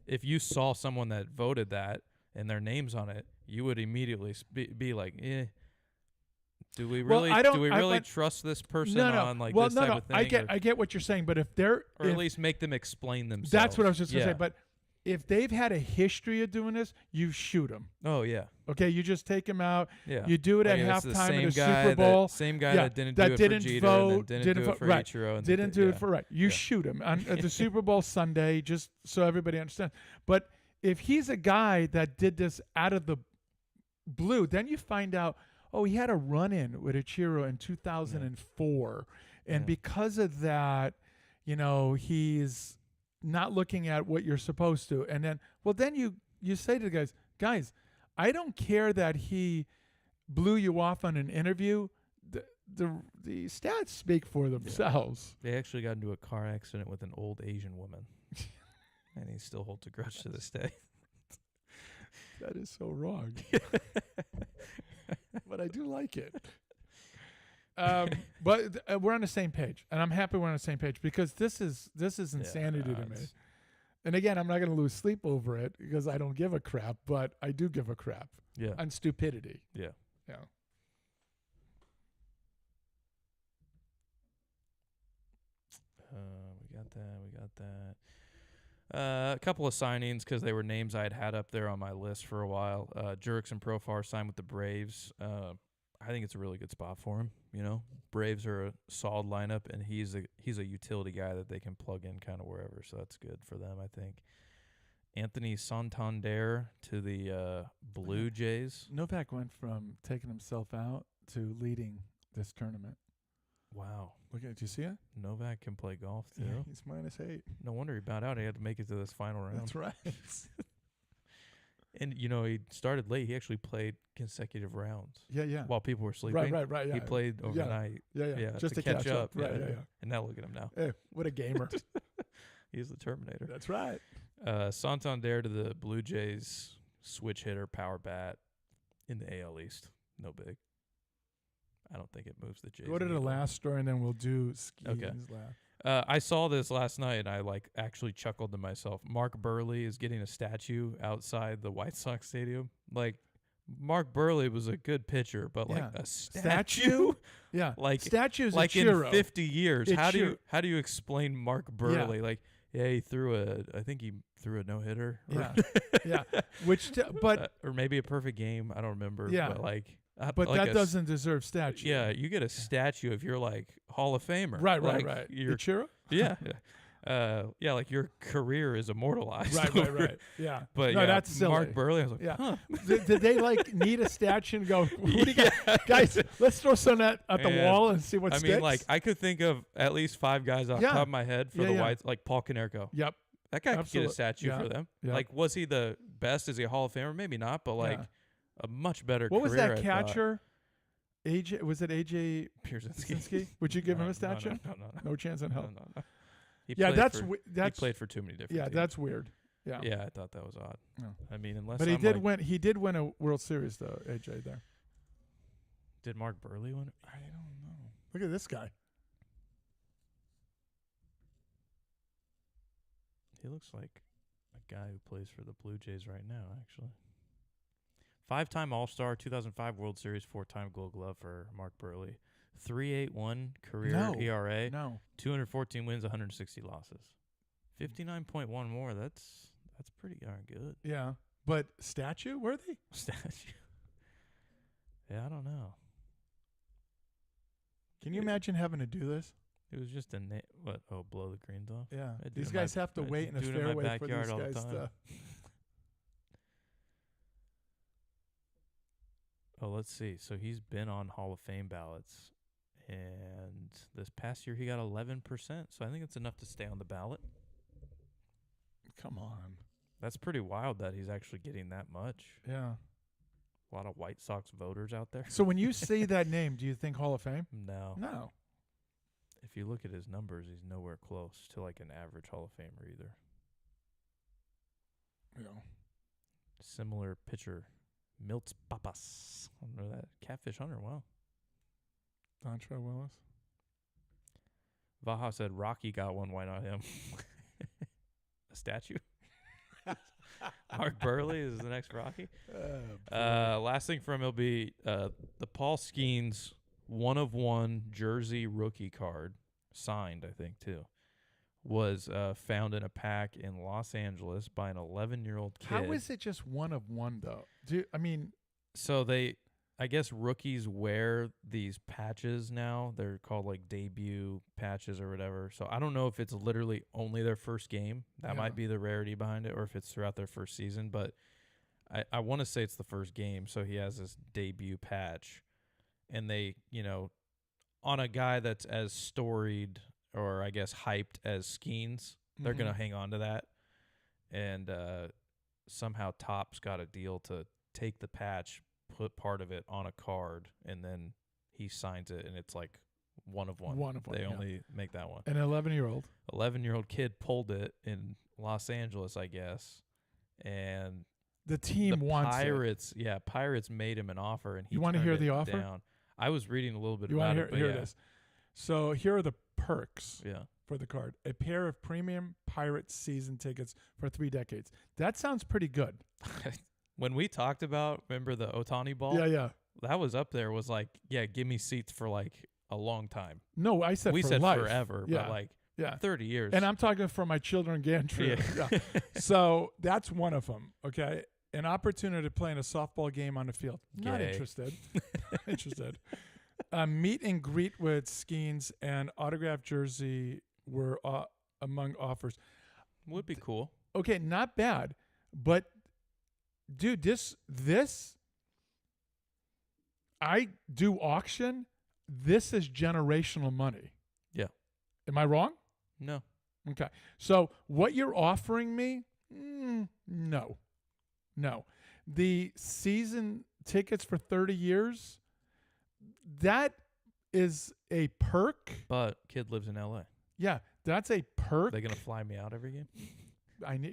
if you saw someone that voted that and their name's on it, you would immediately be like, do we really trust this person on like this type of thing? I get what you're saying, but if they're or at least make them explain themselves. that's what I was just gonna say. But if they've had a history of doing this, you shoot them. Oh yeah. Okay, you just take them out. Yeah. You do it at Like, it's the halftime same of the guy Super Bowl. Same guy Yeah, that didn't that do it didn't for Jeter vote, and then didn't do it for right. Ichiro. And Didn't do it for right. You Yeah. shoot him at the Super Bowl Sunday, just so everybody understands. But if he's a guy that did this out of the blue, then you find out, oh, he had a run-in with Ichiro in 2004. And Yeah. because of that, he's not looking at what you're supposed to. And then, then you say to the guys, I don't care that he blew you off on an interview. The stats speak for themselves. They actually got into a car accident with an old Asian woman. And he still holds a grudge to this day. That is so wrong. But I do like it. But we're on the same page, and I'm happy we're on the same page because this is insanity to me. And again, I'm not going to lose sleep over it because I don't give a crap, but I do give a crap on stupidity. Yeah. Yeah. We got that. A couple of signings because they were names I had up there on my list for a while. Jurickson Profar signed with the Braves. I think it's a really good spot for him. Braves are a solid lineup, and he's a utility guy that they can plug in kind of wherever. So that's good for them, I think. Anthony Santander to the Blue Jays. Novak went from taking himself out to leading this tournament. Wow. Look at, do you see it? Novak can play golf too. Yeah, he's -8. No wonder he bowed out. He had to make it to this final round. That's right. And he started late. He actually played consecutive rounds Yeah. while people were sleeping. Right. Yeah. He played overnight. Yeah. Just to to catch up. Right. Yeah. And now look at him now. Hey, what a gamer. He's the Terminator. That's right. Santander to the Blue Jays, switch hitter, power bat in the AL East. No big. I don't think it moves the Jays. Go to the needle. last story, and then we'll do skis Okay. last. I saw this last night, and I actually chuckled to myself. Mark Burley is getting a statue outside the White Sox stadium. Mark Burley was a good pitcher, but Yeah. a statue? Yeah. Like Statues like in in 50 years. It's How Chiro. do you explain Mark Burley? He threw a no-hitter. Yeah. But Or maybe a perfect game. I don't remember. Yeah. But that doesn't deserve statue. Yeah, you get a statue if you're Hall of Famer. Right. You're, Ichiro? yeah. Your career is immortalized. Right. Yeah. But no, that's silly. Mark Burley, I was like, Yeah. huh. did they need a statue and go, who do you got? Guys, let's throw some at the And, wall and see what I sticks? mean, I could think of at least 5 guys off the Yeah. top of my head for Yeah, the yeah. Whites, like Paul Konerko. Yep. That guy could get a Absolute- statue yeah. for them. Yeah. Was he the best? Is he a Hall of Famer? Maybe not, but Yeah. a much better What was career, that I thought. catcher? AJ, was it AJ Pierzynski. Pierzynski? Would you give him No, a statue? No. No chance in hell. No. He Yeah, played that's for, that's he played for too many different yeah, teams. that's weird. Yeah. Yeah, I thought that was odd. Yeah. I mean, unless But he I'm did win. He did win a World Series though, AJ. There. Did Mark Burley win it? I don't know. Look at this guy. He looks like a guy who plays for the Blue Jays right now, actually. 5-time All-Star, 2005 World Series, 4-time Gold Glove for Mark Burley. 3.81 career No. ERA, No. 214 wins, 160 losses. 59.1 more. That's pretty darn good. Yeah. But statue worthy? Statue. Yeah, I don't know. Can you imagine having to do this? It was just blow the greens off? Yeah. I do These it in guys my- have to I wait in a do it in my fairway for backyard these all the guys time. to. Oh, let's see. So he's been on Hall of Fame ballots, and this past year he got 11%. So I think it's enough to stay on the ballot. Come on. That's pretty wild that he's actually getting that much. Yeah. A lot of White Sox voters out there. So when you see that name, do you think Hall of Fame? No. No. If you look at his numbers, he's nowhere close to an average Hall of Famer either. Yeah. Similar pitcher, Milts Papas. I don't know that. Catfish Hunter, wow. Dontre Willis. Vaha said Rocky got one, why not him? A statue? Mark Burley is the next Rocky. Last thing from him will be the Paul Skeens 1-of-1 jersey rookie card, signed, I think, too, was found in a pack in Los Angeles by an 11-year-old kid. How is it just 1-of-1 though? So I guess rookies wear these patches now. They're called debut patches or whatever. So I don't know if it's literally only their first game. That Yeah. might be the rarity behind it, or if it's throughout their first season. But I want to say it's the first game. So he has this debut patch. And they, on a guy that's as storied or I guess hyped as Skeens, they're going to hang on to that. And somehow Topps got a deal to take the patch, put part of it on a card, and then he signs it, and it's 1-of-1. 1-of-1, They yeah. only make that one. An 11-year-old. 11-year-old kid pulled it in Los Angeles, I guess, and The team the wants Pirates, Pirates made him an offer, and he You wanna turned hear it the offer? down. I was reading a little bit You about want it, to but hear yeah. this? So here are the perks Yeah. for the card. A pair of premium Pirates season tickets for 3 decades. That sounds pretty good. When we talked about, remember the Ohtani ball? Yeah. That was up there, was give me seats for a long time. No, I said We for said life. forever, Yeah. but Yeah. 30 years. And I'm talking for my children gantry. Yeah. Yeah. So that's one of them. Okay. An opportunity to play in a softball game on the field. Not Gay. interested. Interested. Meet and greet with Skeens and autographed jersey were among offers. Would be cool. Okay, not bad. But dude, this I do auction. This is generational money. Yeah. Am I wrong? No. Okay. So what you're offering me? No. The season tickets for 30 years, that is a perk. But kid lives in L.A. Yeah, that's a perk. They gonna fly me out every game?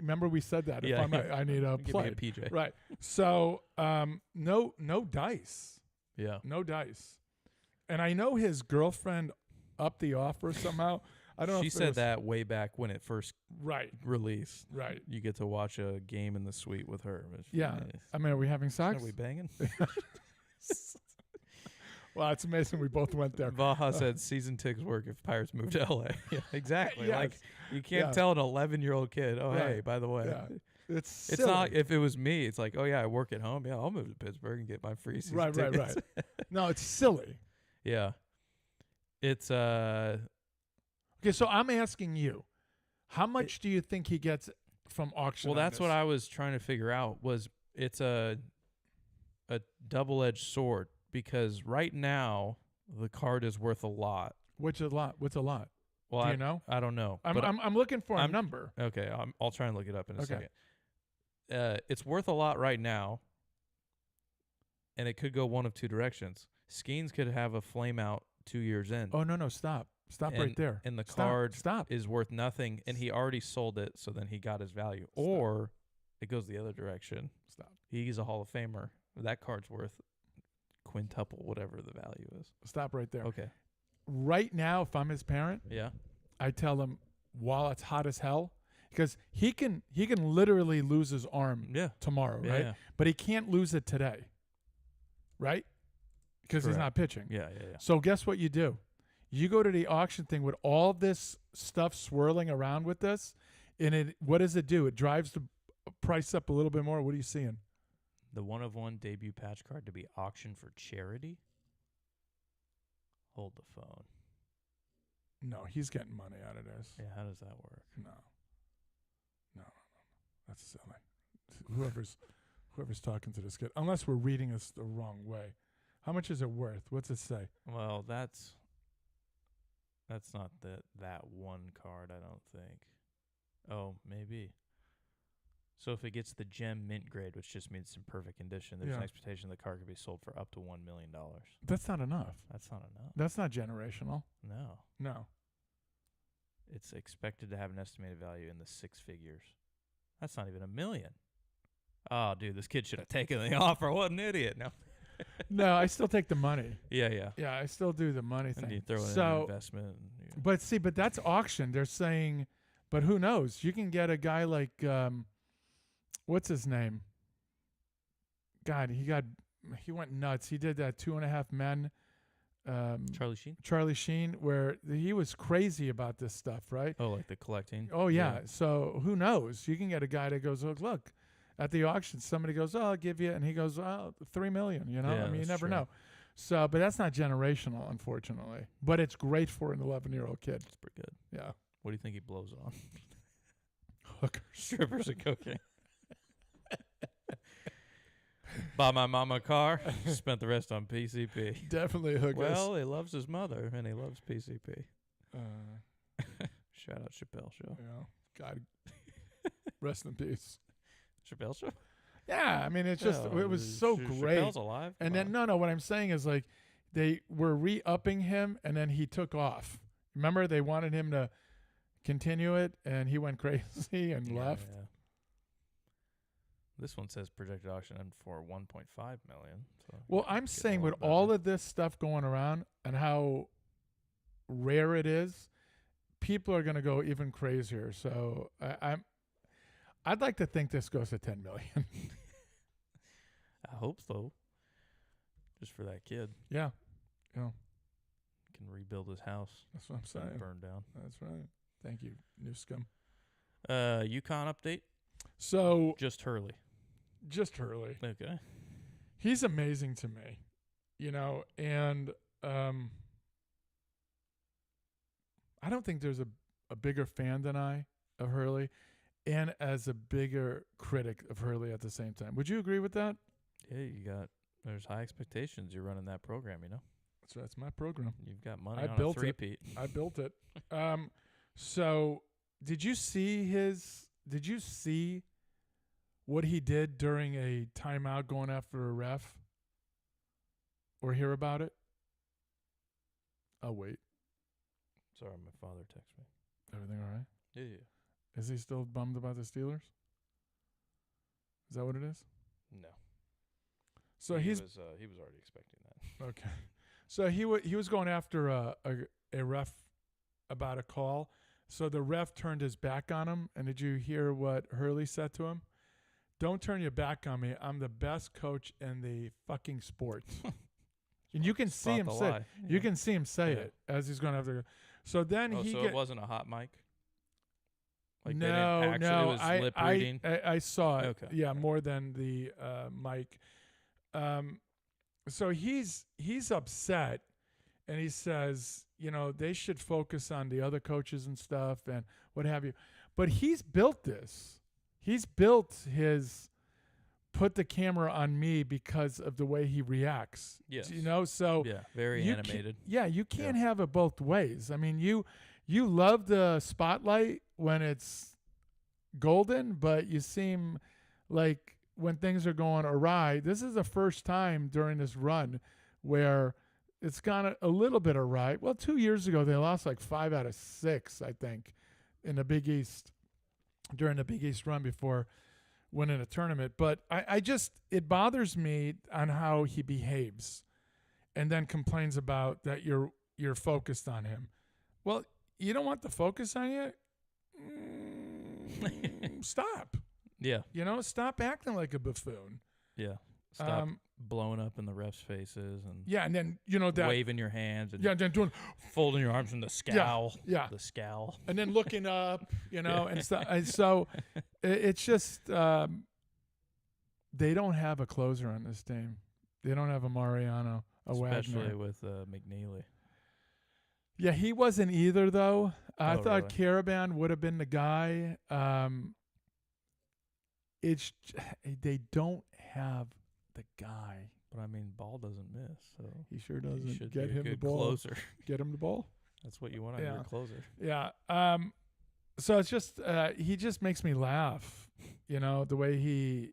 Remember we said that. Yeah, I need a Give me a flight. PJ. Right. So no dice. Yeah. No dice. And I know his girlfriend upped the offer somehow. I don't know. She if it said was, that way back when it first Right. released. Right. You get to watch a game in the suite with her. Which, Yeah. I mean, are we having sex? Are we banging? Well, it's amazing we both went there. Vaha said season tickets work if Pirates move to LA. Yeah, exactly. Yes. Like you can't Yeah. tell an 11-year-old kid, oh Right. hey, by the way. Yeah. It's It's silly. not if it was me, it's like, oh yeah, I work at home. Yeah, I'll move to Pittsburgh and get my free season Right. tickets. No, it's silly. Yeah. It's Okay, so I'm asking you, how much do you think he gets from auction? well, that's what I was trying to figure out was it's a double-edged sword because right now the card is worth a lot. What's a lot? What's a lot? Well, Do you know? I don't know. I'm but I'm looking for a I'm- number. okay, I'll try and look it up in a Okay. second. It's worth a lot right now, and it could go one of two directions. Skeens could have a flame out 2 years in. Oh no, stop right And- there. and the Stop, card Stop. is worth nothing, and he already sold it, so then he got his value. Or it goes the other direction. Stop. He's a Hall of Famer. That card's worth quintuple, whatever the value is. Stop right there. Okay. Right now, if I'm his parent, Yeah. I tell him while it's hot as hell, because he can literally lose his arm Yeah. tomorrow, Yeah. right? Yeah. But he can't lose it today, right? Because he's Correct. not pitching. Yeah. Yeah. So guess what you do? You go to the auction thing with all this stuff swirling around with this, and what does it do? It drives the price up a little bit more. What are you seeing? The 1/1 debut patch card to be auctioned for charity. Hold the phone. No, he's getting money out of this. Yeah. How does that work? No. That's silly. Whoever's talking to this kid, unless we're reading this the wrong way. How much is it worth? What's it say? Well, that's not that one card, I don't think. Oh, maybe. So if it gets the gem mint grade, which just means it's in perfect condition, there's an Yeah. expectation the card could be sold for up to $1 million. That's not enough. That's not enough. That's not generational. No. No. It's expected to have an estimated value in the six figures. That's not even $1 million. Oh, dude, this kid should have taken the offer. What an idiot. No. No, I still take the money. Yeah. Yeah, I still do the money And thing. you throw in an So, investment. And, yeah. but that's auction. They're saying, but who knows? You can get a guy like, what's his name? God, he went nuts. He did that 2.5 Men. Charlie Sheen? Charlie Sheen, where he was crazy about this stuff, right? Oh, like the collecting? Oh yeah. So who knows? You can get a guy that goes, look, at the auction, somebody goes, oh, I'll give you, and he goes, oh, $3 million. You know, Yeah, I mean, you that's never true. know. So, but that's not generational, unfortunately. But it's great for an 11-year-old kid. It's pretty good. Yeah. What do you think he blows on? Hookers. Strippers and cocaine. Bought my mama a car, spent the rest on PCP. Definitely hookers. Well, he loves his mother and he loves PCP. Shout out Chappelle Show. yeah. God, rest in peace. Chappelle Show? Yeah, I mean, it's just Oh, it was so great. Chappelle's alive? And Come then on. no, what I'm saying is like they were re-upping him, and then he took off. Remember, they wanted him to continue it, and he went crazy and left. Yeah. This one says projected auction for $1.5 million. So Well, I'm getting saying a with lot all better. of this stuff going around and how rare it is, people are going to go even crazier. So I'd like to think this goes to 10 million. I hope so. Just for that kid. Yeah, Can rebuild his house. that's what I'm saying. Burned down. That's right. Thank you, New Scum. UConn update? So Just Hurley. just Hurley. Okay. He's amazing to me, and I don't think there's a bigger fan than I of Hurley. and as a bigger critic of Hurley at the same time. Would you agree with that? Yeah, there's high expectations. You're running that program, you know. That's my program. You've got money I on built a it. three-peat. I built it. So did you see what he did during a timeout going after a ref? Or hear about it? I'll wait. Sorry, my father texted me. Everything all right? Yeah. Is he still bummed about the Steelers? Is that what it is? No. So he he's was already expecting that. okay. So he was going after a ref about a call. So the ref turned his back on him. And did you hear what Hurley said to him? Don't turn your back on me. I'm the best coach in the fucking sport. And you can see him say it. You can see him say it as he's going after. So then it wasn't a hot mic? Like no. It was lip reading? I saw it. Okay. Yeah, more than the mic. So he's upset, and he says, they should focus on the other coaches and stuff and what have you. But he's built this. He's built his put the camera on me because of the way he reacts. Yes. So yeah, very animated. You can't have it both ways. I mean, you love the spotlight when it's golden, but you seem like when things are going awry, this is the first time during this run where it's gone a little bit awry. Well, 2 years ago, they lost like 5 out of 6, I think, in the Big East, during the Big East run before winning a tournament. But it bothers me on how he behaves and then complains about that you're focused on him. Well, you don't want the focus on you? Stop. Yeah. Stop acting like a buffoon. Yeah. Stop blowing up in the refs' faces and and then that waving your hands and then doing folding your arms in the scowl. Yeah. The scowl. And then looking up, and stuff. And so it's just they don't have a closer on this team. They don't have a Mariano, especially Wagner. with McNeely. Yeah, he wasn't either though. I thought really? Caravan would have been the guy. They don't have the guy. But I mean, ball doesn't miss, so He sure doesn't. he should Get be a him the good ball. closer. Get him the ball. That's what you want out of your closer. Yeah. So it's just he just makes me laugh. The way he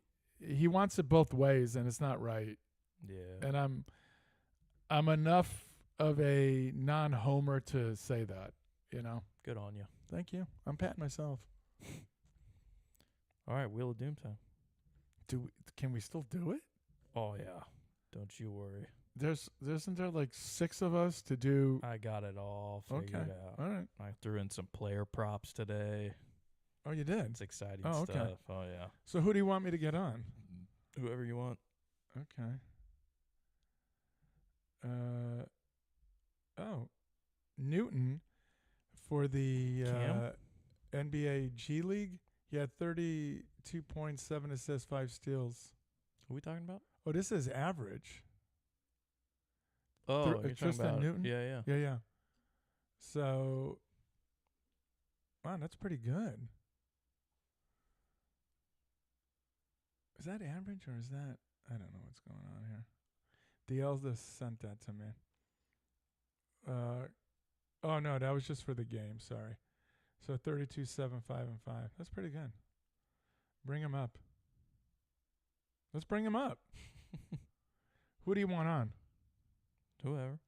wants it both ways, and it's not right. Yeah. And I'm enough of a non-homer to say that. Good on you. Thank you. I'm patting myself. All right, Wheel of Doom time. Can we still do it? Oh yeah. Don't you worry. Isn't there like 6 of us to do? I got it all figured out. All right. I threw in some player props today. Oh, you did? It's exciting Oh, okay. stuff. Oh yeah. So who do you want me to get on? Whoever you want. Okay. Newton for the Cam? NBA G League. He had 32 points, 7 assists, 5 steals. Who are we talking about? Oh, this is average. Oh, you're talking Tristan about Newton? Yeah. Yeah. So, wow, that's pretty good. Is that average or is that? I don't know what's going on here. DL just sent that to me. Oh no, that was just for the game. Sorry. So 32, 7, 5, and 5. That's pretty good. Bring him up. Let's bring him up. Who do you want on? Whoever.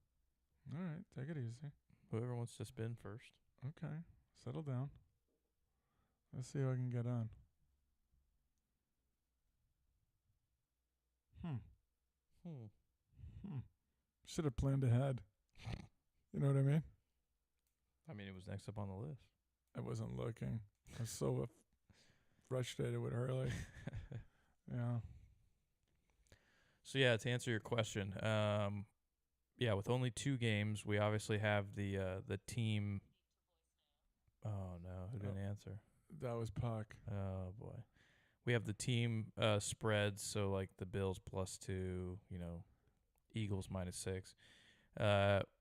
All right, take it easy. Whoever wants to spin first. Okay, settle down. Let's see who I can get on. Should have planned ahead. You know what I mean? I mean, it was next up on the list. I wasn't looking. I was so frustrated with Hurley. Yeah. So yeah, to answer your question, with only 2 games, we obviously have the team. Oh no, who didn't answer? That was Puck. Oh boy, we have the team spreads. So like the Bills +2, Eagles -6.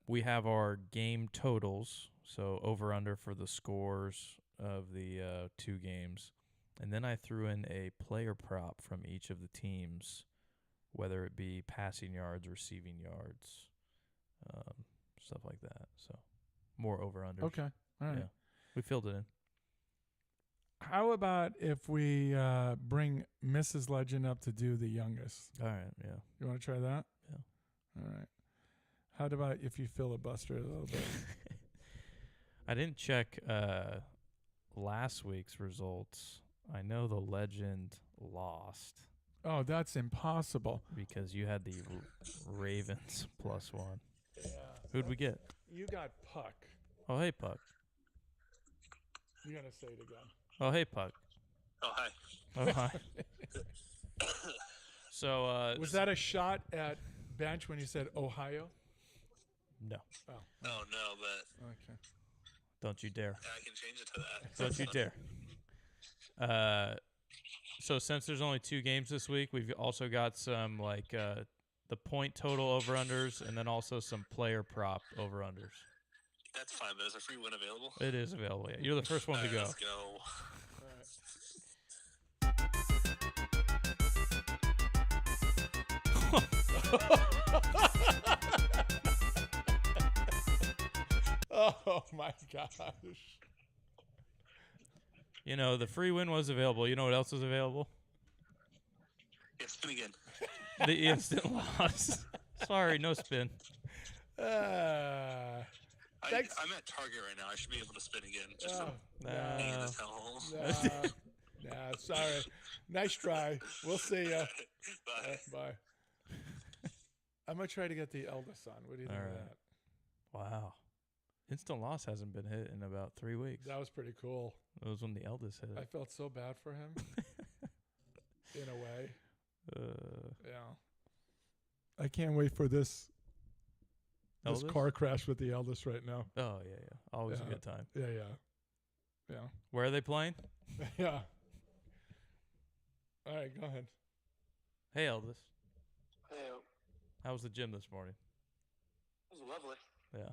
We have our game totals. So over under for the scores of the 2 games. And then I threw in a player prop from each of the teams, whether it be passing yards, receiving yards, stuff like that. So more over-unders. Okay. All right. Yeah. We filled it in. How about if we bring Mrs. Legend up to do the youngest? All right, yeah. You want to try that? Yeah. All right. How about if you filibuster a little bit? I didn't check last week's results. I know the Legend lost Oh, that's impossible. because you had the Ravens +1. Yeah. Who'd we get? You got Puck. Oh, hey, Puck. You got to say it again. Oh, hey, Puck. Oh, hi. Oh, hi. So, Was that a shot at Bench when you said Ohio? no. Oh, Oh, no, but okay. Don't you dare. I can change it to that. Don't you dare. So since there's only 2 games this week, we've also got some the point total over-unders and then also some player prop over-unders. That's fine, but is a free win available? It is available. Yeah. You're the first one to All go. right, let's go. Oh, my gosh. You know, the free win was available. You know what else was available? Yeah, spin again. The instant loss. Sorry, no spin. Thanks. I'm at Target right now. I should be able to spin again. Just Oh, being in Nah. this hellhole. nah, sorry. Nice try. We'll see ya. Bye. Bye. I'm going to try to get the eldest on. What do you think All of right. that? Wow. Instant loss hasn't been hit in about 3 weeks. That was pretty cool. It was when the eldest hit I it. felt so bad for him in a way. Yeah. I can't wait for this Eldest? car crash with the eldest right now. Oh, yeah, yeah. Always Yeah. a good time. Yeah. Where are they playing? Yeah. All right, go ahead. Hey, eldest. Hey, it How was the gym this morning? was lovely. Yeah.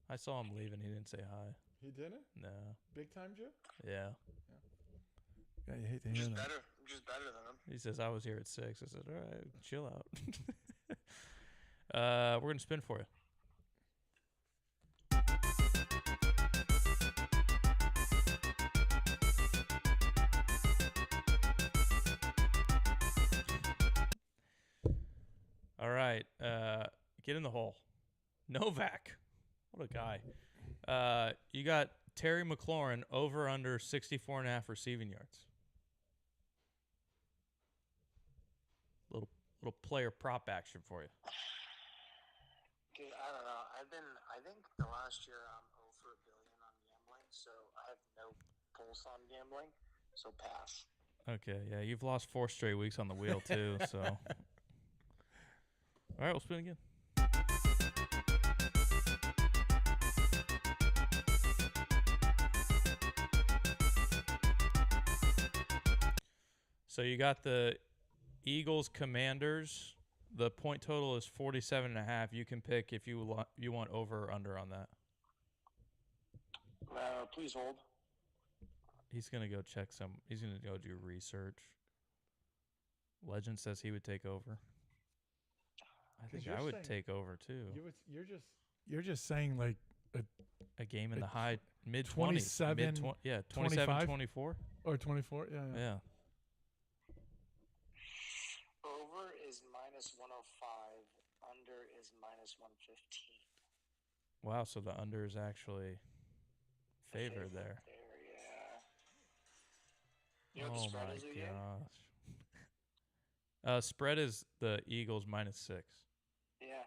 I saw him leaving. He didn't say hi. He didn't? No. Big time, Jim? Yeah. Yeah, you hate to I'm hear just that. better. I'm just better than him. He says, I was here at 6. I said, all right, chill out. We're going to spin for you. All right. Get in the hole. Novak. What a guy. You got Terry McLaurin over under 64.5 receiving yards. Little player prop action for you. Dude, I don't know. I think the last year I'm over $1 billion on gambling, so I have no pulse on gambling, so pass. Okay, yeah, you've lost 4 straight weeks on the wheel too, so. All right, we'll spin again. So you got the Eagles Commanders. The point total is 47.5. You can pick if you want over or under on that. Please hold. He's gonna go check some. He's gonna go do research. Legend says he would take over. I think you're I would saying- take over too. You're just saying like A game in a the high mid 27, 20s. Yeah, 25? 27, 24. or 24. Yeah. Yeah. Over is minus 105. Under is minus 115. Wow, so the under is actually favored there. Yeah. You know what Oh the spread my is again? gosh. Spread is the Eagles -6. Yeah.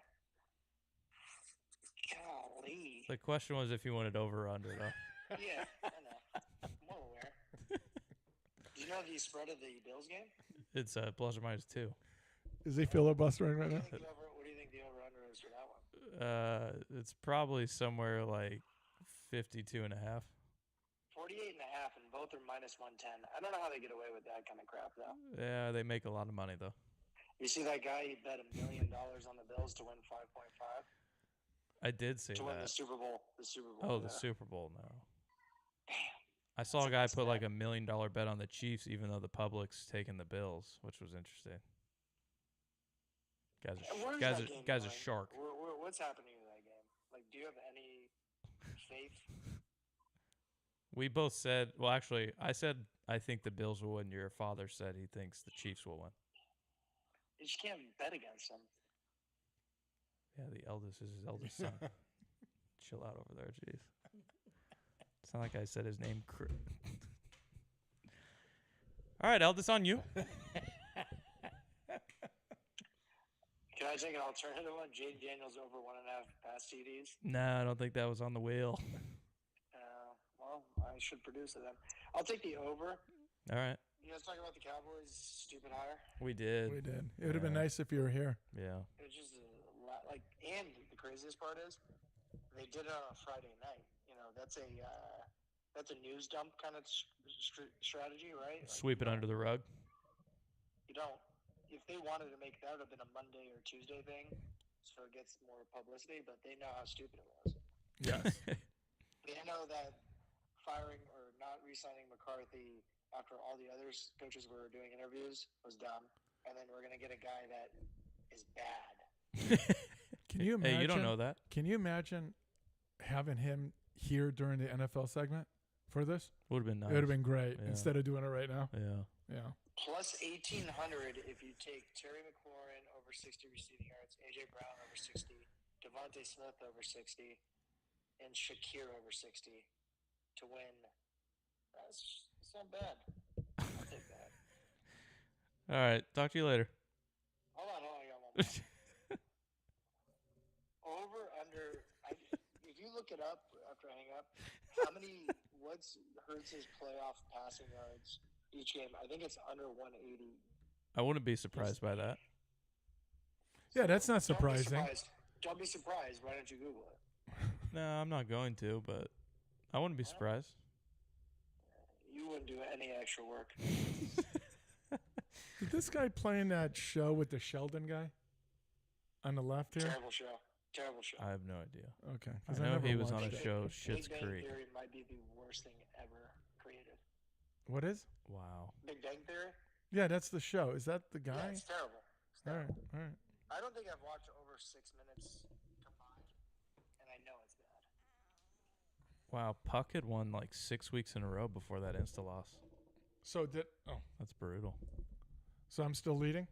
Golly. The question was if you wanted over or under though. Yeah, I know. I'm well aware. Do you know the spread of the Bills game? It's ±2. Is he filibustering right now? What do you think the over-under is for that one? It's probably somewhere like 52.5. 48.5, and both are minus 110. I don't know how they get away with that kind of crap, though. Yeah, they make a lot of money though. You see that guy? He bet $1 million on the Bills to win 5.5 I did see to win the that. Super Bowl. The Super Bowl. Oh, the yeah. Super Bowl. No. I saw a guy put like $1 million bet on the Chiefs, even though the public's taking the Bills, which was interesting. Guy's a shark. What's happening in that game? Like, do you have any faith? We both said, well, actually, I said I think the Bills will win. Your father said he thinks the Chiefs will win. You just can't bet against them. Yeah, the eldest is his eldest son. Chill out over there, jeez. It's not like I said his name. All right, eldest, on you. Can I take an alternative one? Jaden Daniels over 1.5 pass TDs? Nah, I don't think that was on the wheel. Well, I should produce it then. I'll take the over. All right. You guys talking about the Cowboys' stupid hire? We did. We did. It would have been nice if you were here. Yeah. It was just like, and the craziest part is, they did it on a Friday night. You know, that's a news dump kind of strategy, right? Like, Sweep it under the rug. You don't. If they wanted to make that, would have been a Monday or Tuesday thing, so it gets more publicity. But they know how stupid it was. Yes. They know that firing or not re-signing McCarthy after all the other coaches were doing interviews was dumb, and then we're gonna get a guy that is bad. Can you imagine? Hey, you don't know that. Can you imagine having him here during the NFL segment for this? Would have been nice. It would have been great Yeah. instead of doing it right now. Yeah. Yeah. Plus 1,800 if you take Terry McLaurin over 60 receiving yards, AJ Brown over 60, Devontae Smith over 60, and Shakir over 60 to win. That's not bad. I'll take that. All right. Talk to you later. Hold on, I got one more. Over, under, if you look it up after I hang up, what's Hurts' playoff passing yards each game? I think it's under 180. I wouldn't be surprised by that. Yeah, that's not surprising. Don't be surprised. Why don't you Google it? No, I'm not going to, but I wouldn't be surprised. You wouldn't do any extra work. Did this guy play in that show with the Sheldon guy on the left here? Terrible show. Terrible show. I have no idea. Okay. I 'cause know never he was on a watched it. show, Big Schitt's Bang Creek. Theory might be the worst thing ever created. What is? Wow. Big Bang Theory? Yeah, that's the show. Is that the Yeah, guy? it's terrible. It's All terrible. right. All right. I don't think I've watched over 6 minutes combined, and I know it's bad. Wow. Puck had won like 6 weeks in a row before that insta loss. So That's brutal. so I'm still leading?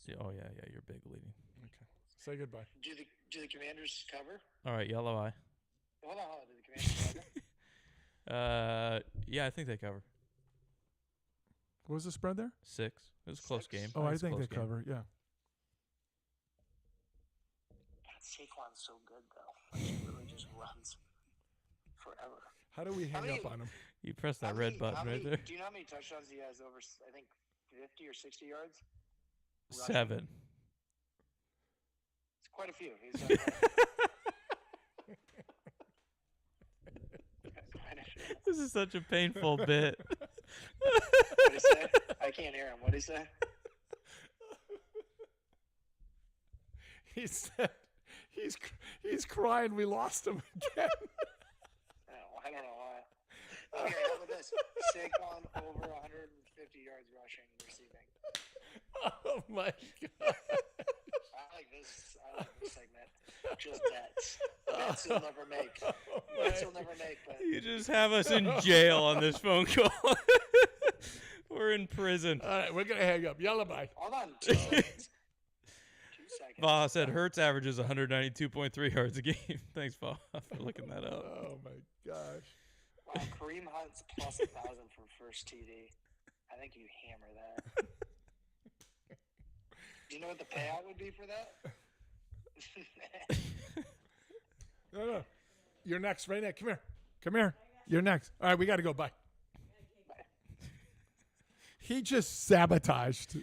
Yeah, oh, yeah. You're big leading. Okay. Say goodbye. Do the Commanders cover? All right. Yellow eye. Hold on. Do the Commanders cover? Yeah, I think they cover. What was the spread there? 6. It was a close 6. game. Oh, I It's a think they close game. cover. Yeah. God, Saquon's so good, though. He really just runs forever. How do we hang many- up on him? You press that How red many- button how right many- there. Do you know how many touchdowns he has over, I think, 50 or 60 yards? 7. It's quite a few. He's got quite a few. This is such a painful bit. What'd he say? I can't hear him. What'd he say? He said he's crying. We lost him again. I don't know why. Okay, how about this? Saquon over 150 yards rushing, receiving. Oh my god. I like this segment. Just bets. Bets he'll never make. Bets he'll never make, but You just have us in jail on this phone call. We're in prison. All right, we're gonna hang up. Yalla bye. hold on 2 seconds. 2 seconds. Va said Hertz averages 192.3 yards a game. Thanks, Va, for looking that up. Oh my gosh. Wow, Kareem Hunt's plus 1,000 for first TD. I think you hammer that. Do you know what the payout would be for that? No. You're next, right now. Come here. Come here. You're next. All right, we got to go. Bye. He just sabotaged.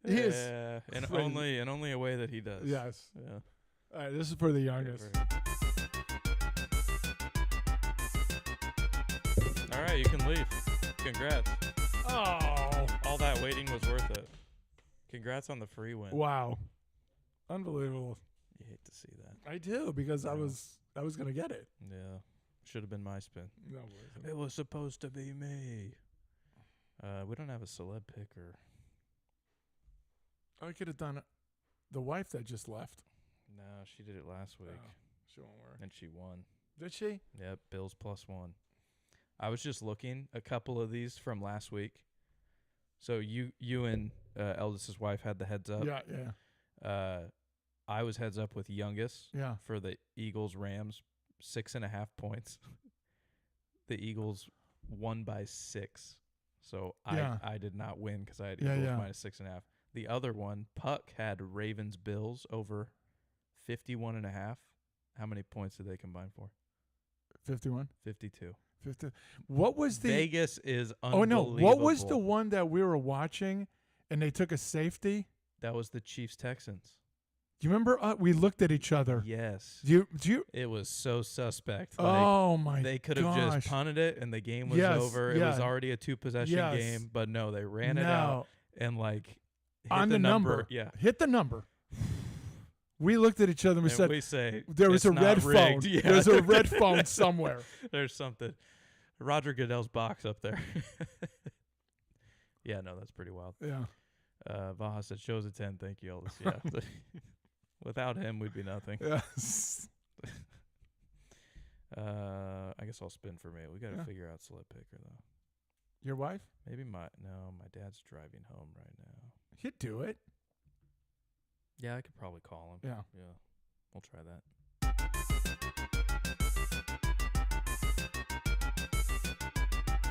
He is. Yeah, and crazy. only a way that he does. Yes. Yeah. All right, this is for the youngest. All right, you can leave. Congrats. Oh, All that waiting was worth it. Congrats on the free win. wow. Unbelievable. You hate to see that. I do because I Yeah. was going to get it. Yeah. Should have been my spin. No worries. It was supposed to be me. We don't have a celeb picker. I could have done it. The wife that just left. No, she did it last week, Oh, she won't work. and she won. Did she? Yep, Bills +1. I was just looking a couple of these from last week. So you and Eldest's wife had the heads up. Yeah. I was heads up with Youngest Yeah. for the Eagles-Rams, 6.5 points. The Eagles won by 6. So Yeah. I did not win because I had Yeah, Eagles yeah. -6.5. The other one, Puck had Ravens-Bills over 51.5. How many points did they combine for? 51. 52. 50. What was the Vegas is Oh no, unbelievable. what was the one that we were watching and they took a safety? That was the Chiefs-Texans. Do you remember we looked at each other? Yes. Do you It was so suspect. Like, Oh my they could have gosh. just punted it and the game was Yes, over. It was yeah. already a 2-possession Yes. game, but no, they ran it out and like hit on the number. Yeah. Hit the number. We looked at each other and we And said we say there was it's a not red rigged. phone. Yeah. There's a red phone somewhere. There's something. Roger Goodell's box up there. Yeah, no, that's pretty wild. Yeah. Vaha said, shows a 10. Thank you, Elvis. Yeah. Without him, we'd be nothing. Yes. I guess I'll spin for me. We got to Yeah. figure out celeb picker, though. Your wife? Maybe my dad's driving home right now. He'd do it. Yeah, I could probably call him. Yeah. Yeah. We'll try that.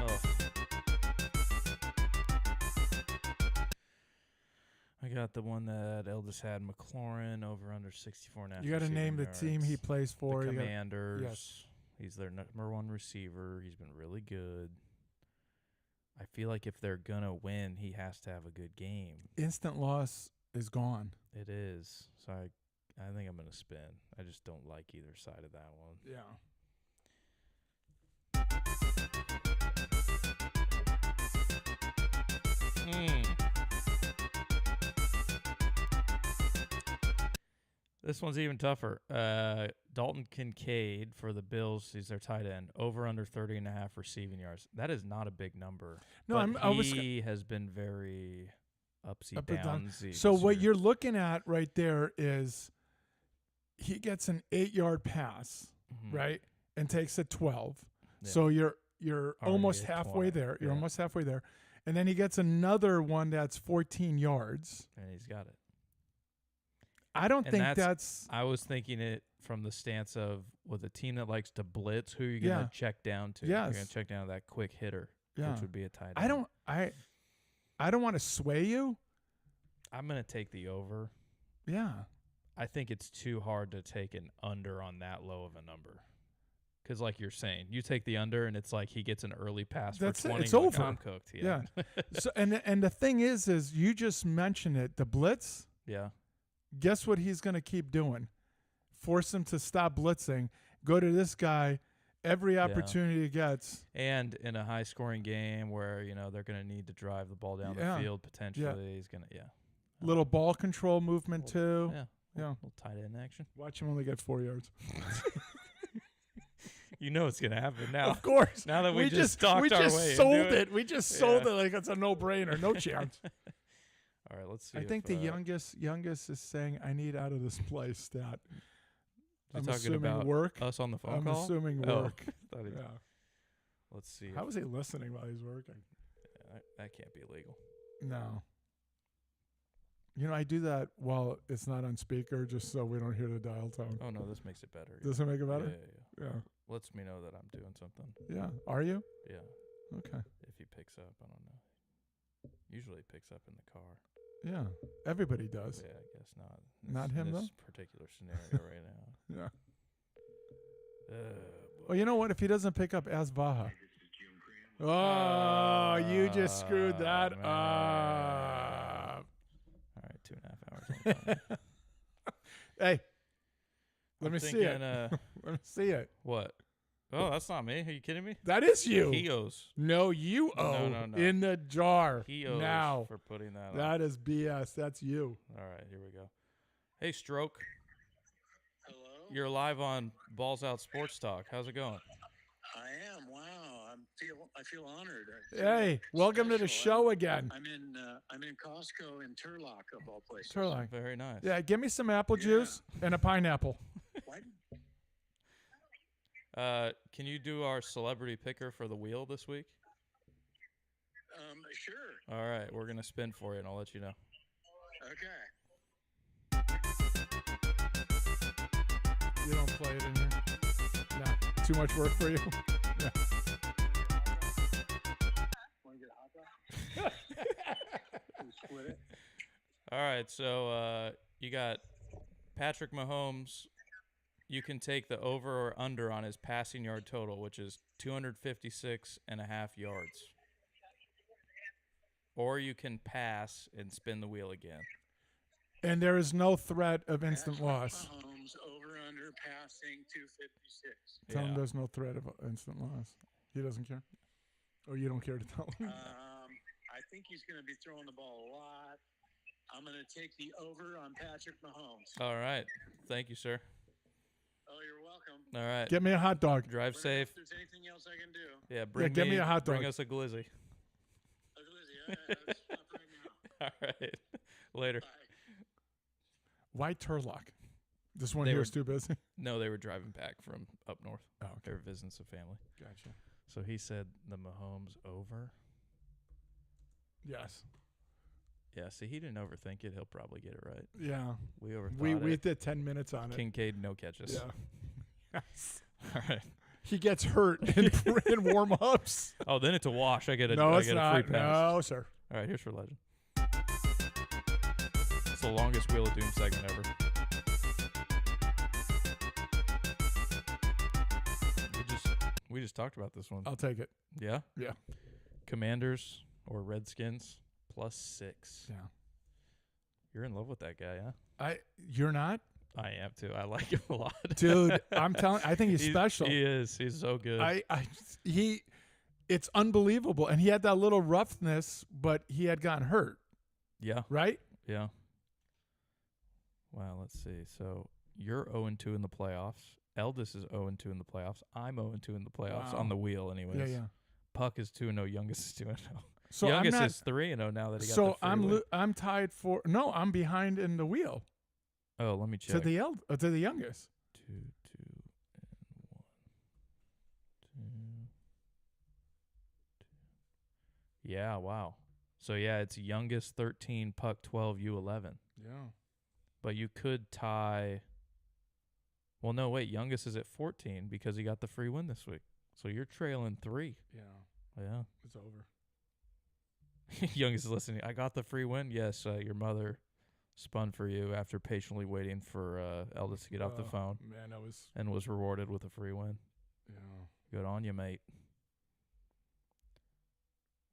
Oh. I got the one that Eldest had, McLaurin, over under 64.5. You got to name the team he plays for. The You gotta- Commanders. yes. He's their number one receiver. He's been really good. I feel like if they're going to win, he has to have a good game. Instant loss is gone. It is. So I think I'm going to spin. I just don't like either side of that one. Yeah. This one's even tougher. Dalton Kincaid for the Bills. He's their tight end. Over under 30.5 receiving yards. That is not a big number. No, but he has been very upsy Up and down. downsy. So this what year. you're looking at right there is he gets an 8-yard pass, Mhm. right, and takes a 12. Yeah. So you're almost at halfway 20, there. You're yeah. almost halfway there. And then he gets another one that's 14 yards. And he's got it. I don't And think that's I was thinking it from the stance of with a team that likes to blitz, who are you going to Yeah. check down to? You're going Yes. to check down to that quick hitter, yeah. which would be a tight end. I don't want to sway you. I'm going to take the over. Yeah. I think it's too hard to take an under on that low of a number. Because like you're saying, you take the under and it's like he gets an early pass That's for it. 20. It's like, over. I'm cooked. Yeah. So and the thing is you just mentioned it, the blitz. Yeah. Guess what he's going to keep doing? Force him to stop blitzing. Go to this guy every opportunity he gets. And in a high scoring game where, they're going to need to drive the ball down Yeah. the field potentially, he's going to, Little ball control movement too. Yeah. Yeah. Little tight end action. Watch him only get 4 yards. You know it's going to happen now. Of course. Now that we just talked we our just way sold into it. We just sold Yeah. it like it's a no-brainer. No chance. All right, let's see. I think the if, youngest is saying, I need out of this place stat. you're I'm talking assuming about work. us on the phone I'm call. assuming Oh, work. thought he- Yeah. Let's see. How is he listening while he's working? That can't be legal. No. I do that while it's not on speaker just so we don't hear the dial tone. Oh no, this makes it better. Does it make it better? Yeah. Yeah. Lets me know that I'm doing something. Yeah. Are you? Yeah. Okay. If he picks up, I don't know. Usually he picks up in the car. Yeah. Everybody does. Yeah, I guess not. Not him, in though? this particular scenario right now. Yeah. Boy. Well, you know what? If he doesn't pick up, ask Vaha. Oh, you just screwed that man. up. All right, 2.5 hours. On the phone. Hey, let I'm me see thinking, it. Let me see it. What? Oh, that's not me. Are you kidding me? That is you. He owes. No, you owe no. in the jar. He owes now. for putting that on. That is BS. That's you. All right, here we go. Hey, Stroke. Hello? You're live on Balls Out Sports Talk. How's it going? I am. Wow. I feel honored. Hey, welcome to the special. show again. I'm in Costco in Turlock of all places. Turlock. Very nice. Yeah, give me some apple Yeah. juice and a pineapple. What? Can you do our celebrity picker for the wheel this week? Sure. All right, we're gonna spin for you, and I'll let you know. Okay. You don't play it in here? No. Too much work for you? No. Want to get a hot dog? Can we split it? All right, so you got Patrick Mahomes. You can take the over or under on his passing yard total, which is 256.5 yards. Or you can pass and spin the wheel again. And there is no threat of instant Patrick loss. Mahomes over under passing 256. Tell him Yeah. there's no threat of instant loss. He doesn't care? Or you don't care to tell him? I think he's going to be throwing the ball a lot. I'm going to take the over on Patrick Mahomes. All right. Thank you, sir. Oh, you're welcome. All right. Get me a hot dog. Drive Let me know safe. If there's anything else I can do. Yeah, bring get me a hot Bring dog. us a glizzy. Oh, Lizzie, I'll stop right now. All right. Later. Bye. Why Turlock? This one They here were- is too busy. No, they were driving back from up north. Oh, They were visiting some family. Gotcha. So he said the Mahomes over. Yes. Yeah, see, he didn't overthink it. He'll probably get it right. Yeah. We overthought We it. did 10 minutes on it. Kincaid, no catches. Yeah. Yes. All right. He gets hurt in warm-ups. Oh, then it's a wash. I get a, No, I it's get a not. free pass. No, sir. All right, here's for legend. It's the longest Wheel of Doom segment ever. We just talked about this one. I'll take it. Yeah? Yeah. Commanders or Redskins +6. Yeah. You're in love with that guy, huh? You're not? I am too. I like him a lot. Dude, I'm telling I think he's special. He is. He's so good. It's unbelievable. And he had that little roughness, but he had gotten hurt, yeah. right? Yeah. Wow, let's see. So you're 0-2 in the playoffs. Eldest is 0-2 in the playoffs. I'm 0-2 in the playoffs Wow. on the wheel anyways. Yeah, yeah. Puck is 2-0. Youngest is 2-0. So Youngest I'm not, is 3-0 now that he got so the free win. I'm tied for no, I'm behind in the wheel Oh, let me check. to the youngest. 2, 2, and 1, 2. Yeah, wow. So yeah, it's youngest 13, Puck 12, you 11. Yeah. But you could tie. Well, no, wait. Youngest is at 14 because he got the free win this week. So you're trailing 3. Yeah. Yeah. It's over. Youngest is listening. I got the free win. Yes, your mother spun for you after patiently waiting for Eldest to get off the phone Man, that was and was rewarded with a free win. yeah. Good on you, mate.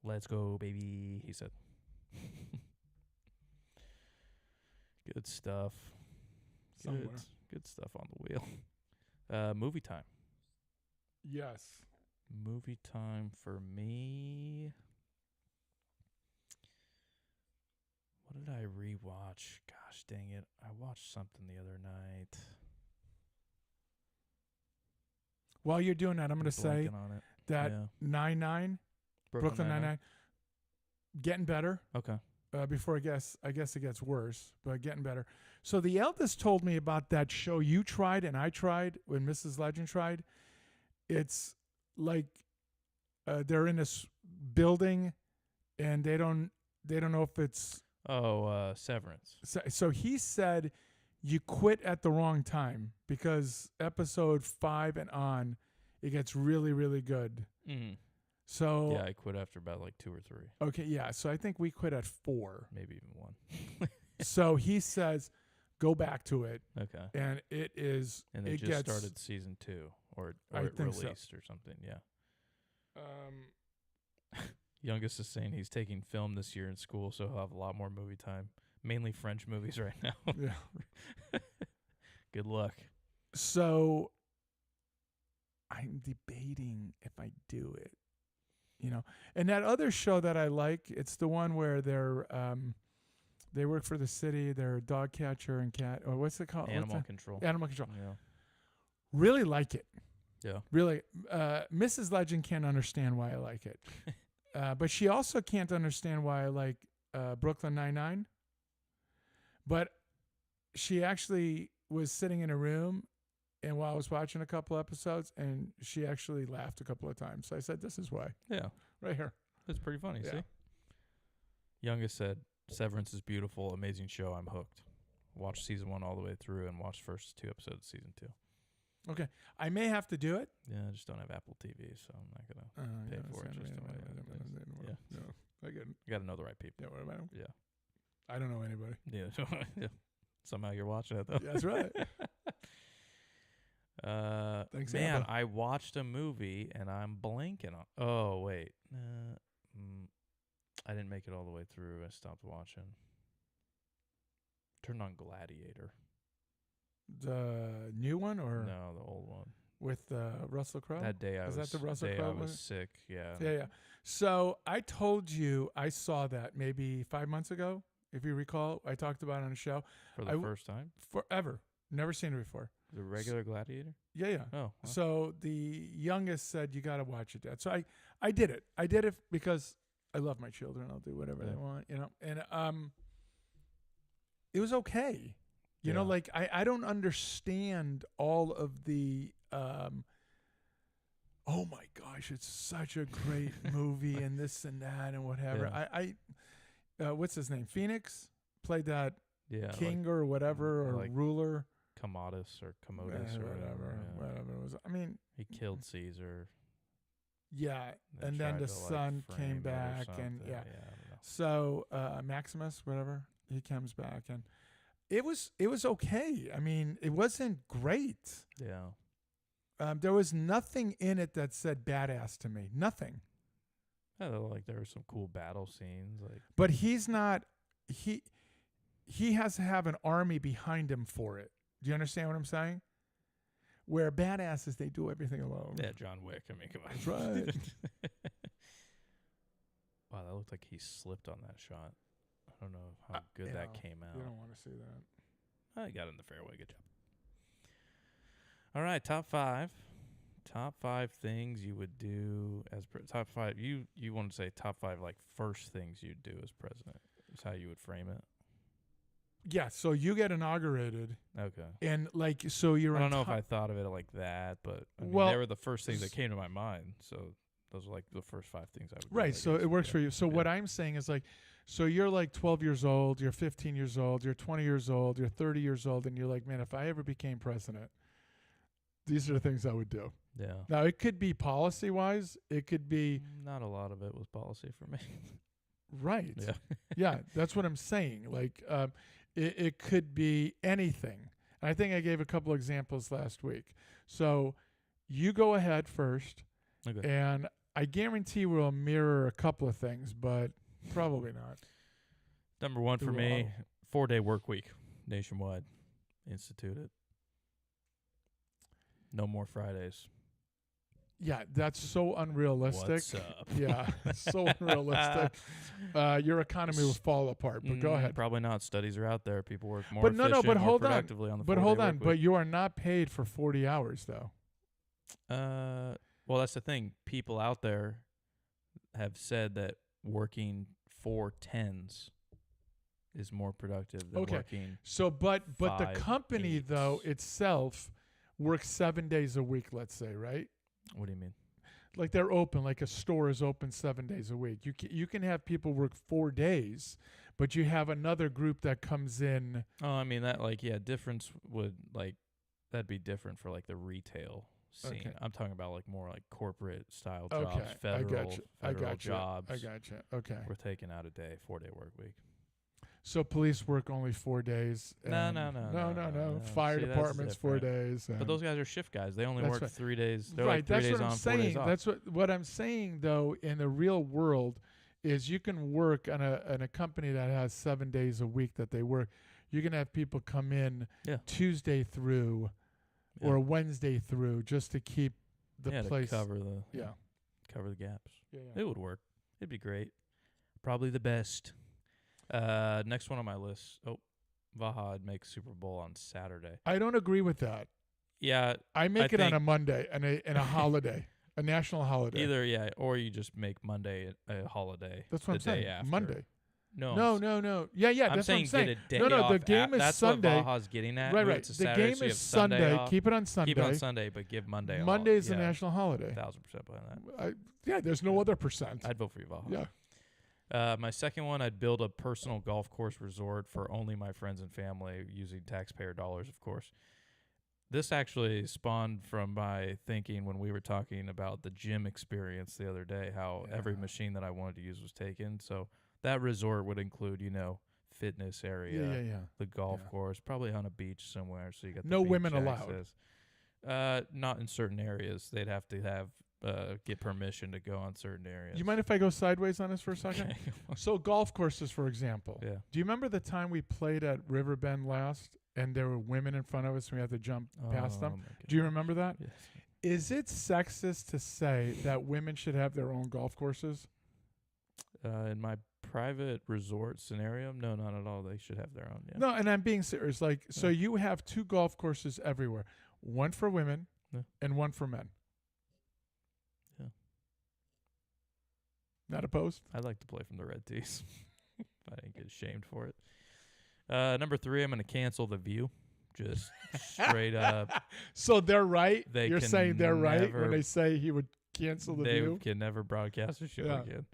Let's go, baby, he said. Good stuff. Somewhere. Good stuff on the wheel. Movie time. Yes. Movie time for me. What did I rewatch? Gosh dang it. I watched something the other night. While you're doing that, I'm going to say Blanking on it. that Yeah. 9-9, Brooklyn Nine-Nine, getting better. Okay. Before I guess it gets worse, but getting better. So the eldest told me about that show you tried and I tried when Mrs. Legend tried. It's like they're in this building and they don't know if it's Oh, Severance. so he said you quit at the wrong time because episode 5 and on it gets really, really good. Mm-hmm. So Yeah, I quit after about like 2 or 3, okay, yeah. So I think we quit at 4. maybe even 1. So he says go back to it. Okay. And it is. And they it just gets, started season 2, or I it think so. released or something. Yeah. Youngest is saying he's taking film this year in school, so he'll have a lot more movie time. Mainly French movies right now. Yeah. Good luck. So I'm debating if I do it. You know, and that other show that I like, it's the one where they work for the city. They're a dog catcher and cat, or what's it called? Animal Control. Animal Control. Yeah. Really like it. Yeah. Really, Mrs. Legend can't understand why I like it. But she also can't understand why I like Brooklyn Nine-Nine. But she actually was sitting in a room, and while I was watching a couple episodes, and she actually laughed a couple of times. So I said, this is why. Yeah. Right here. That's pretty funny, Yeah. see? Youngest said, Severance is beautiful, amazing show, I'm hooked. Watched season 1 all the way through and watched first 2 episodes of season 2. Okay. I may have to do it. Yeah, I just don't have Apple TV, so I'm not going to pay for it. Just don't have it. No, I get it. You got to know the right people. Yeah, what about him? Yeah. I don't know anybody. Yeah. Yeah. Somehow you're watching it, though. That's right. Thanks, man, Apple. I watched a movie, and I'm blanking on... Oh, wait. I didn't make it all the way through. I stopped watching. Turned on Gladiator. The new one or No, the old one. with Russell Crowe? That day I Is was that the Russell day Crowe I was one? sick. Yeah. Yeah. So I told you I saw that maybe 5 months ago, if you recall. I talked about it on a show. For the first time? Forever. Never seen it before. The regular Gladiator? Yeah. Oh. Wow. So the youngest said, you got to watch it, Dad. So I did it. I did it because I love my children. I'll do whatever they want, And it was okay. You know, Yeah. like I don't understand all of the oh my gosh, it's such a great movie and this and that and whatever. Yeah. What's his name? Phoenix played that Yeah. king or whatever or like ruler. Commodus or Commodus or whatever. Yeah. Whatever it was. I mean, He killed Caesar. yeah. And then tried the to, like, son frame came it or back and something. yeah. I don't know. So Maximus, whatever, he comes back and it was okay. I mean, it wasn't great. Yeah. There was nothing in it that said badass to me. Nothing. Yeah, like there were some cool battle scenes. Like, But he's not. He has to have an army behind him for it. Do you understand what I'm saying? Where badasses, they do everything alone. yeah, John Wick. I mean, come on. That's right. Wow, that looked like he slipped on that shot. I don't know how good that came out. You don't want to see that. I got in the fairway. Good job. All right, top 5. Top 5 things you would do as top 5. You want to say top 5 like first things you'd do as president. Is how you would frame it. Yeah. So you get inaugurated, Okay. and like, so you're. I don't know if I thought of it like that, but I mean, Well, they were the first things that came to my mind. So those are like the first 5 things I would do, Right. I So guess. it works Yeah. for you. So Yeah. what I'm saying is like, so you're like 12 years old, you're 15 years old, you're 20 years old, you're 30 years old, and you're like, man, if I ever became president, these are the things I would do. Yeah. Now, it could be policy-wise. It could be, Not a lot of it was policy for me. right. Yeah. Yeah, that's what I'm saying. Like, it could be anything. And I think I gave a couple examples last week. So you go ahead first, Okay. and I guarantee we'll mirror a couple of things, but probably not. Number 1 for me, 4-day work week nationwide. Institute it. No more Fridays. Yeah, that's so unrealistic. What's up? Yeah, so unrealistic. Your economy will fall apart. But go ahead. Probably not. Studies are out there. People work more But no, efficient, but more hold on. productively on the But 4-day hold work on. week. But you are not paid for 40 hours, though. Well, that's the thing. People out there have said that working 4 10s is more productive than Okay. working. So, but the 5 company though 8s. itself works 7 days a week. Let's say, right? What do you mean? Like they're open. Like a store is open 7 days a week. You can have people work 4 days, but you have another group that comes in. Oh, I mean that difference would that'd be different for like the retail scene. Okay. I'm talking about like more like corporate style jobs, Okay, I got you. I federal got you. jobs. I got you. Okay. We're taking out a day, 4-day work week. So police work only 4 days. No. Fire See, that's departments 4 different. days. But those guys are shift guys. They only That's work right. 3 days. They're right. like 3 That's days what I'm on, 4 days saying. off. That's what I'm saying though. In the real world, is you can work on a company that has 7 days a week that they work. You can have people come in Yeah. Tuesday through Yeah. or Wednesday through just to keep the place. to cover the Yeah. cover the gaps. Yeah. It would work. It'd be great. Probably the best. Next one on my list. Oh, Vahad makes Super Bowl on Saturday. I don't agree with that. Yeah, I make I it on a think- Monday and a holiday, a national holiday. either or you just make Monday a holiday. That's what I'm the day saying. after. Monday. No, No. Yeah, I'm that's saying what I'm saying. get a day No, off. the game is that's Sunday. what Baja's getting at. Right, Move right. it to The Saturday, game so you is have Sunday Sunday. off. Keep it on Sunday. Keep it on Sunday, but give Monday off. Monday is the Yeah, national holiday. 1,000% behind that. Yeah, there's no other percent. I'd vote for you, Baja. Yeah. My second one, I'd build a personal golf course resort for only my friends and family using taxpayer dollars, of course. This actually spawned from my thinking when we were talking about the gym experience the other day, how every machine that I wanted to use was taken. So that resort would include, fitness area, Yeah. the golf Yeah. course, probably on a beach somewhere. So you got the No beach women allowed. access. Not in certain areas. They'd have to get permission to go on certain areas. You mind if I go sideways on this for a second? Okay. So golf courses, for example. Yeah. Do you remember the time we played at Riverbend last, and there were women in front of us, and we had to jump past them? Oh, my Do you God. remember that? Yes. Is it sexist to say that women should have their own golf courses? In my private resort scenario, no, not at all. They should have their own. Yeah. No, and I'm being serious. Like, so you have 2 golf courses everywhere, one for women Yeah. and one for men. Yeah. Not opposed? I'd like to play from the red tees. I didn't get shamed for it. Number 3, I'm going to cancel the view. Just straight up. So they're right. They You're can saying they're right when never- they say he would cancel the They view? can never broadcast a show Yeah. again.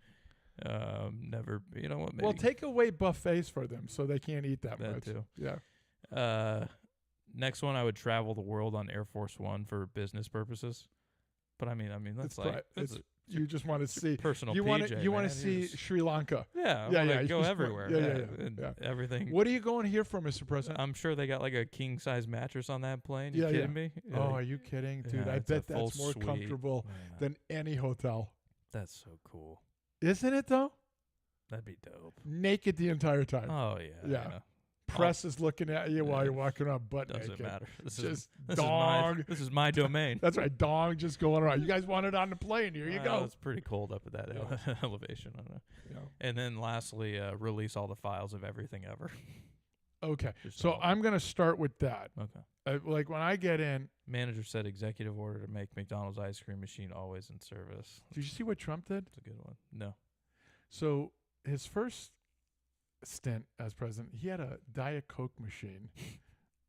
Never. You know what? Maybe Well, take away buffets for them so they can't eat that that much. too. Yeah. Next one, I would travel the world on Air Force One for business purposes. But I mean, that's It's like pri- that's it's- You just want to see. personal. You want PJ, to. You want man. to see You're just- Sri Lanka. Yeah, Yeah, I yeah, wanna you go just want- everywhere. yeah, and yeah. everything. What are you going here for, Mr. President? I'm sure they got like a king size mattress on that plane. You Yeah, kidding me? Oh, are you kidding, dude? yeah, I it's a bet full that's more suite. comfortable Yeah, than any hotel, that's so cool. isn't it? Though, That'd be dope. naked the entire time. Oh yeah. Yeah. know. Press is looking at you while Yeah. you're walking around butt Doesn't naked. matter. This is Just this dong. Is my, this is my domain. That's right, dong just going around. You guys want it on the plane? Here you go. It's pretty cold up at that elevation. I don't know. Yeah. And then lastly, release all the files of everything ever. Okay, Just so all- I'm gonna start with that. Okay. Like when I get in, Manager said executive order to make McDonald's ice cream machine always in service. did you see what Trump did? That's a good one. No. So his first stint as president, he had a Diet Coke machine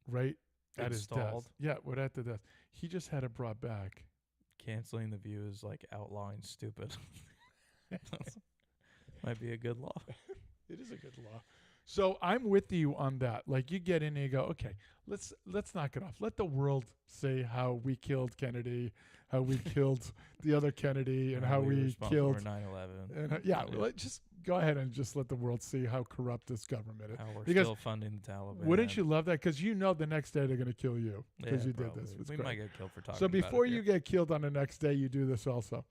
right at his Installed. desk. Yeah, right at the desk. He just had it brought back. Canceling the view is like outlawing stupid. Might be a good law. It is a good law. So I'm with you on that. Like you get in and you go, okay, let's knock it off. Let the world say how we killed Kennedy, how we killed the other Kennedy, and how were we responsible killed. for 9/11. And just go ahead and just let the world see how corrupt this government is. How we're Because still funding the Taliban. Wouldn't you love that? Because you know the next day they're going to kill you because Yeah, you did probably. this. It's We great. might get killed for talking. So about before it you here. get killed on the next day, you do this also.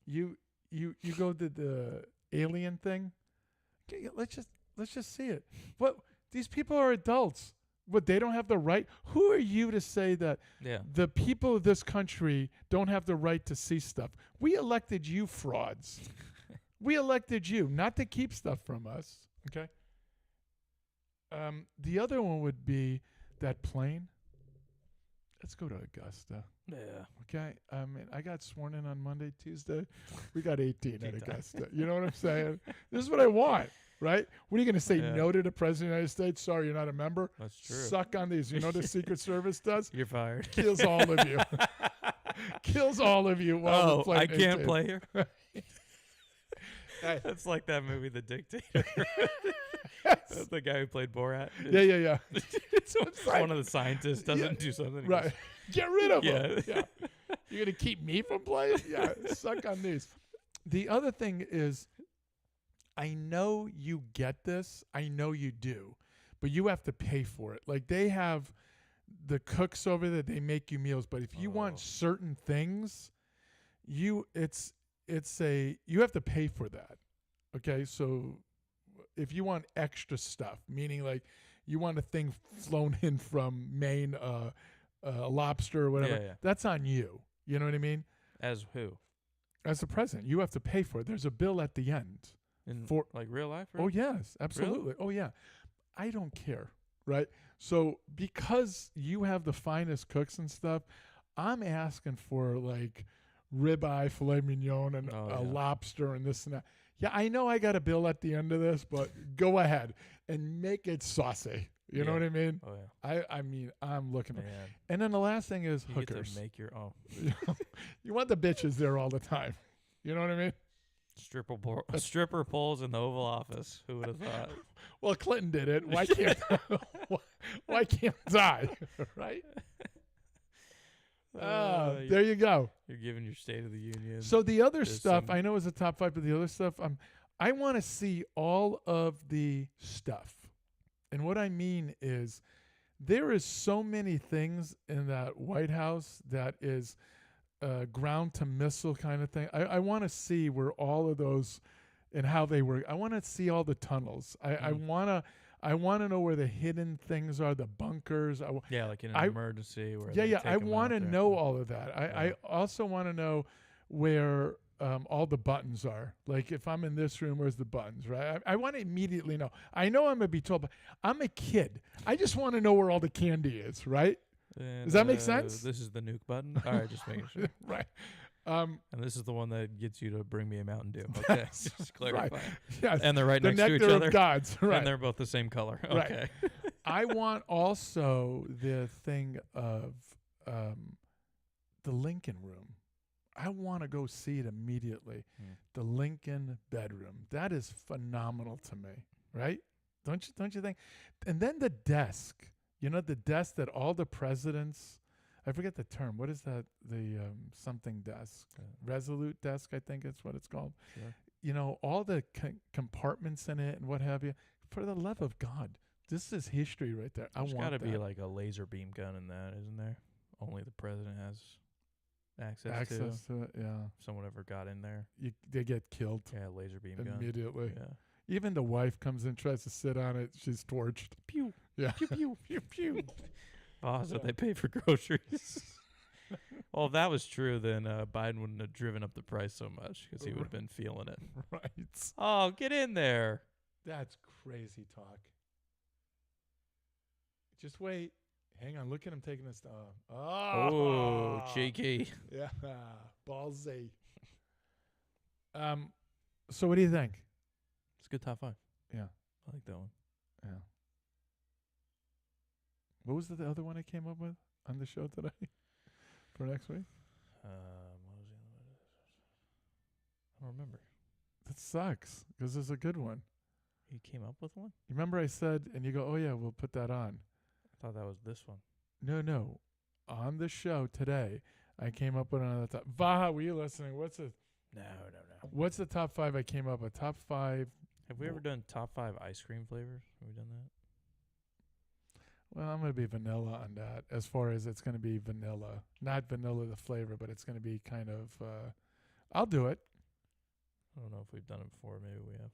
You go to the alien thing. Okay, let's just see it. What these people are adults. But they don't have the right. Who are you to say that Yeah. the people of this country don't have the right to see stuff? We elected you frauds. We elected you not to keep stuff from us. Okay. The other one would be that plane. Let's go to Augusta. Yeah. Okay. I mean, I got sworn in on Monday, Tuesday. We got 18 at Augusta. You know what I'm saying? This is what I want, right? What are you going to say Yeah. no to the President of the United States? Sorry, you're not a member. That's true. Suck on these. You know what the Secret Service does? You're fired. Kills all of you. Kills all of you while we're Oh, playing I can't 18. play here. Hey. That's like that movie, The Dictator. That's the guy who played Borat. Yeah. So it's like, One of the scientists doesn't do something. he right. goes, Get rid of them. Yeah. Yeah. You're going to keep me from playing? Yeah. Suck on these. The other thing is, I know you get this. I know you do. But you have to pay for it. Like they have the cooks over there, they make you meals. But if you want certain things, you have to pay for that. Okay? So if you want extra stuff, meaning like you want a thing flown in from Maine, a lobster or whatever, Yeah. that's on you. You know what I mean? As who? As the president, you have to pay for it. There's a bill at the end. In For- like real life? Oh, yes, absolutely. Oh, yeah. I don't care right? So because you have the finest cooks and stuff, I'm asking for like ribeye, filet mignon, and a lobster and this and that. Yeah, I know I got a bill at the end of this, but go ahead and make it saucy. You know what I mean? Oh yeah. I mean, I'm looking for. Man, And then the last thing is you hookers. get to make your own You want the bitches there all the time. You know what I mean? stripper poles in the Oval Office. Who would have thought? Well, Clinton did it. Why can't why can't I? Right? There you go. You're giving your State of the Union. So the other There's stuff, some- I know is the top 5, but the other stuff, I want to see all of the stuff. And what I mean is there is so many things in that White House that is ground to missile kind of thing. I want to see where all of those and how they work. I want to see all the tunnels. I want to know where the hidden things are, the bunkers. Yeah, like in an emergency. Where Yeah, they yeah. take I 'em want out to there. know all of that. I also want to know where all the buttons are. Like if I'm in this room, where's the buttons, right? I want to immediately know. I know I'm going to be told, but I'm a kid. I just want to know where all the candy is, right? And, Does that make sense? This is the nuke button. All right, just making sure. Right. And this is the one that gets you to bring me a Mountain Dew. Okay, Yes, just clarify. Yes. And they're right The next to each nectar other. of gods, right? And they're both the same color. Right. Okay. I want also the thing of the Lincoln room. I want to go see it immediately. The Lincoln bedroom. That is phenomenal to me, right? Don't you think? And then the desk. You know, the desk that all the presidents, I forget the term. What is that? The something desk. Resolute desk, I think it's what it's called. Sure. You know, all the compartments in it and what have you. For the love of God, this is history right there. There's I want got to that. be like a laser beam gun in that, isn't there? Only the president has access to it. Yeah, if someone ever got in there. they get killed Yeah, laser beam gun. immediately. Yeah. Even the wife comes in, tries to sit on it. She's torched. Pew. Yeah. Pew, pew. pew, pew. Oh, so they pay for groceries. Well, if that was true, then Biden wouldn't have driven up the price so much because he would have been feeling it. Right. Oh, get in there. That's crazy talk. Just wait. Hang on. Look at him taking this off. Oh, cheeky. Yeah. Ballsy. So what do you think? It's a good top 5. Yeah. I like that one. Yeah. What was the other one I came up with on the show today for next week? What was the other one? I don't remember. That sucks because it's a good one. You came up with one? You remember I said, and you go, oh, yeah, we'll put that on. I thought that was this one. No. On the show today, I came up with another top. Vaha, were you listening? What's the top 5 I came up with? Top 5. Have we ever done top 5 ice cream flavors? Have we done that? Well, I'm going to be vanilla on that as far as it's going to be vanilla. Not vanilla the flavor, but it's going to be kind of, I'll do it. I don't know if we've done it before. Maybe we have.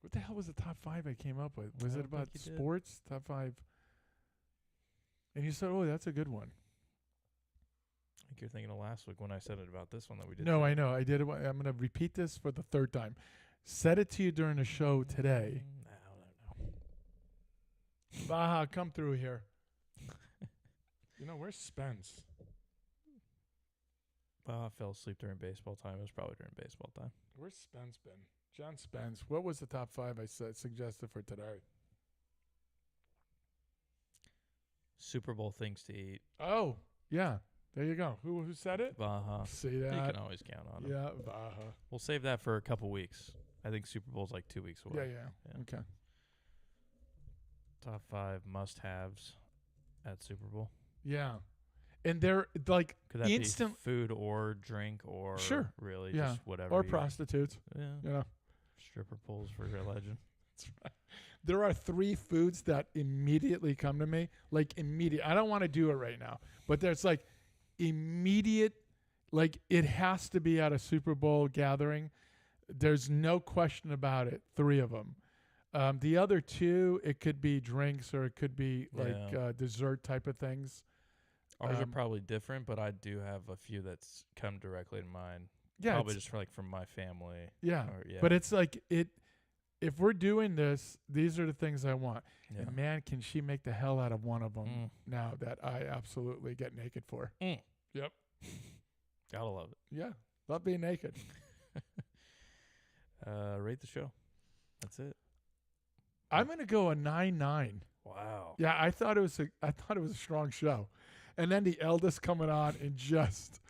What the hell was the top 5 I came up with? Was I it don't about think you did. sports? Top 5. And you said, oh, that's a good one. I think you're thinking of last week when I said it about this one that we did. No, I know. I did it. I'm going to repeat this for the 3rd time. Said it to you during the show today. No. Baja, come through here. You know, where's Spence? Well, I fell asleep during baseball time. It was probably during baseball time. Where's Spence been? John Spence. What was the top 5 I suggested for today? Super Bowl things to eat. Oh, yeah. There you go. Who said it? Baja. See You that? can always count on it. Yeah, Baja. We'll save that for a couple weeks. I think Super Bowl's like 2 weeks away. Yeah. Okay. Top 5 must-haves at Super Bowl. Yeah. And they're like Could that instant be food or drink or Sure. really Yeah. just whatever? or you- prostitutes. Yeah. You know. Stripper poles for your legend. That's right. There are 3 foods that immediately come to me. Like immediate. I don't want to do it right now, but there's like immediate. Like it has to be at a Super Bowl gathering. There's no question about it. 3 of them. The other 2, it could be drinks or it could be like dessert type of things. Ours are probably different, but I do have a few that's come directly to mind. Yeah, Probably it's- just for like from my family. yeah. Or, yeah. But it's like it. if we're doing this, these are the things I want. Yeah. And man, can she make the hell out of one of them Mm. now that I absolutely get naked for. Mm. Yep. Gotta love it. Yeah. Love being naked. Rate the show. That's it. I'm going to go a 9.9. Wow. Yeah, I thought it was a strong show. And then the eldest coming on and just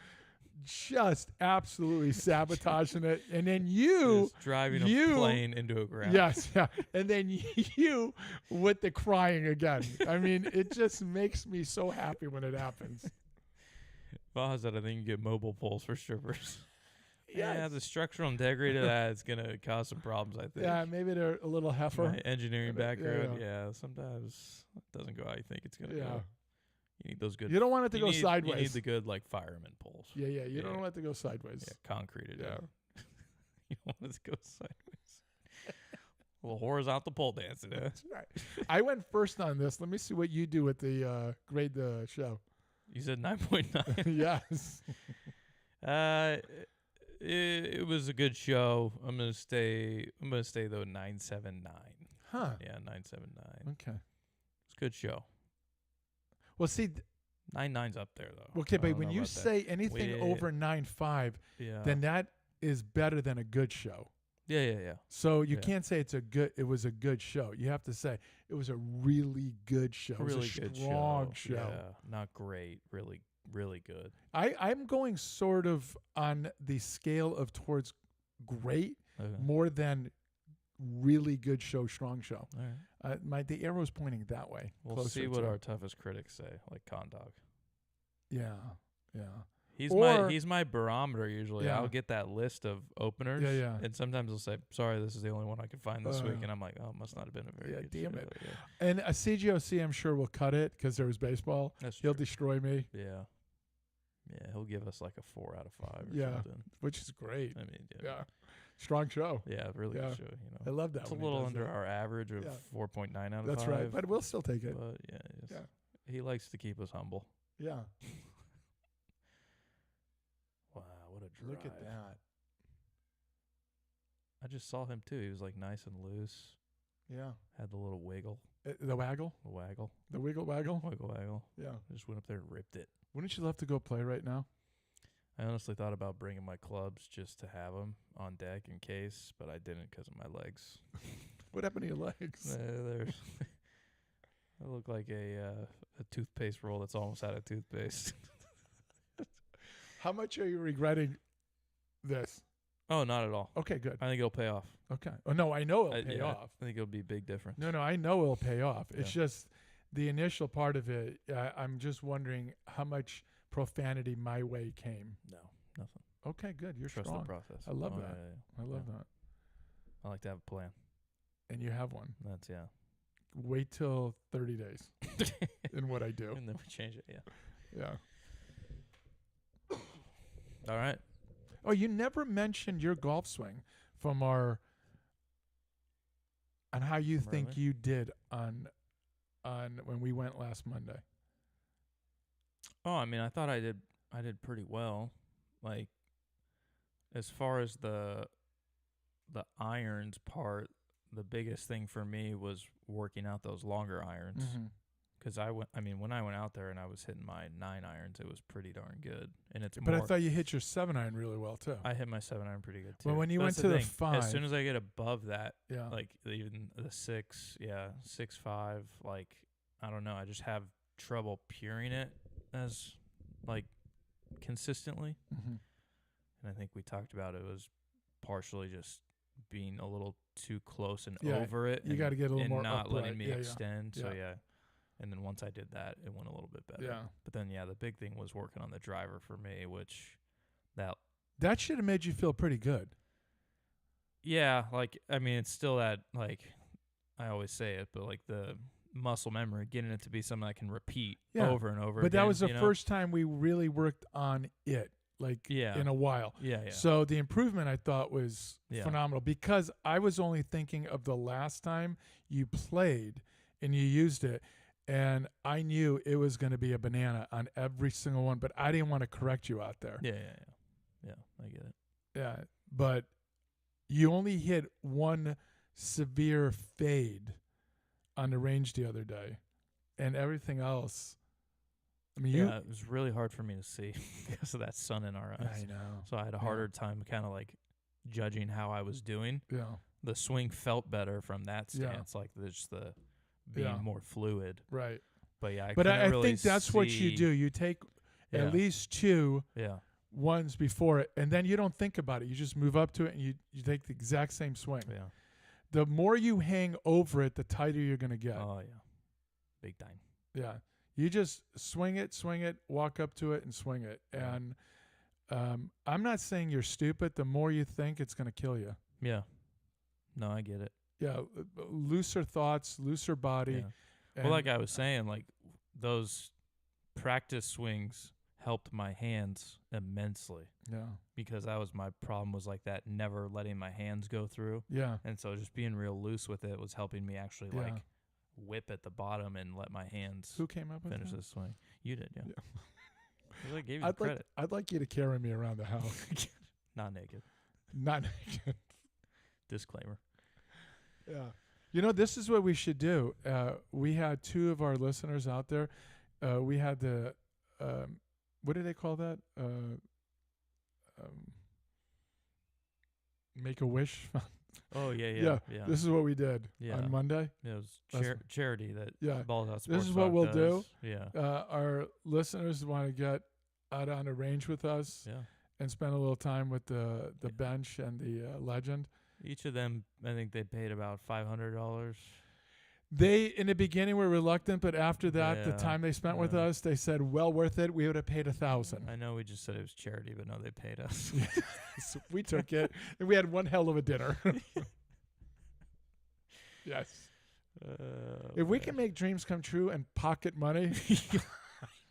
absolutely sabotaging it. And then you Just driving a plane into a ground. Yes, yeah. And then you with the crying again. I mean, it just makes me so happy when it happens. Vaha said, I think you get mobile poles for strippers. Yes. Yeah, the structural integrity of that is going to cause some problems, I think. Yeah, maybe they're a little heifer. My engineering background, Yeah. sometimes it doesn't go how you think it's going to Yeah. go. You need those good. You don't want it to you go need- sideways. You need the good, like, fireman poles. Yeah, you Yeah. don't want it to go sideways. Yeah, concreted. Yeah. You don't want it to go sideways. A little horizontal pole dancing, huh? That's right. I went first on this. Let me see what you do with the grade the show. You said 9.9. Yes. It was a good show. I'm gonna stay though 9.79. Huh. Yeah, 9.79. Okay. It's a good show. Well, see, 9.9's up there though. okay, I but don't when know you about that. say anything Wait. over 9.5, Yeah. then that is better than a good show. Yeah. So you Yeah. can't say it was a good show. You have to say it was a really good show. A really it was a good strong show. Yeah, not great. Really, really good. I'm going sort of on the scale of towards great Okay. more than really good show, strong show. All right. The arrow's pointing that way. We'll closer see what to our it. toughest critics say, like Condog. Yeah. He's Or- my barometer usually. Yeah. I'll get that list of openers. Yeah. And sometimes they'll say, sorry, this is the only one I could find this week. Uh, And I'm like, oh, it must not have been a very yeah, good damn show. it. Yeah. And a CGOC, I'm sure, will cut it because there was baseball. That's He'll true. destroy me, Yeah. Yeah, he'll give us like a 4 out of 5 or Yeah. something. which is great. I mean, Yeah. Strong show. Yeah, really Yeah. good show, I love that It's a when he little does under that. our average of Yeah. 4.9 out of That's 5. right. But we'll still take it. But yeah, Yeah. he likes to keep us humble. Yeah. Wow, what a drive. Look at that. I just saw him too. He was like nice and loose. Yeah. Had the little wiggle, The waggle? the waggle, The wiggle waggle? waggle. Yeah. Just went up there and ripped it. Wouldn't you love to go play right now? I honestly thought about bringing my clubs just to have them on deck in case, but I didn't because of my legs. What happened to your legs? I look like a toothpaste roll that's almost out of toothpaste. How much are you regretting this? Oh, not at all. Okay, good. I think it'll pay off. Okay. Oh, no, I know it'll pay Yeah, off. I think it'll be a big difference. No, I know it'll pay off. It's Yeah. just the initial part of it. I'm just wondering how much profanity my way came. No, nothing. Okay, good. You're Trust strong. the process. I love Oh, that. yeah. I love Yeah. that. I like to have a plan. And you have one. That's Wait till 30 days in what I do. And then we change it. Yeah. Yeah. All right. Oh, you never mentioned your golf swing from on how you think Really? you did on when we went last Monday. Oh, I mean, I thought I did pretty well. Like, as far as the irons part, the biggest thing for me was working out those longer irons. Mm-hmm. Because when I went out there and I was hitting my 9 irons, it was pretty darn good. And it's But more. I thought you hit your 7-iron really well too. I hit my 7 iron pretty good too. Well, when you But went that's to the thing. 5, as soon as I get above that, yeah, like even the 6.5, like I don't know, I just have trouble puring it as like consistently. mm-hmm. And I think we talked about it was partially just being a little too close and Yeah, over it. you and- gotta get a little and more not upright. letting me Yeah, yeah. extend. So Yeah. yeah. And then once I did that, it went a little bit better. Yeah. But then the big thing was working on the driver for me, which That should have made you feel pretty good. like I mean, it's still that like I always say it, but like the muscle memory, getting it to be something I can repeat Yeah, over and over But again. that was the you know? first time we really worked on it, like Yeah. in a while. Yeah. So the improvement I thought was Yeah. phenomenal because I was only thinking of the last time you played and you used it, and I knew it was going to be a banana on every single one, but I didn't want to correct you out there. Yeah, I get it. Yeah, but you only hit one severe fade on the range the other day, and everything else. I mean, Yeah, it was really hard for me to see because of that sun in our eyes. I know. So I had a harder time kind of like judging how I was doing. Yeah. The swing felt better from that Yeah. stance, like just the being Yeah. more fluid. Right. But yeah, But I couldn't really think that's what you see- do. You take Yeah. at least 2 Yeah, ones before it, and then you don't think about it. You just move up to it, and you take the exact same swing. yeah. The more you hang over it, the tighter you're going to get. Oh yeah, big time. Yeah. You just swing it, walk up to it, and swing it. Yeah. And I'm not saying you're stupid. The more you think, it's going to kill you. Yeah. No, I get it. Yeah. Looser thoughts, looser body. Yeah. Well, like I was saying, like those practice swings helped my hands immensely Yeah. because that was my problem, was like that never letting my hands go through. Yeah. And so just being real loose with it was helping me actually Yeah. like whip at the bottom and let my hands Who came up with finish that? the swing. You did, yeah. Yeah. I really gave you the credit. I'd like you to carry me around the house. Not naked. Not naked. Disclaimer. Yeah. You know, this is what we should do. We had 2 of our listeners out there. We had the, what do they call that? Make a wish. Oh yeah. This is what we did Yeah. on Monday. It was That's- charity that Yeah. Balls Out This Sports is what Talk we'll does. do. Yeah. Our listeners want to get out on the range with us Yeah. and spend a little time with the Yeah. bench and the legend. Each of them, I think they paid about $500. They, in the beginning, were reluctant, but after that, the Yeah, time they spent with yeah. us, they said, well worth it. We would have paid 1,000. I know we just said it was charity, but no, they paid us. So we took it, and we had one hell of a dinner. Yes. If we can make dreams come true and pocket money,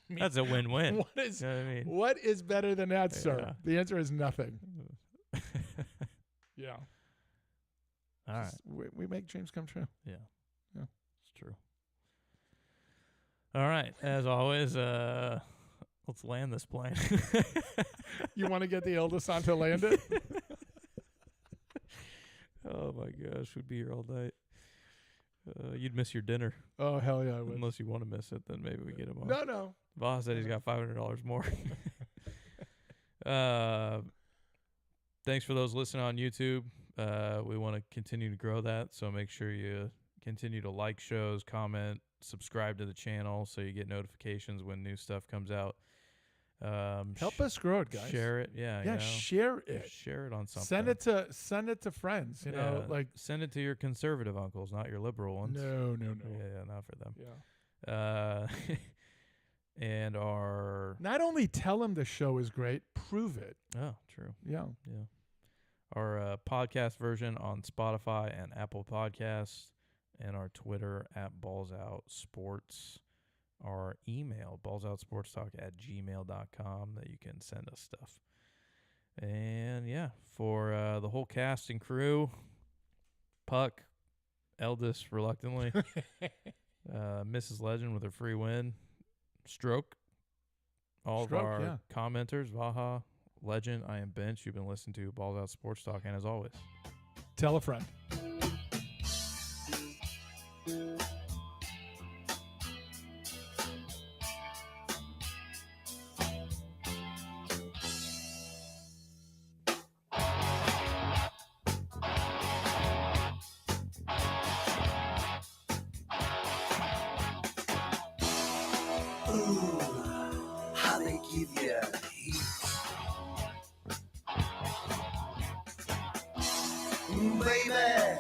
That's a win-win. what is You know what I mean? what is better than that, sir? Yeah. The answer is nothing. Yeah. All right. Just- we make dreams come true. Yeah. Yeah. It's true. All right. As always, let's land this plane. You want to get the eldest on to land it? Oh, my gosh. We'd be here all night. You'd miss your dinner. Oh, hell yeah, I would. Unless you want to miss it, then maybe we get him on. No. Boss said he's got $500 more. Thanks for those listening on YouTube. We want to continue to grow that, so make sure you continue to like shows, comment, subscribe to the channel so you get notifications when new stuff comes out. Help us grow it, guys. Share it. Yeah, Yeah, you know, share it. share it on something. Send it to friends. You know, Yeah, like send it to your conservative uncles, not your liberal ones. no. Yeah, not for them. Yeah. And our Not only tell them the show is great, prove it. true. Yeah. Yeah. Our podcast version on Spotify and Apple Podcasts, and our Twitter at Balls Out Sports. Our email, ballsoutsportstalk@gmail.com, that you can send us stuff. And yeah, for the whole cast and crew, Puck, eldest reluctantly, Mrs. Legend with her free win, Stroke, all Stroke, of our yeah. commenters, Vaha, Legend, I am Bench. You've been listening to Balls Out Sports Talk, and as always, Tell a friend. Ooh, how they give you heat. Baby,